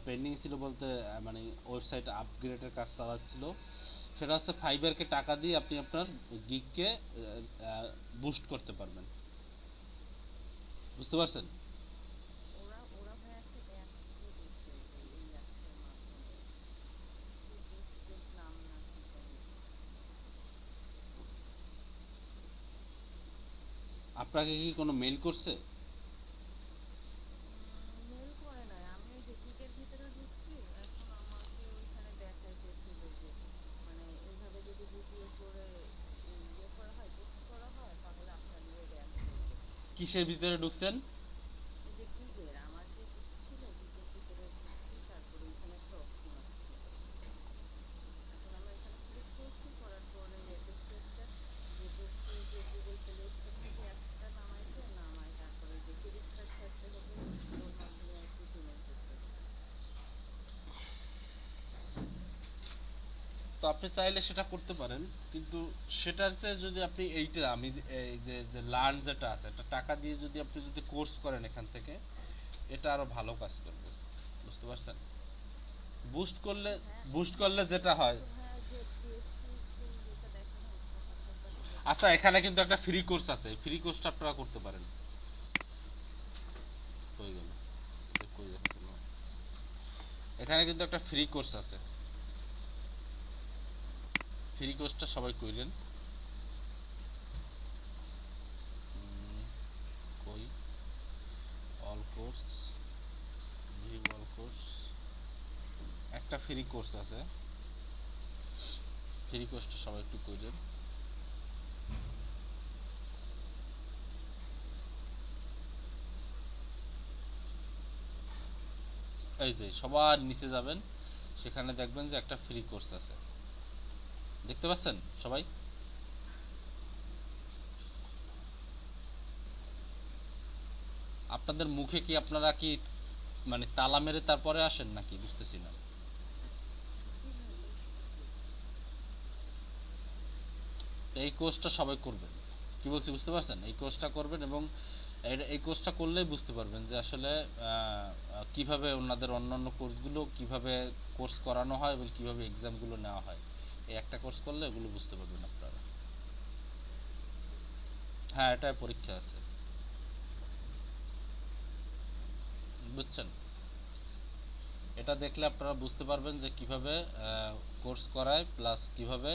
পেন্ডিং ছিল বলতে মানে ওয়েবসাইট আপগ্রেডের কাজ চালাচ্ছিল। সেটা হচ্ছে ফাইবারকে টাকা দিয়ে আপনি আপনার গিগকে বুস্ট করতে পারবেন। বুঝতে পারছেন? ওরা ওরা ভাই একটা অ্যাপ দিয়ে দিচ্ছে যে এই অ্যাপসের মাধ্যমে কি টেস্টের নাম না কি জানি। আপনাকে কি কোনো মেইল করছে? মেল করে নাই, আমি ওই যে কিটের ভিতরে ঢুকছি, এখন আমাকে ওইখানে দেখাইতেছিল যে মানে এইভাবে যদি ভিডিও করে ইয়ে করা হয়, টেস্ট করা হয়, তাহলে আপনার ইয়ে র্যাঙ্ক করবে। কিসের ভিতরে ঢুকছেন? এই যে গিগের আমার যে গিগ ছিল, গিগের ভিতরে ঢুকছি, তারপরে ওইখানে একটা অপশন আসছে। এখন আমি এখানে ক্লিক করছি, করার পরে দেখছি একটা যে বলছে যে গুগল প্লে স্টোর থেকে অ্যাপসটা নামাই তারপরে যে ক্রেডিট কার্ড থাকতে হবে, ওর মাধ্যমে আর কি পেমেন্ট করতে হবে। তো আপনি চাইলে সেটা করতে পারেন, কিন্তু সেটার চেয়ে যদি আপনি এইটা আমি এই যে লার্ন যেটা আছে, এটা টাকা দিয়ে যদি আপনি যদি কোর্স করেন এখান থেকে, এটা আরো ভালো কাজ করবে, বুঝতে পারছেন? বুস্ট করলে যেটা হয়, হ্যাঁ, যে পিএসপি ফুল যেটা দেখানো হচ্ছে প্রত্যেকটা আচ্ছা এখানে কিন্তু একটা ফ্রি কোর্স আছে, ফ্রি কোর্সটা আপনারা করতে পারেন। হয়ে গেল, এটা কই দেখাচ্ছিল? এখানে কিন্তু একটা ফ্রি কোর্স আছে, ফ্রি কোর্সটা সবাই কইলেন। কই all course, view all course, একটা ফ্রি কোর্স আছে, ফ্রি কোর্সটা সবাই একটু কইলেন। এই যে সবার নিচে যাবেন, সেখানে দেখবেন যে একটা ফ্রি কোর্স আছে, দেখতে পাচ্ছেন সবাই? আপনাদের মুখে কি আপনারা কি মানে তালা মেরে তারপরে আসেন নাকি, বুঝতেছি না। এই কোর্সটা সবাই করবেন, কি বলছি বুঝতে পারছেন? এই কোর্সটা করবেন, এবং এই কোর্সটা করলেই বুঝতে পারবেন যে আসলে কিভাবে ওনাদের অন্যান্য কোর্সগুলো কিভাবে কোর্স করানো হয় এবং কিভাবে এক্সামগুলো নেওয়া হয়। এই একটা কোর্স করলে এগুলো বুঝতে পারবেন আপনারা। হ্যাঁ, এটা পরীক্ষা আছে, বুঝছেন? এটা দেখলে আপনারা বুঝতে পারবেন যে কিভাবে কোর্স করায়, প্লাস কিভাবে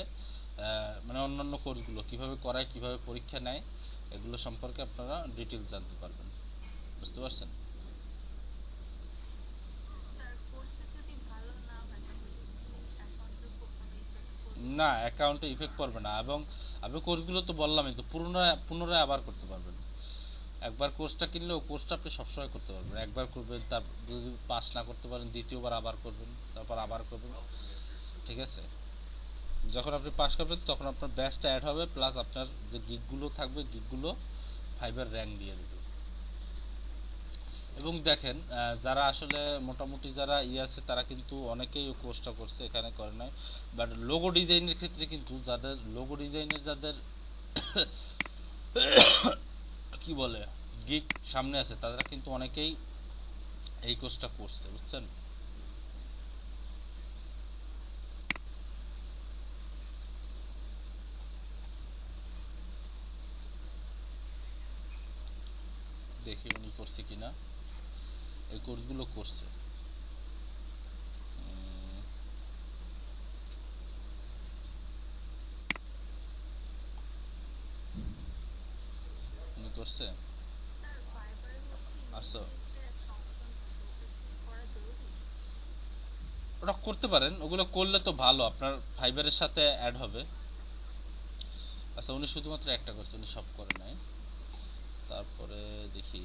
মানে অন্যান্য কোর্সগুলো কিভাবে করায়, কিভাবে পরীক্ষা নেয়, এগুলো সম্পর্কে আপনারা ডিটেলস জানতে পারবেন, বুঝতে পারছেন? স্যার কোর্সে যদি ভালো না হয় তাহলে কি অ্যাকাউন্টের উপর কোনো ইফেক্ট পড়বে? না, অ্যাকাউন্টে ইফেক্ট পড়বে না, এবং আপনি কোর্সগুলো তো বললামই তো, পুনরায় পুনরায় আবার করতে পারবেন। একবার কোর্সটা কিনলে ও কোর্সটা আপনি সবসময় করতে পারবেন, একবার করবেন, তার যদি পাস না করতে পারেন দ্বিতীয়বার আবার করবেন, তারপর আবার করবেন, ঠিক আছে? যখন আপনি পাস করবেন তখন আপনার ব্যাচটা অ্যাড হবে, প্লাস আপনার যে গিগগুলো থাকবে গিগগুলো ফাইবার র্যাঙ্ক দিয়ে দেবে। এবং দেখেন যারা আসলে মোটামুটি যারা আছে তারা কিন্তু অনেকেই কোর্সটা করছে, এখানে করে নাই। বাট লোগো ডিজাইনের ক্ষেত্রে কিন্তু যাদের লোগো ডিজাইনের যাদের কি বলে গিগ সামনে আছে, তারা কিন্তু অনেকেই এই কোর্সটা করছে, বুঝছেন? দেখি উনি করছে কিনা, এই কোর্সগুলো করছে। উনি করছে। স্যার ফাইবারে হচ্ছে আচ্ছা, ইমেল লিস্টের একটা অপশন থাকে, ওটা কি করা জরুরি? ওটা করতে পারেন, ওগুলো করলে তো ভালো, আপনার ফাইবারের সাথে অ্যাড হবে। আচ্ছা, উনি শুধুমাত্র একটা করছে, উনি সব করে নাই। তারপরে দেখি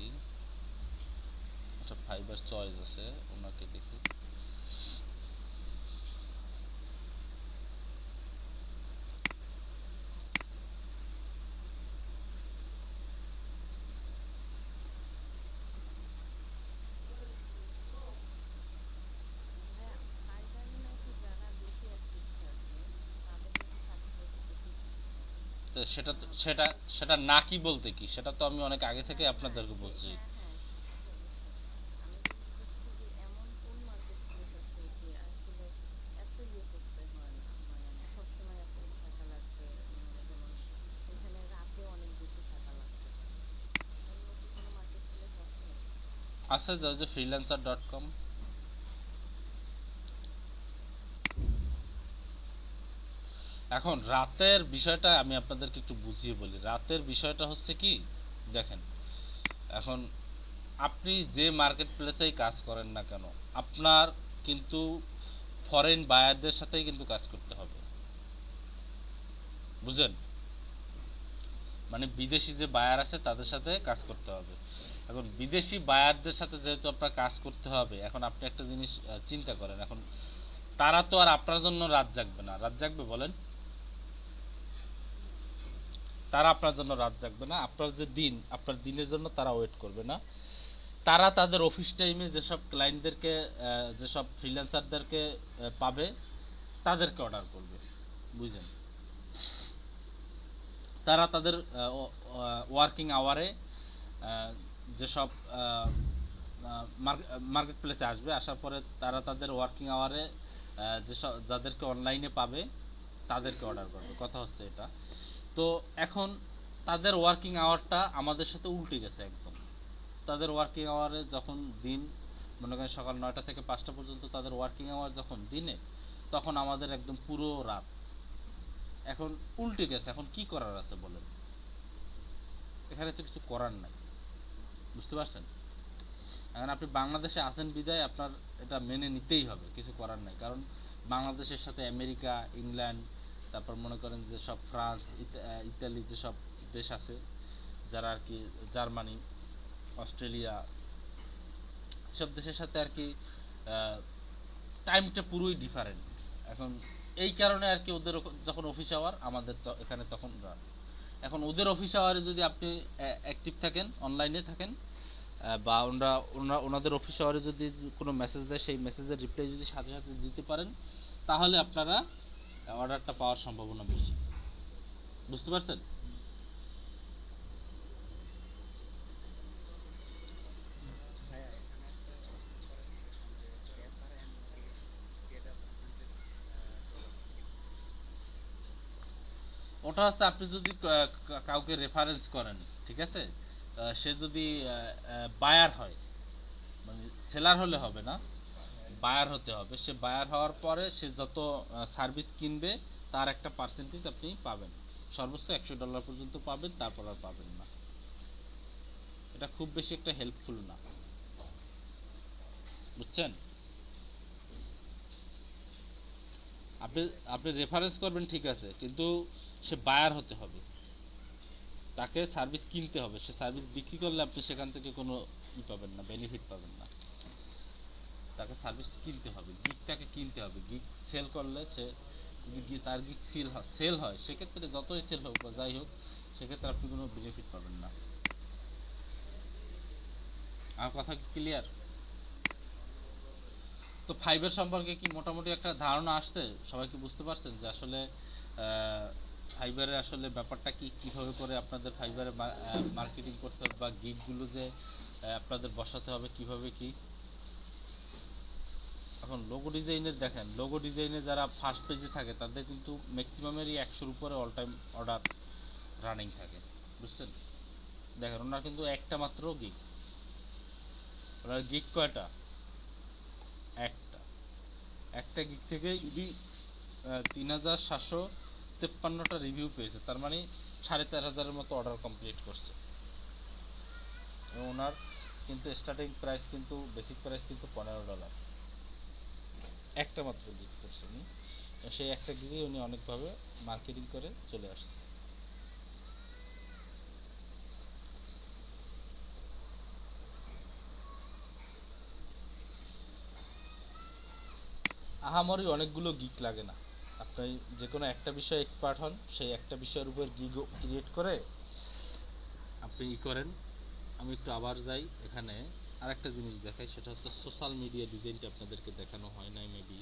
একটা ফাইবার চয়েস আছে, ওনাকে দেখি। হ্যাঁ, ফাইবারে নাকি যারা বেশি অ্যাক্টিভ থাকবে তাদের নাকি সাবস্ক্রাইব বেশি থাকে। তো সেটা যেমন সেটা সেটা নাকি বলতে কি, সেটা তো আমি অনেক আগে থেকে হ্যাঁ, হ্যাঁ, আপনাদেরকে বলছি। হ্যাঁ, হ্যাঁ, সেটা তো অবশ্যই। আমি বলতে চাচ্ছি যে এমন কোন মার্কেট প্লেস আছে যে আসলে এত ইয়ে করতে হয় না, মানে সবসময় অ্যাক্টিভ থাকা লাগবে, মানে যেমন এখানে রাতে অনেক বেশি থাকা লাগতেছে। অন্য কি কোনো মার্কেট প্লেস আছে? আছে যে freelancer.com। এখন রাতের বিষয়টা আমি আপনাদেরকে একটু বুঝিয়ে বলি। রাতের বিষয়টা হচ্ছে কি, দেখেন, এখন আপনি যে মার্কেট প্লেসেই কাজ করেন না কেন, আপনার কিন্তু ফরেন বায়ারদের সাথেই কিন্তু কাজ করতে হবে, বুঝেন? মানে বিদেশি যে বায়ার আছে তাদের সাথে কাজ করতে হবে। এখন বিদেশি বায়ারদের সাথে যেহেতু আপনার কাজ করতে হবে, এখন আপনি একটা জিনিস চিন্তা করেন, এখন তারা তো আর আপনার জন্য রাত জাগবে না, রাত জাগবে বলেন? তারা আপনার জন্য রাত জাগবে না, আপনার যে দিন, আপনার দিনের জন্য তারা ওয়েট করবে না। তারা তাদের অফিস টাইমে যেসব ক্লায়েন্টদেরকে, যেসব ফ্রিল্যান্সারদেরকে পাবে, তাদেরকে অর্ডার করবে, বুঝলেন? তারা তাদের ওয়ার্কিং আওয়ারে যেসব মার্কেট প্লেসে আসবে, আসার পরে তারা তাদের ওয়ার্কিং আওয়ারে যেসব যাদেরকে অনলাইনে পাবে তাদেরকে অর্ডার করবে, কথা হচ্ছে এটা। তো এখন তাদের ওয়ার্কিং আওয়ারটা আমাদের সাথে উল্টে গেছে একদম। তাদের ওয়ার্কিং আওয়ারে যখন দিন, মনে করেন সকাল 9টা থেকে 5টা পর্যন্ত তাদের ওয়ার্কিং আওয়ার যখন দিনে, তখন আমাদের একদম পুরো রাত। এখন উল্টে গেছে, এখন কি করার আছে বলেন? এখানে তো কিছু করার নাই, বুঝতে পারছেন? এখন আপনি বাংলাদেশে আছেন বিদায় আপনার এটা মেনে নিতেই হবে, কিছু করার নাই। কারণ বাংলাদেশের সাথে আমেরিকা, ইংল্যান্ড, তারপর মনে করেন যে সব ফ্রান্স, ইতালি যেসব দেশ আছে, যারা আর কি, জার্মানি, অস্ট্রেলিয়া, এসব দেশের সাথে আর কি টাইমটা পুরোই ডিফারেন্ট। এখন এই কারণে আর কি ওদের যখন অফিস আওয়ার, আমাদের এখানে তখন রাত। এখন ওদের অফিস আওয়ারে যদি আপনি অ্যাক্টিভ থাকেন, অনলাইনে থাকেন, বা ওনাদের অফিস আওয়ারে যদি কোনো মেসেজ দেয়, সেই মেসেজের রিপ্লাই যদি সাথে সাথে দিতে পারেন, তাহলে আপনারা অর্ডারটা পাওয়ার সম্ভাবনা বেশি, বুঝতে পারছেন? ভাইয়া এখানে একটা জিনিস করেন কি, দেখুন যে refer and get a percentage dollar marketing. ওটা হচ্ছে আপনি যদি কাউকে রেফারেন্স করেন, ঠিক আছে, সে যদি বায়ার হয়, মানে সেলার হলে হবে না, বায়ার হতে হবে। সে বায়ার হওয়ার পরে সে যত সার্ভিস কিনবে তার একটা পার্সেন্টেজ আপনি পাবেন, সর্বোচ্চ $100 পর্যন্ত পাবেন, তারপর আর পাবেন না। এটা খুব বেশি একটা হেল্পফুল না, বুঝছেন? আপনি আপনি রেফারেন্স করবেন ঠিক আছে, কিন্তু সে বায়ার হতে হবে, তাকে সার্ভিস কিনতে হবে। সে সার্ভিস বিক্রি করলে আপনি সেখান থেকে কোনো পাবেন না, বেনিফিট পাবেন না। তাকে সার্ভিস কিনতে হবে, গিকটাকে কিনতে হবে। গিক সেল করলে সে যদি তার গিক সেল হয়, সেক্ষেত্রে যতই সেল হোক বা যাই হোক, সেক্ষেত্রে আপনি কোনো বেনিফিট পাবেন না। আমার কথা কি ক্লিয়ার? তো ফাইবার সম্পর্কে কি মোটামুটি একটা ধারণা আসছে? সবাই কি বুঝতে পারছেন যে আসলে ফাইবারে আসলে ব্যাপারটা কি, কিভাবে করে আপনাদের ফাইবারে মার্কেটিং করতে হবে, বা গিগগুলো যে আপনাদের বসাতে হবে কিভাবে কি? এখন লোগো ডিজাইনের দেখেন, লোগো ডিজাইনে যারা ফার্স্ট পেজে থাকে তাদের কিন্তু ম্যাক্সিমামেরই 100-র উপরে অল টাইম অর্ডার রানিং থাকে, বুঝছেন? দেখেন ওনার কিন্তু একটা মাত্র গিগ, ওনার গিগ কয়টা? একটা। একটা গিগ থেকে যদি 3753টা রিভিউ পেয়েছে, তার মানে 4500-এর মতো অর্ডার কমপ্লিট করছে। এবং ওনার কিন্তু স্টার্টিং প্রাইস কিন্তু, বেসিক প্রাইস কিন্তু $15, একটা মাত্র গিগ করছে উনি। সেই একটা গিগে উনি অনেকভাবে মার্কেটিং করে চলে আসছে। আহামরি অনেকগুলো গিগ লাগে না, আপনি যে কোনো একটা বিষয়ে এক্সপার্ট হন, সেই একটা বিষয়ের উপর গিগ ক্রিয়েট করে আপনি করেন। আমি একটু আবার যাই, এখানে আর একটা জিনিস দেখাই, সেটা হচ্ছে সোশ্যাল মিডিয়া ডিজাইনটা আপনাদেরকে দেখানো হয় নাই মেবি।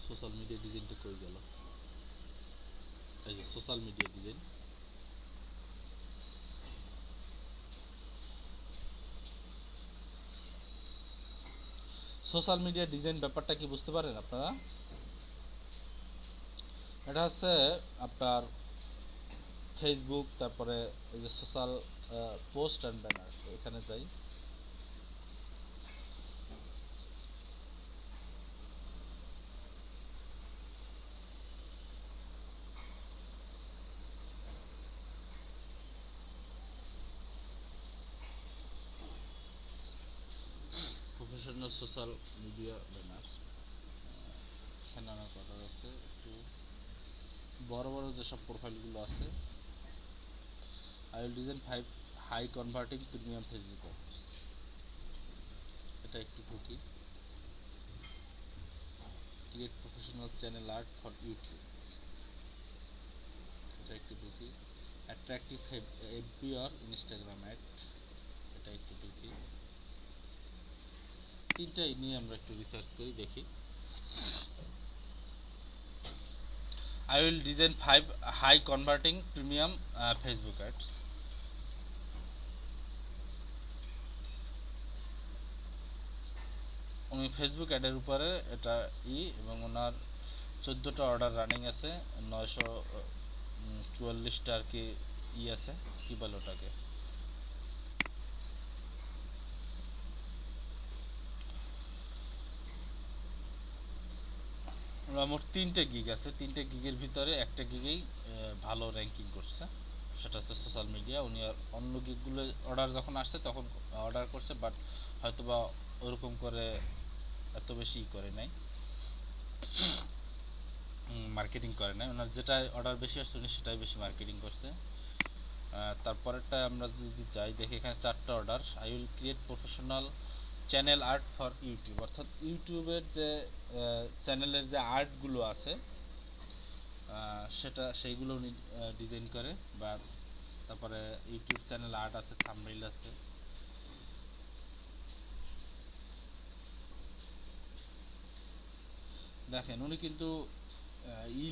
সোশ্যাল মিডিয়া ডিজাইনটা কই গেল? এই যে social media design. Social media design ব্যাপারটা কি বুঝতে পারেন আপনারা? এটা হচ্ছে আপনার ফেসবুক, তারপরে এই যে সোশ্যাল পোস্ট অ্যান্ড ব্যানার, এখানে যাই। প্রফেশনাল সোশ্যাল মিডিয়া ব্যানার, এখানে অনেক অর্ডার আছে। একটু বড় বড় যেসব প্রোফাইলগুলো আছে, I will design 5 high converting premium Facebook ads, এটা একটু ঢুকি। Create professional channel art for YouTube, এটা একটু ঢুকি। Attractive FB or Instagram ad, এটা একটু ঢুকি। তিনটাই নিয়ে আমরা একটু রিসার্চ করি, দেখি। I will design 5 high converting premium Facebook ads. উনি ফেসবুক অ্যাডের উপরে এটা এবং ওনার 14টা অর্ডার রানিং আছে, 944টা আর কি আছে, কি বলে ওটাকে, মোট 3টে গিগ আছে। 3টে গিগের ভিতরে একটা গিগেই ভালো র্যাঙ্কিং করছে, সেটা হচ্ছে সোশ্যাল মিডিয়া। উনি আর অন্য গিগগুলো অর্ডার যখন আসছে তখন অর্ডার করছে, বাট হয়তোবা ওরকম করে এত বেশি করে নাই, মার্কেটিং করে নাই। ওনার যেটা অর্ডার বেশি আসছে উনি সেটাই বেশি মার্কেটিং করছে। তারপরেরটা আমরা যদি যাই দেখি, এখানে 4টা order. I will create professional channel art for YouTube, অর্থাৎ ইউটিউবের যে চ্যানেলের যে আর্টগুলো আছে সেইগুলো উনি ডিজাইন করে। বা তারপরে ইউটিউব চ্যানেল আর্ট আছে, থাম্বনেইল আছে। দেখেন উনি কিন্তু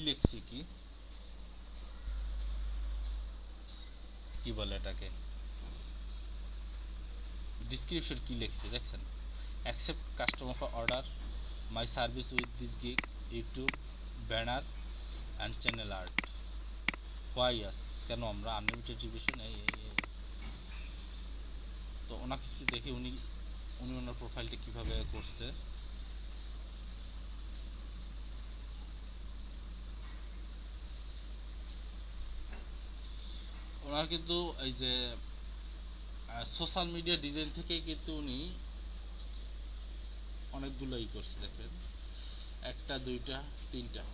লিখছে কি বলে এটাকে, ডিসক্রিপশন কি লিখছে দেখছেন, accept customer for order, my service with this gig, YouTube banner and channel art, why us, কেন আমরা আনলিমিটেড রিভিশন এই। তো ওনাকে একটু দেখি উনি ওনার প্রোফাইলটা কিভাবে করছে। ওনার কিন্তু এই যে সোশ্যাল মিডিয়া ডিজাইন থেকেই কিন্তু উনি অনেকগুলো করছে, দেখেন 1টা 2টা 3টা।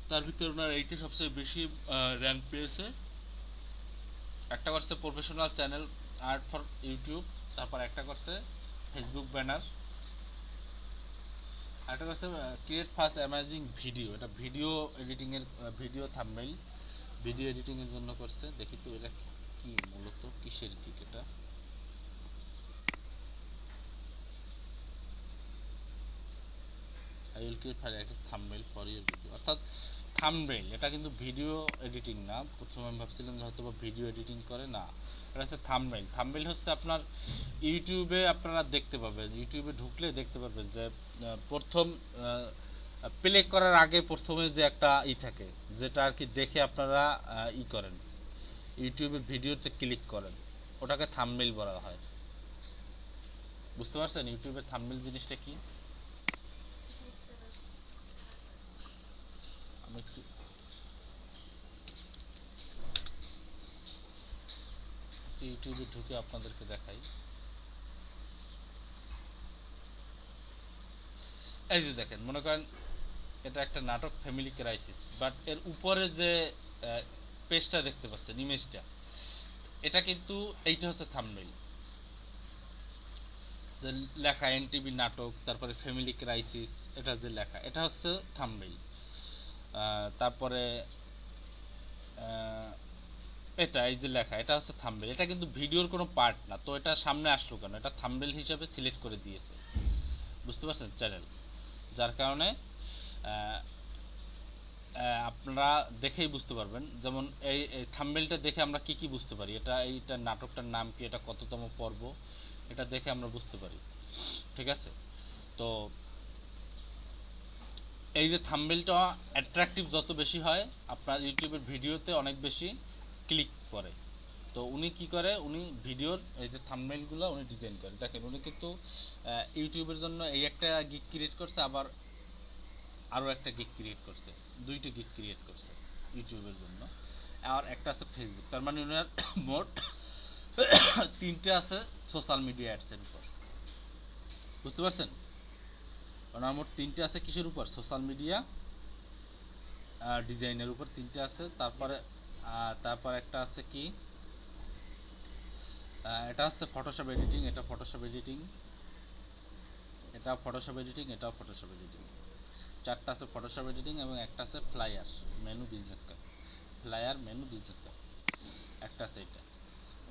তার ভিতরে ওনার এইটা সবচেয়ে বেশি র্যাঙ্ক পেয়েছে। একটা করছে professional channel art for YouTube, তারপর একটা করছে ফেসবুক ব্যানার, একটা করছে ক্রিয়েট ফার্স্ট অ্যামেজিং ভিডিও, এটা ভিডিও এডিটিং এর, ভিডিও থাম্বনেইল ভিডিও এডিটিং এর জন্য করছে। দেখি তো এটা কি মূলত কিসের দিক, এটা I will create thumbnail for your video, অর্থাৎ থাম্বনেইল এটা কিন্তু ভিডিও এডিটিং না। প্রথমে আমি ভাবছিলাম যে হয়তো ভিডিও এডিটিং করে, না, এটা হচ্ছে থাম্বনেইল। থাম্বনেইল হচ্ছে আপনার ইউটিউবে আপনারা দেখতে পাবেন, ইউটিউবে ঢুকলে দেখতে পারবেন যে প্রথম প্লে করার আগে প্রথমে যে একটা থাকে, যেটা আর কি দেখে আপনারা করেন, ইউটিউবের ভিডিওতে ক্লিক করেন, ওটাকে থাম্বনেইল বলা হয়। বুঝতে পারছেন ইউটিউবের থাম্বনেইল জিনিসটা কি? আমি একটু ইউটিউবে ঢুকে আপনাদেরকে দেখাই। এই যে দেখেন, মনে করেন এটা একটা নাটক ফ্যামিলি ক্রাইসিস, বাট এর উপরে যে পেজটা দেখতে পাচ্ছেন, ইমেজটা, এটা কিন্তু এইটা হচ্ছে থাম্বনেইল, যে লেখা এনটিভি নাটক, তারপরে ফ্যামিলি ক্রাইসিস, এটা যে লেখা, এটা হচ্ছে থাম্বনেইল। তারপরে এটা এই যে লেখা, এটা হচ্ছে থাম্বনেইল, এটা কিন্তু ভিডিওর কোনো পার্ট না। তো এটা সামনে আসলো কেন? এটা থাম্বনেইল হিসাবে সিলেক্ট করে দিয়েছে, বুঝতে পারছেন চ্যানেল, যার কারণে আপনারা দেখেই বুঝতে পারবেন। যেমন এই থাম্বনেইলটা দেখে আমরা কি কি বুঝতে পারি, এইটা নাটকটার নাম কি, এটা কততম পর্ব, এটা দেখে আমরা বুঝতে পারি, ঠিক আছে। তো এই যে থাম্বনেইলটা অ্যাট্রাকটিভ যত বেশি হয়, আপনার ইউটিউবের ভিডিওতে অনেক বেশি ক্লিক করে। তো উনি কি করে, উনি ভিডিওর এই যে থাম্বনেইলগুলো উনি ডিজাইন করে। দেখেন উনি কিন্তু ইউটিউবের জন্য এই একটা গিগ ক্রিয়েট করছে, আবার আরও একটা গিগ ক্রিয়েট করছে, 2টা গিগ ক্রিয়েট করছে ইউটিউবের জন্য। আর একটা আছে ফেসবুক। তার মানে ওনার মোট তিনটে আছে সোশ্যাল মিডিয়া অ্যাডসের উপর, বুঝতে পারছেন? ওনার মোট তিনটে আছে কিসের উপর? সোশ্যাল মিডিয়া ডিজাইনের উপর তিনটে আছে। তারপর একটা আছে কি, এটা হচ্ছে ফটোশপ এডিটিং, এটা ফটোশপ এডিটিং, এটাও ফটোশপ এডিটিং, এটাও ফটোশপ এডিটিং। চারটা আছে ফটোশপ এডিটিং এবং একটা আছে flyer menu business card, flyer menu business card একটা আছে এটা।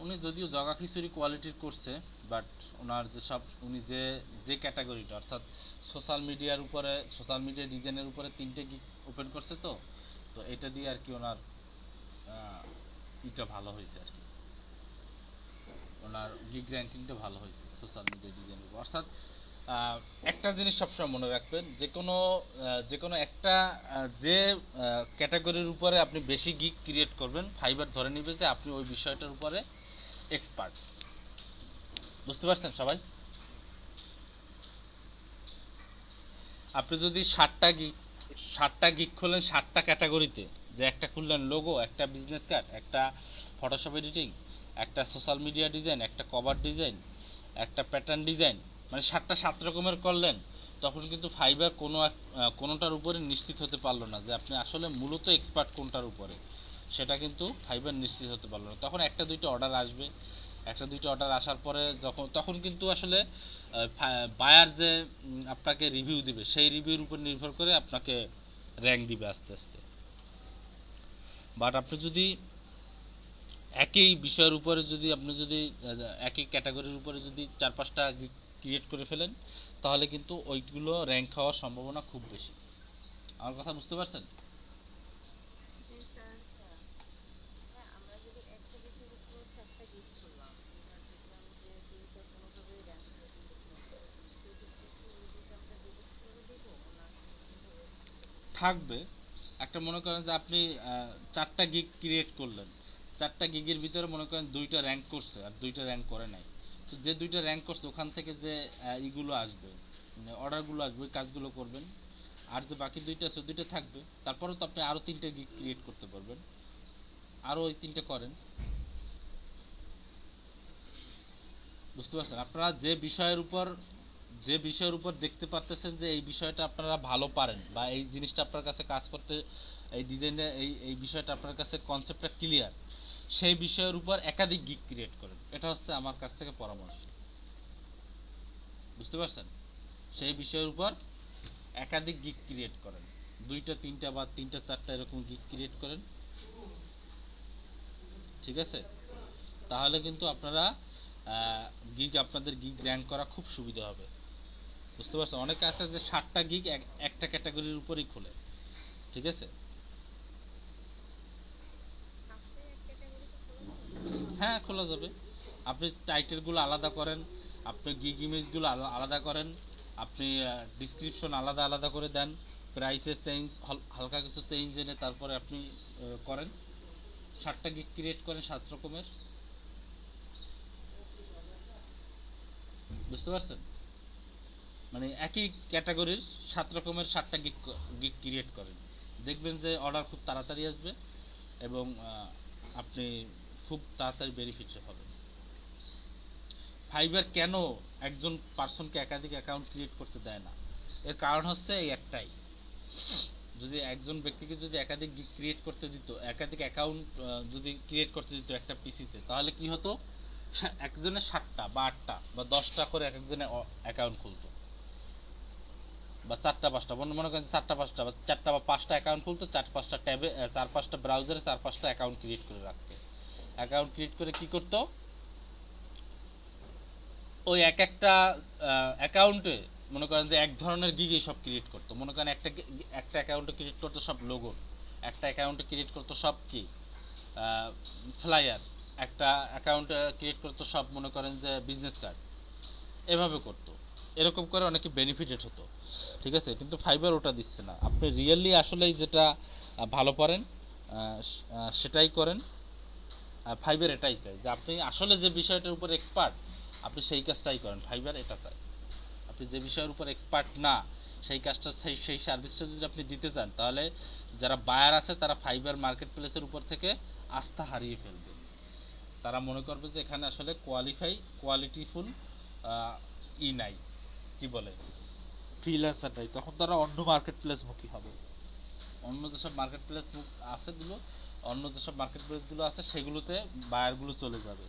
উনি যদিও জগা খিচুড়ি কোয়ালিটির করছে, বাট ওনার যে সব উনি যে যে ক্যাটাগরিটা অর্থাৎ সোশ্যাল মিডিয়ার উপরে, সোশ্যাল মিডিয়া ডিজাইনের উপরে তিনটে গিগ ওপেন করছে, তো তো এটা দিয়ে আর কি ওনার এটা ভালো হয়েছে আর কি, ওনার গিগ র্যাঙ্কিংটা ভালো হয়েছে সোশ্যাল মিডিয়া ডিজাইনের উপর। অর্থাৎ একটা জিনিস সবসময় মনে রাখবেন, যে কোনো একটা যে ক্যাটাগরির উপরে আপনি বেশি গিগ ক্রিয়েট করবেন, ফাইবার ধরে নিবে যে আপনি ওই বিষয়টার উপরে এক্সপার্ট। বুঝতে পারছেন সবাই? আপনি যদি 60টা গিগ খোলেন 60টা ক্যাটাগরিতে, যে একটা খুললেন লোগো, একটা বিজনেস কার্ড, একটা ফটোশপ এডিটিং, একটা সোশ্যাল মিডিয়া ডিজাইন, একটা কভার ডিজাইন, একটা প্যাটার্ন ডিজাইন, মানে 7 রকমের করলেন, তখন কিন্তু ফাইবার কোনোটার উপরে নিশ্চিত হতে পারলো না যে আপনি আসলে মূলত এক্সপার্ট কোনটার উপরে, সেটা কিন্তু ফাইবার নিশ্চিত হতে পারলো না। তখন একটা দুইটা অর্ডার আসবে, একটা দুইটা অর্ডার আসার পরে তখন কিন্তু আসলে বায়ার যে আপনাকে রিভিউ দিবে, সেই রিভিউর উপর নির্ভর করে আপনাকে র্যাঙ্ক দিবে আস্তে আস্তে। বাট আপনি যদি একই বিষয়ের উপরে যদি আপনি যদি একই ক্যাটাগরির উপরে যদি 4-5টা ক্রিয়েট করে ফেলেন, তাহলে কিন্তু ওইগুলো র্যাঙ্ক হওয়ার সম্ভাবনা খুব বেশি। আমার কথা বুঝতে পারছেন? জি স্যার। হ্যাঁ, আমরা যদি একটা বিষয়ের উপর 4টা গিগ করলাম, এবার দেখলাম যে দুইটা কোনোভাবেই র্যাঙ্ক করে ফেলতেছে না, সেক্ষেত্রে কি ওই দুইটা আমরা ডিলিট করে দেবো না কিভাবে? থাকবে একটা, মনে করেন যে আপনি 4টা গিগ ক্রিয়েট করলেন, 4টা গিগের ভিতরে মনে করেন 2টা র্যাঙ্ক করছে আর 2টা র্যাঙ্ক করে নাই, তো যে 2টা র্যাঙ্ক করছে ওখান থেকে যে ইগুলো আসবে, মানে অর্ডারগুলো আসবে, ওই কাজগুলো করবেন। আর যে বাকি 2টা আছে 2টা থাকবে, তারপরেও তো আপনি আরও 3টে গিগ ক্রিয়েট করতে পারবেন, আরও ওই 3টে করেন। বুঝতে পারছেন? আপনারা যে বিষয়ের উপর দেখতে পারতেছেন যে এই বিষয়টা আপনারা ভালো পারেন, বা এই জিনিসটা আপনার কাছে কাজ করতে, এই ডিজাইনে এই বিষয়টা আপনার কাছে কনসেপ্টটা ক্লিয়ার, সেই বিষয়ের উপর একাধিক গিগ ক্রিয়েট করেন। এটা হচ্ছে আমার কাছ থেকে পরামর্শ। বুঝতে পারছেন? সেই বিষয়ের উপর একাধিক গিগ ক্রিয়েট করেন, 2টা 3টা বা 3টা 4টা এরকম গিগ ক্রিয়েট করেন, ঠিক আছে? তাহলে কিন্তু আপনারা আপনাদের গিগ র্যাঙ্ক করা খুব সুবিধা হবে। বুঝতে পারছেন? অনেকে আছে যে 60টা গিগ একটা ক্যাটাগরির উপরেই খোলে, ঠিক আছে? সাথে এক ক্যাটাগরিতে খোলা যাবে? হ্যাঁ, খোলা যাবে। আপনি টাইটেলগুলো আলাদা করেন, আপনি গিগ ইমেজগুলো আলাদা করেন, আপনি ডিসক্রিপশন আলাদা আলাদা করে দেন, প্রাইসের চেঞ্জ, হালকা কিছু চেঞ্জ এনে তারপরে আপনি করেন, 60টা গিগ ক্রিয়েট করেন 7 রকমের। বুঝতে পারছেন? মানে একই ক্যাটাগরির 7 রকমের 7টা গিগ ক্রিয়েট করেন, দেখবেন যে অর্ডার খুব তাড়াতাড়ি আসবে এবং আপনি খুব তাড়াতাড়ি বেনিফিট হবেন। ফাইবার কেন একজন পার্সনকে একাধিক অ্যাকাউন্ট ক্রিয়েট করতে দেয় না? এর কারণ হচ্ছে এই একটাই, যদি একজন ব্যক্তিকে যদি একাধিক গিগ ক্রিয়েট করতে দিত, একাধিক অ্যাকাউন্ট যদি ক্রিয়েট করতে দিত একটা পিসিতে, তাহলে কি হতো, একজনের 7টা বা 8টা বা 10টা করে এক একজনে অ্যাকাউন্ট খুলতো, বা 4টা 5টা, মনে করেন 4টা 5টা বা 4টা বা 5টা অ্যাকাউন্ট খুলতো, 4-5টা ট্যাবে, 4-5টা ব্রাউজারে 4-5টা অ্যাকাউন্ট ক্রিয়েট করে রাখতো। অ্যাকাউন্ট ক্রিয়েট করে কি করতো, ওই একটা অ্যাকাউন্টে মনে করেন যে এক ধরনের গিগ সব ক্রিয়েট করতো। মনে করেন একটা অ্যাকাউন্টে ক্রিয়েট করতো সব লোগো, একটা অ্যাকাউন্টে ক্রিয়েট করতো সব কি ফ্লায়ার, একটা অ্যাকাউন্টে ক্রিয়েট করতো সব মনে করেন যে বিজনেস কার্ড, এভাবে করতো। এরকম করে অনেকে বেনিফিটেড হতো, ঠিক আছে? কিন্তু ফাইবার ওটা দিচ্ছে না। আপনি রিয়েলি আসলেই যেটা ভালো পারেন সেটাই করেন। ফাইবার এটাই চাই যে আপনি আসলে যে বিষয়টার উপর এক্সপার্ট, আপনি সেই কাজটাই করেন। ফাইবার এটা চাই, আপনি যে বিষয়ের উপর এক্সপার্ট না সেই কাজটা সেই সার্ভিসটা যদি আপনি দিতে চান, তাহলে যারা বায়ার আছে তারা ফাইবার মার্কেট প্লেসের উপর থেকে আস্থা হারিয়ে ফেলবে। তারা মনে করবে যে এখানে আসলে কোয়ালিটিফুল নাই, কি বলে, ফ্রিল্যান্সার নাই। তখন তারা অন্য মার্কেট প্লেসমুখী হবে। অন্য যেসব মার্কেট প্লেস আছে সেগুলোতে বায়ারগুলো চলে যাবে।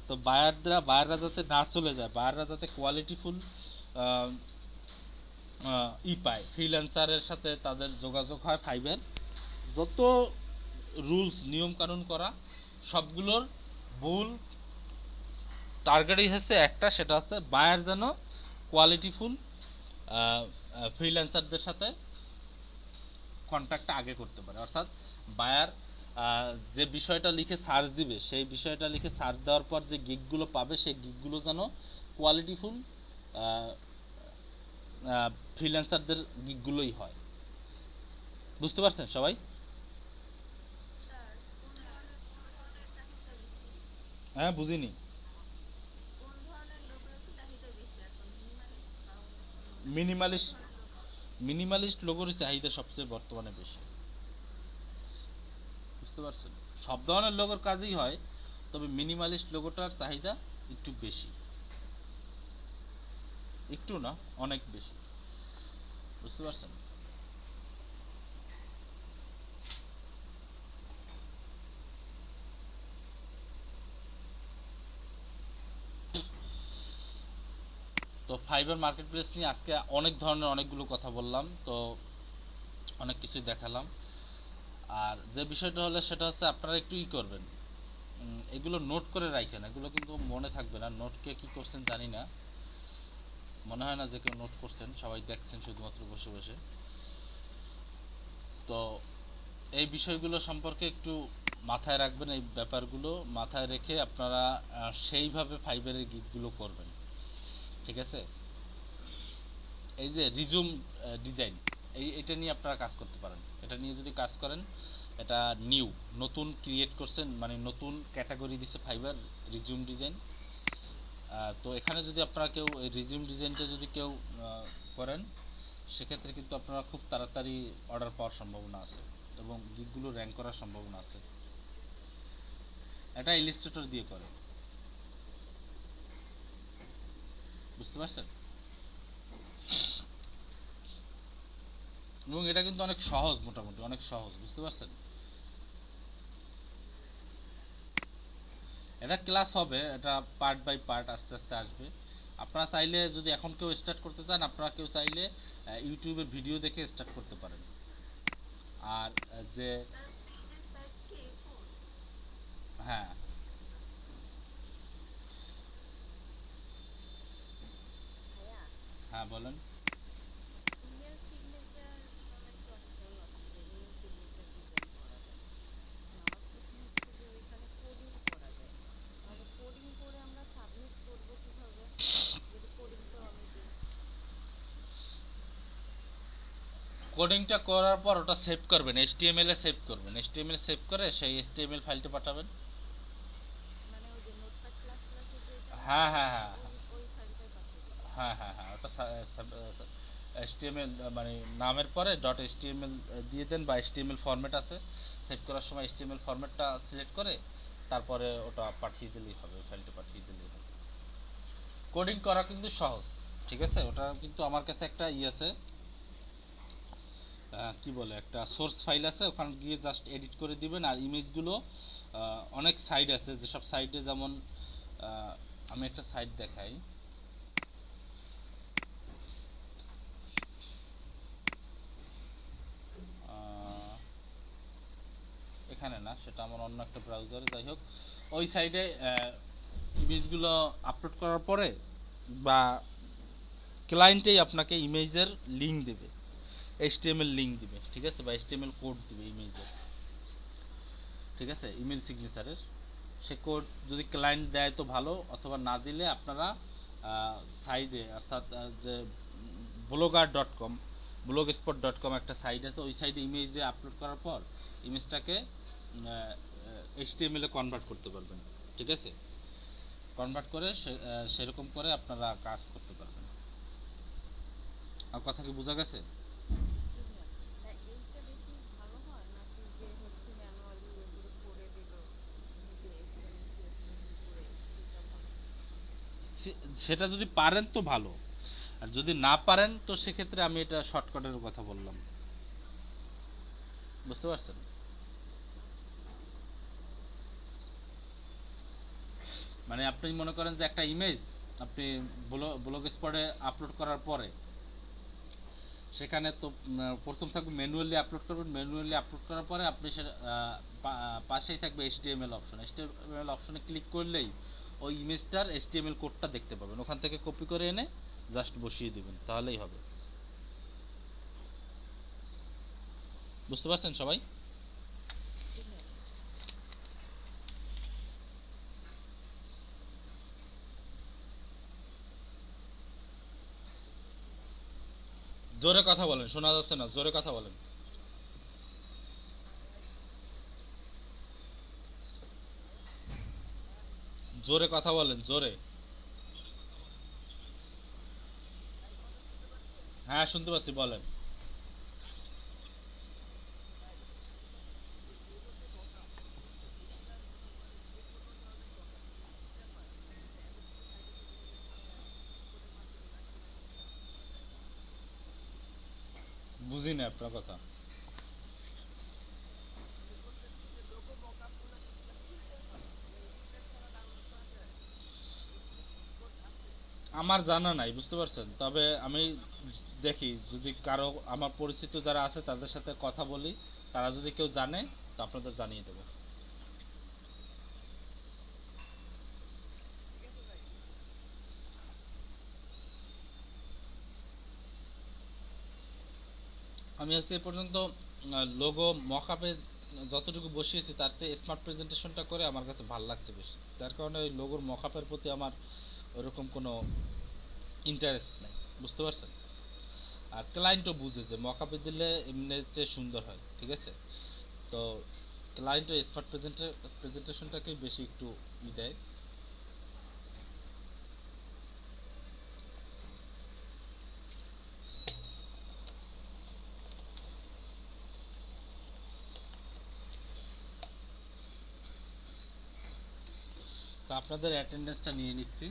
তো বায়াররা যাতে না চলে যায়, বায়াররা যাতে কোয়ালিটিফুল পায়, ফ্রিল্যান্সারের সাথে তাদের যোগাযোগ হয়। ফাইবার যত রুলস নিয়ম কানুন করা সবগুলোর মূল টার্গেটই হচ্ছে একটা, সেটা হচ্ছে বায়ার যেন কোয়ালিটিফুল ফ্রিল্যান্সারদের সাথে কন্ট্যাক্টটা আগে করতে পারে। অর্থাৎ বায়ার যে বিষয়টা লিখে সার্চ দিবে, সেই বিষয়টা লিখে সার্চ দেওয়ার পর যে গিগগুলো পাবে, সেই গিগগুলো যেন কোয়ালিটিফুল ফ্রিল্যান্সারদের গিগগুলোই হয়। বুঝতে পারছেন সবাই? স্যার কোন ধরনের চাহিদা বেশি? হ্যাঁ, বুঝিনি। কোন ধরনের লোকের হচ্ছে চাহিদা বেশি এখন, মিনিমালিস্ট বা অন্য কোনো, মিনিমালিস্ট কোন ধরনের লোক? মিনিমালিস্ট লোগোরই চাহিদা সবচেয়ে বর্তমানে বেশি। বুঝতে পারছেন? সব ধরনের লোগোর কাজই হয়, তবে মিনিমালিস্ট লোগোটার চাহিদা একটু বেশি, একটু না, অনেক বেশি। বুঝতে পারছেন? তো ফাইবার মার্কেট প্লেস নিয়ে আজকে অনেকগুলো কথা বললাম, তো অনেক কিছুই দেখালাম। আর যে বিষয়টা হলো সেটা হচ্ছে আপনারা একটু করবেন, এগুলো নোট করে রাখেন। এগুলো কিন্তু মনে থাকবে না। নোটকে কি করছেন জানি না, মনে হয় না যে কেউ নোট করছেন, সবাই দেখছেন শুধুমাত্র বসে বসে। তো এই বিষয়গুলো সম্পর্কে একটু মাথায় রাখবেন। এই ব্যাপারগুলো মাথায় রেখে আপনারা সেইভাবে ফাইবারের গিগগুলো করবেন, ঠিক আছে? এই যে রিজুম ডিজাইন, এটা নিয়ে আপনারা কাজ করতে পারেন। এটা নিয়ে যদি কাজ করেন, এটা নতুন ক্রিয়েট করছেন, মানে নতুন ক্যাটাগরি দিচ্ছে ফাইবার, রিজুম ডিজাইন। তো এখানে যদি আপনারা কেউ এই রিজুম ডিজাইনটা যদি কেউ করেন, সেক্ষেত্রে কিন্তু আপনারা খুব তাড়াতাড়ি অর্ডার পাওয়ার সম্ভাবনা আছে এবং গিগগুলো র্যাঙ্ক করার সম্ভাবনা আছে। এটা ইলাস্ট্রেটর দিয়ে করে। বুঝতে পারছেন? এবং এটা কিন্তু অনেক সহজ, মোটামুটি অনেক সহজ। বুঝতে পারছেন? এটা ক্লাস হবে, এটা পার্ট বাই পার্ট আস্তে আস্তে আসবে। আপনারা চাইলে, যদি এখন কেউ স্টার্ট করতে চান, আপনারা কেউ চাইলে ইউটিউবে ভিডিও দেখে স্টার্ট করতে পারেন। আর যে স্যার পেজের সাইজ কি A4? হ্যাঁ, ভাইয়া, হ্যাঁ বলেন। ইমেল সিগনেচার নামে একটা অপশন আছে যে ইমেল সিগনেচার ডিজাইন করা যায়। আমার প্রশ্ন হচ্ছে যে ওইখানে কোডিং করা যায়, তাহলে কোডিং করে আমরা সাবমিট করব কিভাবে যদি কোডিংটাও আমি দিই? কোডিংটা করার পর ওটা সেভ করবেন, HTML এ সেভ করবেন। HTML সেভ করে সেই HTML ফাইলটা পাঠাবেন। মানে ওই যে নোটপ্যাড প্লাস প্লাসের যেটা হ্যাঁ, আছে হ্যাঁ, হ্যাঁ, ওই ফাইলটাই পাঠিয়ে দিই। হ্যাঁ, হ্যাঁ, হ্যাঁ, ওটা HTML মানে নামের পরে .html দিয়ে দেন, বা HTML ফরম্যাট আছে, সেভ করার সময় HTML ফরম্যাটটা সিলেক্ট করে তারপরে ওটা পাঠিয়ে দিলেই হবে, ওই ফাইলটা পাঠিয়ে দিলেই হবে। কোডিং করা কিন্তু সহজ, ঠিক আছে? ওটা কিন্তু আমার কাছে একটা আছে, কি বলে, একটা সোর্স ফাইল আছে, ওখানে গিয়ে জাস্ট এডিট করে দিবেন। আর ইমেজগুলো অনেক সাইট আছে, যেসব সাইটে যেমন আমি একটা সাইট দেখাই। এখানে না, সেটা আমার অন্য একটা ব্রাউজারে। যাই হোক, ওই সাইডে ইমেজগুলো আপলোড করার পরে বা ক্লায়েন্টেই আপনাকে ইমেজের লিঙ্ক দেবে, HTML লিঙ্ক দিবে, ঠিক আছে, বা HTML কোড দিবে ইমেজের, ঠিক আছে, ইমেল সিগনেচারের। সে কোড যদি ক্লায়েন্ট দেয় তো ভালো, অথবা না দিলে আপনারা সাইডে, অর্থাৎ যে blogger.com, blogspot.com একটা সাইট আছে, ওই সাইডে ইমেজ দিয়ে আপলোড করার পর ইমেজটাকে HTML এ কনভার্ট করতে পারবেন, ঠিক আছে? কনভার্ট করে সেরকম করে আপনারা কাজ করতে পারবেন। আর কথা কি বোঝা গেছে? জি ভাইয়া। এইটা বেশি ভালো হয় নাকি যে হচ্ছে ম্যানুয়ালি এগুলো করে দিল নিজে এসএমএল সিএসএম করে সেটা ভালো? সেটা যদি পারেন তো ভালো, আর যদি না পারেন তো সেক্ষেত্রে আমি এটা শর্টকাটের কথা বললাম, বুঝতে পারছেন? আচ্ছা মানে আপনি মনে করেন যে একটা ইমেজ আপনি ব্লগ স্পটে আপলোড করার পরে সেখানে তো প্রথম থাকবে ম্যানুয়ালি আপলোড করবেন, ম্যানুয়ালি আপলোড করার পরে আপনি সে পাশেই থাকবে এইচটিএমএল অপশন, এইচটিএমএল অপশনে ক্লিক করলেই ওই ইমেজটার এইচটিএমএল কোডটা দেখতে পাবেন, ওখান থেকে কপি করে এনে জাস্ট বসিয়ে দিবেন, তাহলেই হবে। বুঝতে পারছেন সবাই? জি ভাইয়া বুঝতেছি। জোরে কথা বলেন, শোনা যাচ্ছে না, জোরে কথা বলেন। জোরে কথা বলেন, জোরে। হ্যাঁ শুনতে পাচ্ছি, বলেন। বুঝি না আপনার কথা। আমার জানা নাই, বুঝতে পারছেন, তবে আমি দেখি যদি কারো আমার পরিচিত যারা আছে তাদের সাথে কথা বলি, তারা যদি কেউ জানে তো আপনাদের জানিয়ে দেবো। আমি হচ্ছে এ পর্যন্ত লোগো মকআপে যতটুকু বসিয়েছি তার চেয়ে স্মার্ট প্রেজেন্টেশনটা করে আমার কাছে ভালো লাগছে বেশি, যার কারণে ওই লোগোর মকআপের প্রতি আমার ওরকম কোনো ইন্টারেস্ট নেই, বুঝতে পারছেন? আর ক্লায়েন্টও বুঝে যে মকআপে দিলে এমনির চেয়ে সুন্দর হয়, ঠিক আছে? তো ক্লায়েন্টও স্মার্ট প্রেজেন্টেশনটাকে বেশি একটু দেয়। তো আপনাদের অ্যাটেন্ডেন্সটা নিয়ে নিচ্ছি।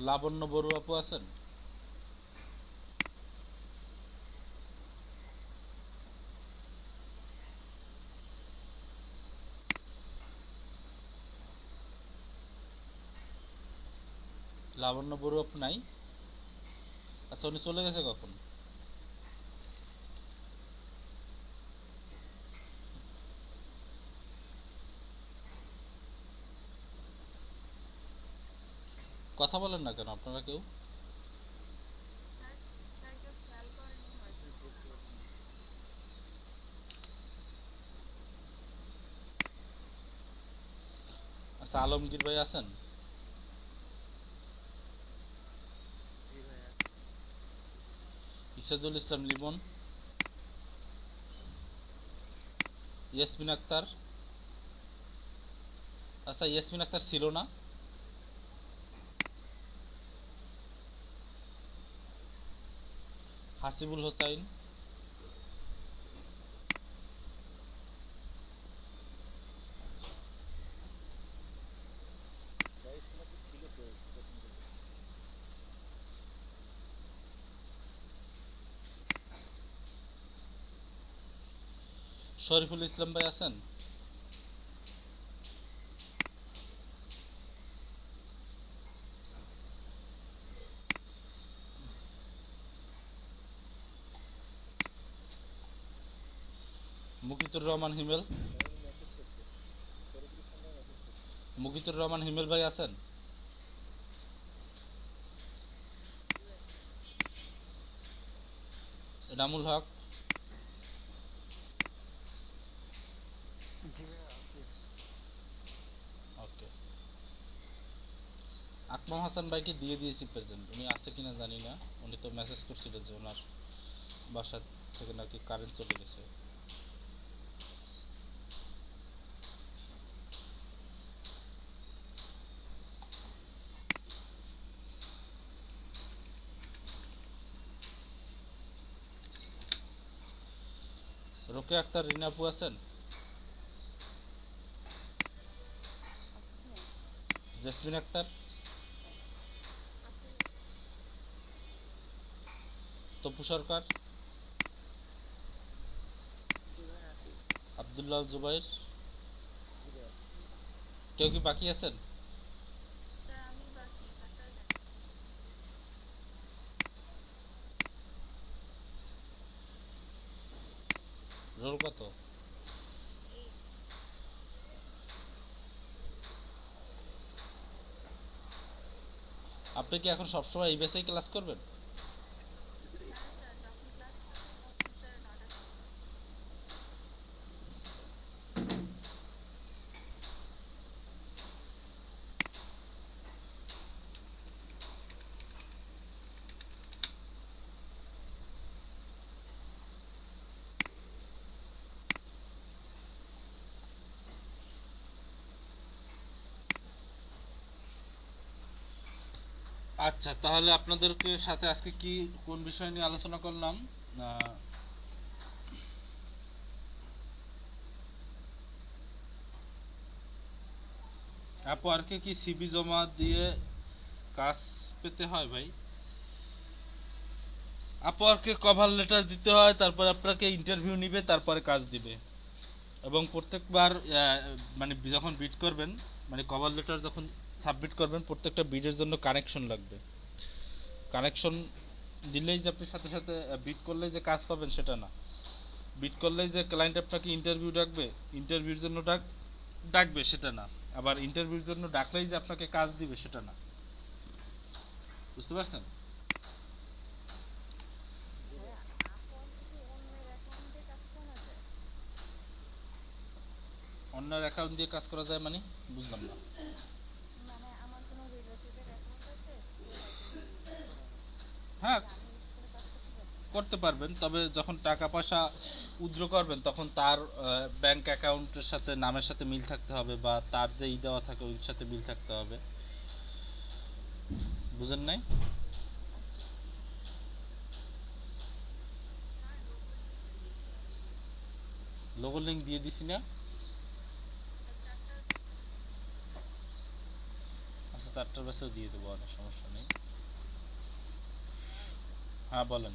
লাবণ্য বড়ুয়া আপু আছেন? লাবণ্য বড়ুয়া আপু নাই? আচ্ছা, উনি চলে গেছে কখন? কথা বলেন না কেন আপনারা কেউ? স্যার, স্যার কেউ খেয়াল করেনি হয়তো। দেখতে পাচ্ছি না। আচ্ছা, আলমগীর ভাই আছেন? জি ভাইয়া। ইসাদুল ইসলাম লিমন? ইয়াসমিন আক্তার? আচ্ছা, ইয়াসমিন আক্তার ছিল না? হাসিবুল হোসাইন? ইয়াসমিনা তো ছিল তো প্রথম দিকে। শরীফুল ইসলাম ভাই আছেন? মুকিতুর রহমান হিমেল, মেসেজ করছি, শরীফুল ইসলাম ভাই মেসেজ করছি। মুকিতুর রহমান হিমেল ভাই আছেন? এনামুল হক, জি ভাইয়া আছি। ওকে। আকমল হাসান ভাইকে দিয়ে দিয়েছি প্রেজেন্ট, উনি আছে কিনা জানি না। উনি তো মেসেজ করছিল যে ওনার বাসা থেকে নাকি কারেন্ট চলে গেছে। রোকে আক্তার, রিনা আপু আছেন? জেসমিন আক্তার, তপু সরকার, আব্দুল্লাহ জুবাইর, কেউ কি বাকি আছেন? স্যার আমি বাকি বাসায় যাই। রোল কত? এই আপনি কি এখন সবসময় এই বেসেই ক্লাস করবেন? হ্যাঁ স্যার, যখন ক্লাস থাকে তখন স্যার 9টা থেকে। আচ্ছা, তাহলে আপনাদেরকে সাথে আজকে কি কোন বিষয় নিয়ে আলোচনা করলাম? আপওয়ার্কে কি সিভি জমা দিয়ে কাজ পেতে হয় ভাই? আপওয়ার্কে কভার লেটার দিতে হয়, তারপর আপনাকে ইন্টারভিউ নিবে, তারপরে কাজ দিবে। এবং প্রত্যেকবার মানে যখন বিড করবেন, মানে কভার লেটার যখন সাবমিট করবেন, প্রত্যেকটা বিডের জন্য কানেকশন লাগবে। কানেকশন দিলেই যে আপনি সাথে সাথে বিড করলেই যে কাজ পাবেন সেটা না। বিড করলেই যে ক্লায়েন্ট আপনাকে ইন্টারভিউ ডাকবে, ইন্টারভিউর জন্য ডাকবে সেটা না। আবার ইন্টারভিউর জন্য ডাকলেই যে আপনাকে কাজ দিবে সেটা না। বুঝতে পারছেন? ভাইয়া আপওয়ার্কে কি অন্যের অ্যাকাউন্টে কাজ করা যায়? অন্যের অ্যাকাউন্ট দিয়ে কাজ করা যায় মানে বুঝলাম না। মানে আমার কোনো রিলেটিভের অ্যাকাউন্ট আছে, সে হয়তো ইউজ করে না, হ্যাঁ, এটা আমি ইউজ করে কাজ করতে পারবো? করতে পারবেন, তবে যখন টাকা পয়সা উইথড্র করবেন তখন তার ব্যাংক অ্যাকাউন্টের সাথে, নামের সাথে মিল থাকতে হবে, বা তার যে দেওয়া থাকে ওই সাথে মিল থাকতে হবে। বুঝেন নাই? আচ্ছা আচ্ছা। স্যার লোগো লিঙ্ক দিয়ে দিয়েছি। লোগো লিঙ্ক দিয়ে দিছি না? স্যার 4টার ব্যাচে। আচ্ছা, 4টার ব্যাচেও দিয়ে দেবো, অনেক সমস্যা নেই। হ্যাঁ বলেন।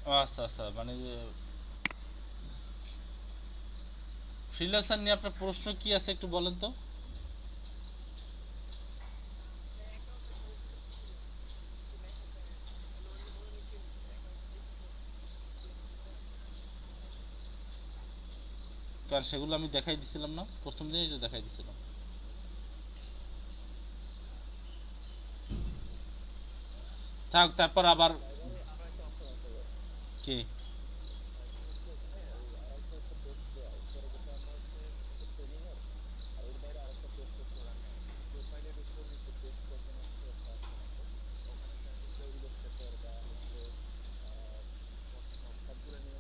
ও আচ্ছা আচ্ছা, মানে ফ্রিল্যান্সার নিয়ে আপনার প্রশ্ন কি আছে একটু বলেন তো। কারণ সেগুলো আমি দেখাই দিছিলাম না, প্রথম দিনই তো দেখাই দিছিলাম। থাক, তারপর আবার ফাইবারে আরো একটা অপশন আছে ভাই। কি? ফাইবার হচ্ছে এখানে ওই আরেকটা হচ্ছে টেস্ট দেওয়া, উপরে যেটা আমরা হচ্ছে ট্রেনিং এর, আর এর বাইরে আরেকটা টেস্ট হচ্ছে রানিং। প্রোফাইলে ঢুকলে নিচে টেস্ট পারফরম্যান্স একটা অপশন আছে, ওখানে চাইলে সে ইলাস্ট্রেটর বা হচ্ছে ফটোশপ সবগুলো নিয়ে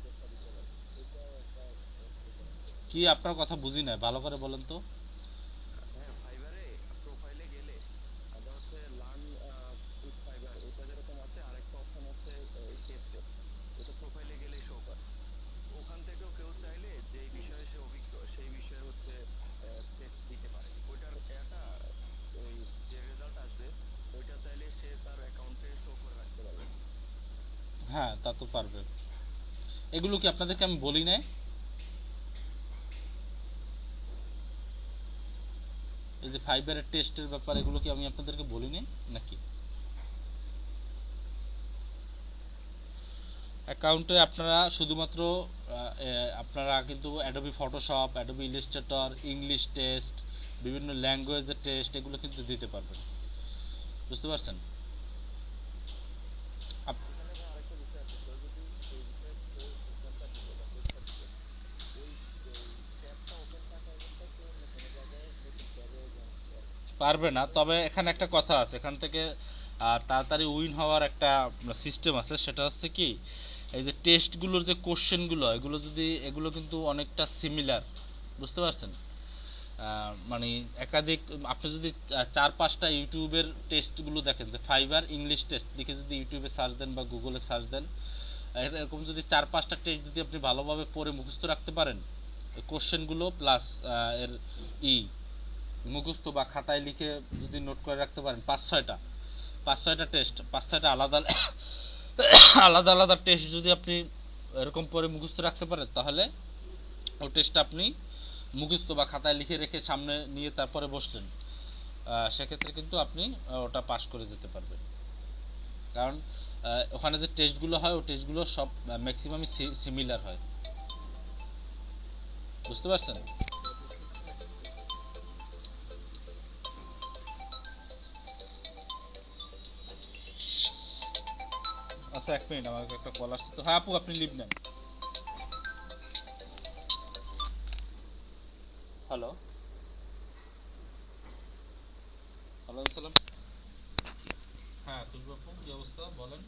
টেস্টটা দিতে পারবে, এটাও একটা রেফারেন্স দেওয়া। কি আপনার কথা বুঝি না, ভালো করে বলেন তো। হ্যাঁ, ফাইবারে প্রোফাইলে গেলে আমরা হচ্ছে লার্ন উইথ ফাইবার, ওটা যেরকম আছে, আরেকটা অপশন আছে এই টেস্টের, ওটা প্রোফাইলে গেলেই শো করে। ওখান থেকেও কেউ চাইলে যেই বিষয়ে সে অভিজ্ঞ সেই বিষয়ে হচ্ছে টেস্ট দিতে পারে। ওইটার একটা ওই যে রেজাল্ট আসবে ওইটা চাইলে সে তার অ্যাকাউন্টে শো করে রাখতে পারবে। হ্যাঁ, তা তো পারবে। এগুলো কি আপনাদেরকে আমি বলি নাই? এই যে ফাইবারের টেস্টের ব্যাপার, এগুলো কি আমি আপনাদেরকে বলিনি নাকি? অ্যাকাউন্টে আপনারা শুধুমাত্র আপনারা কিন্তু Adobe Photoshop, Adobe Illustrator, English test, বিভিন্ন ল্যাঙ্গুয়েজের টেস্ট এগুলো কিন্তু দিতে পারবেন, বুঝতে পারছেন? এখানে ভাই আরেকটা বিষয় আছে, কেউ যদি এই বিষয়ে কেউ এক্সামটা দিল বা পরীক্ষা দিল, ওই চ্যাটটা ওপেন থাকা অবস্থায় কেউ অন্য কোনো জায়গায় নতুন ট্যাবেও জয়েন করতে পারবে। পারবে না, তবে এখানে একটা কথা আছে, এখান থেকে তাড়াতাড়ি উইন হওয়ার একটা সিস্টেম আছে। সেটা হচ্ছে কি, এই যে টেস্টগুলোর যে কোশ্চেনগুলো, এগুলো কিন্তু অনেকটা সিমিলার, বুঝতে পারছেন? মানে একাধিক, আপনি যদি 4-5টা ইউটিউবের টেস্টগুলো দেখেন, যে ফাইবার ইংলিশ টেস্ট লিখে যদি ইউটিউবে সার্চ দেন বা গুগলে সার্চ দেন, এরকম যদি 4-5টা টেস্ট যদি আপনি ভালোভাবে পড়ে মুখস্থ রাখতে পারেন, কোশ্চেনগুলো প্লাস এর ই মুখস্থ বা খাতায় লিখে যদি নোট করে রাখতে পারেন, 5-6টা টেস্ট, 5-6টা আলাদা আলাদা আলাদা টেস্ট যদি আপনি এরকম পরে মুখস্থ রাখতে পারেন, তাহলে ওই টেস্টটা আপনি মুখস্থ বা খাতায় লিখে রেখে সামনে নিয়ে তারপরে বসলেন, সেক্ষেত্রে কিন্তু আপনি ওটা পাস করে যেতে পারবেন। কারণ ওখানে যে টেস্টগুলো হয়, ওই টেস্টগুলো সব ম্যাক্সিমামই সিমিলার হয়, বুঝতে পারছেন? আচ্ছা, 1 মিনিট, আমার একটা কল আসছে তো। হ্যাঁ আপু, আপনি লিভ নেন। হ্যালো, হ্যালো, সালাম। হ্যাঁ তুলবো আপু, কি অবস্থা বলেন?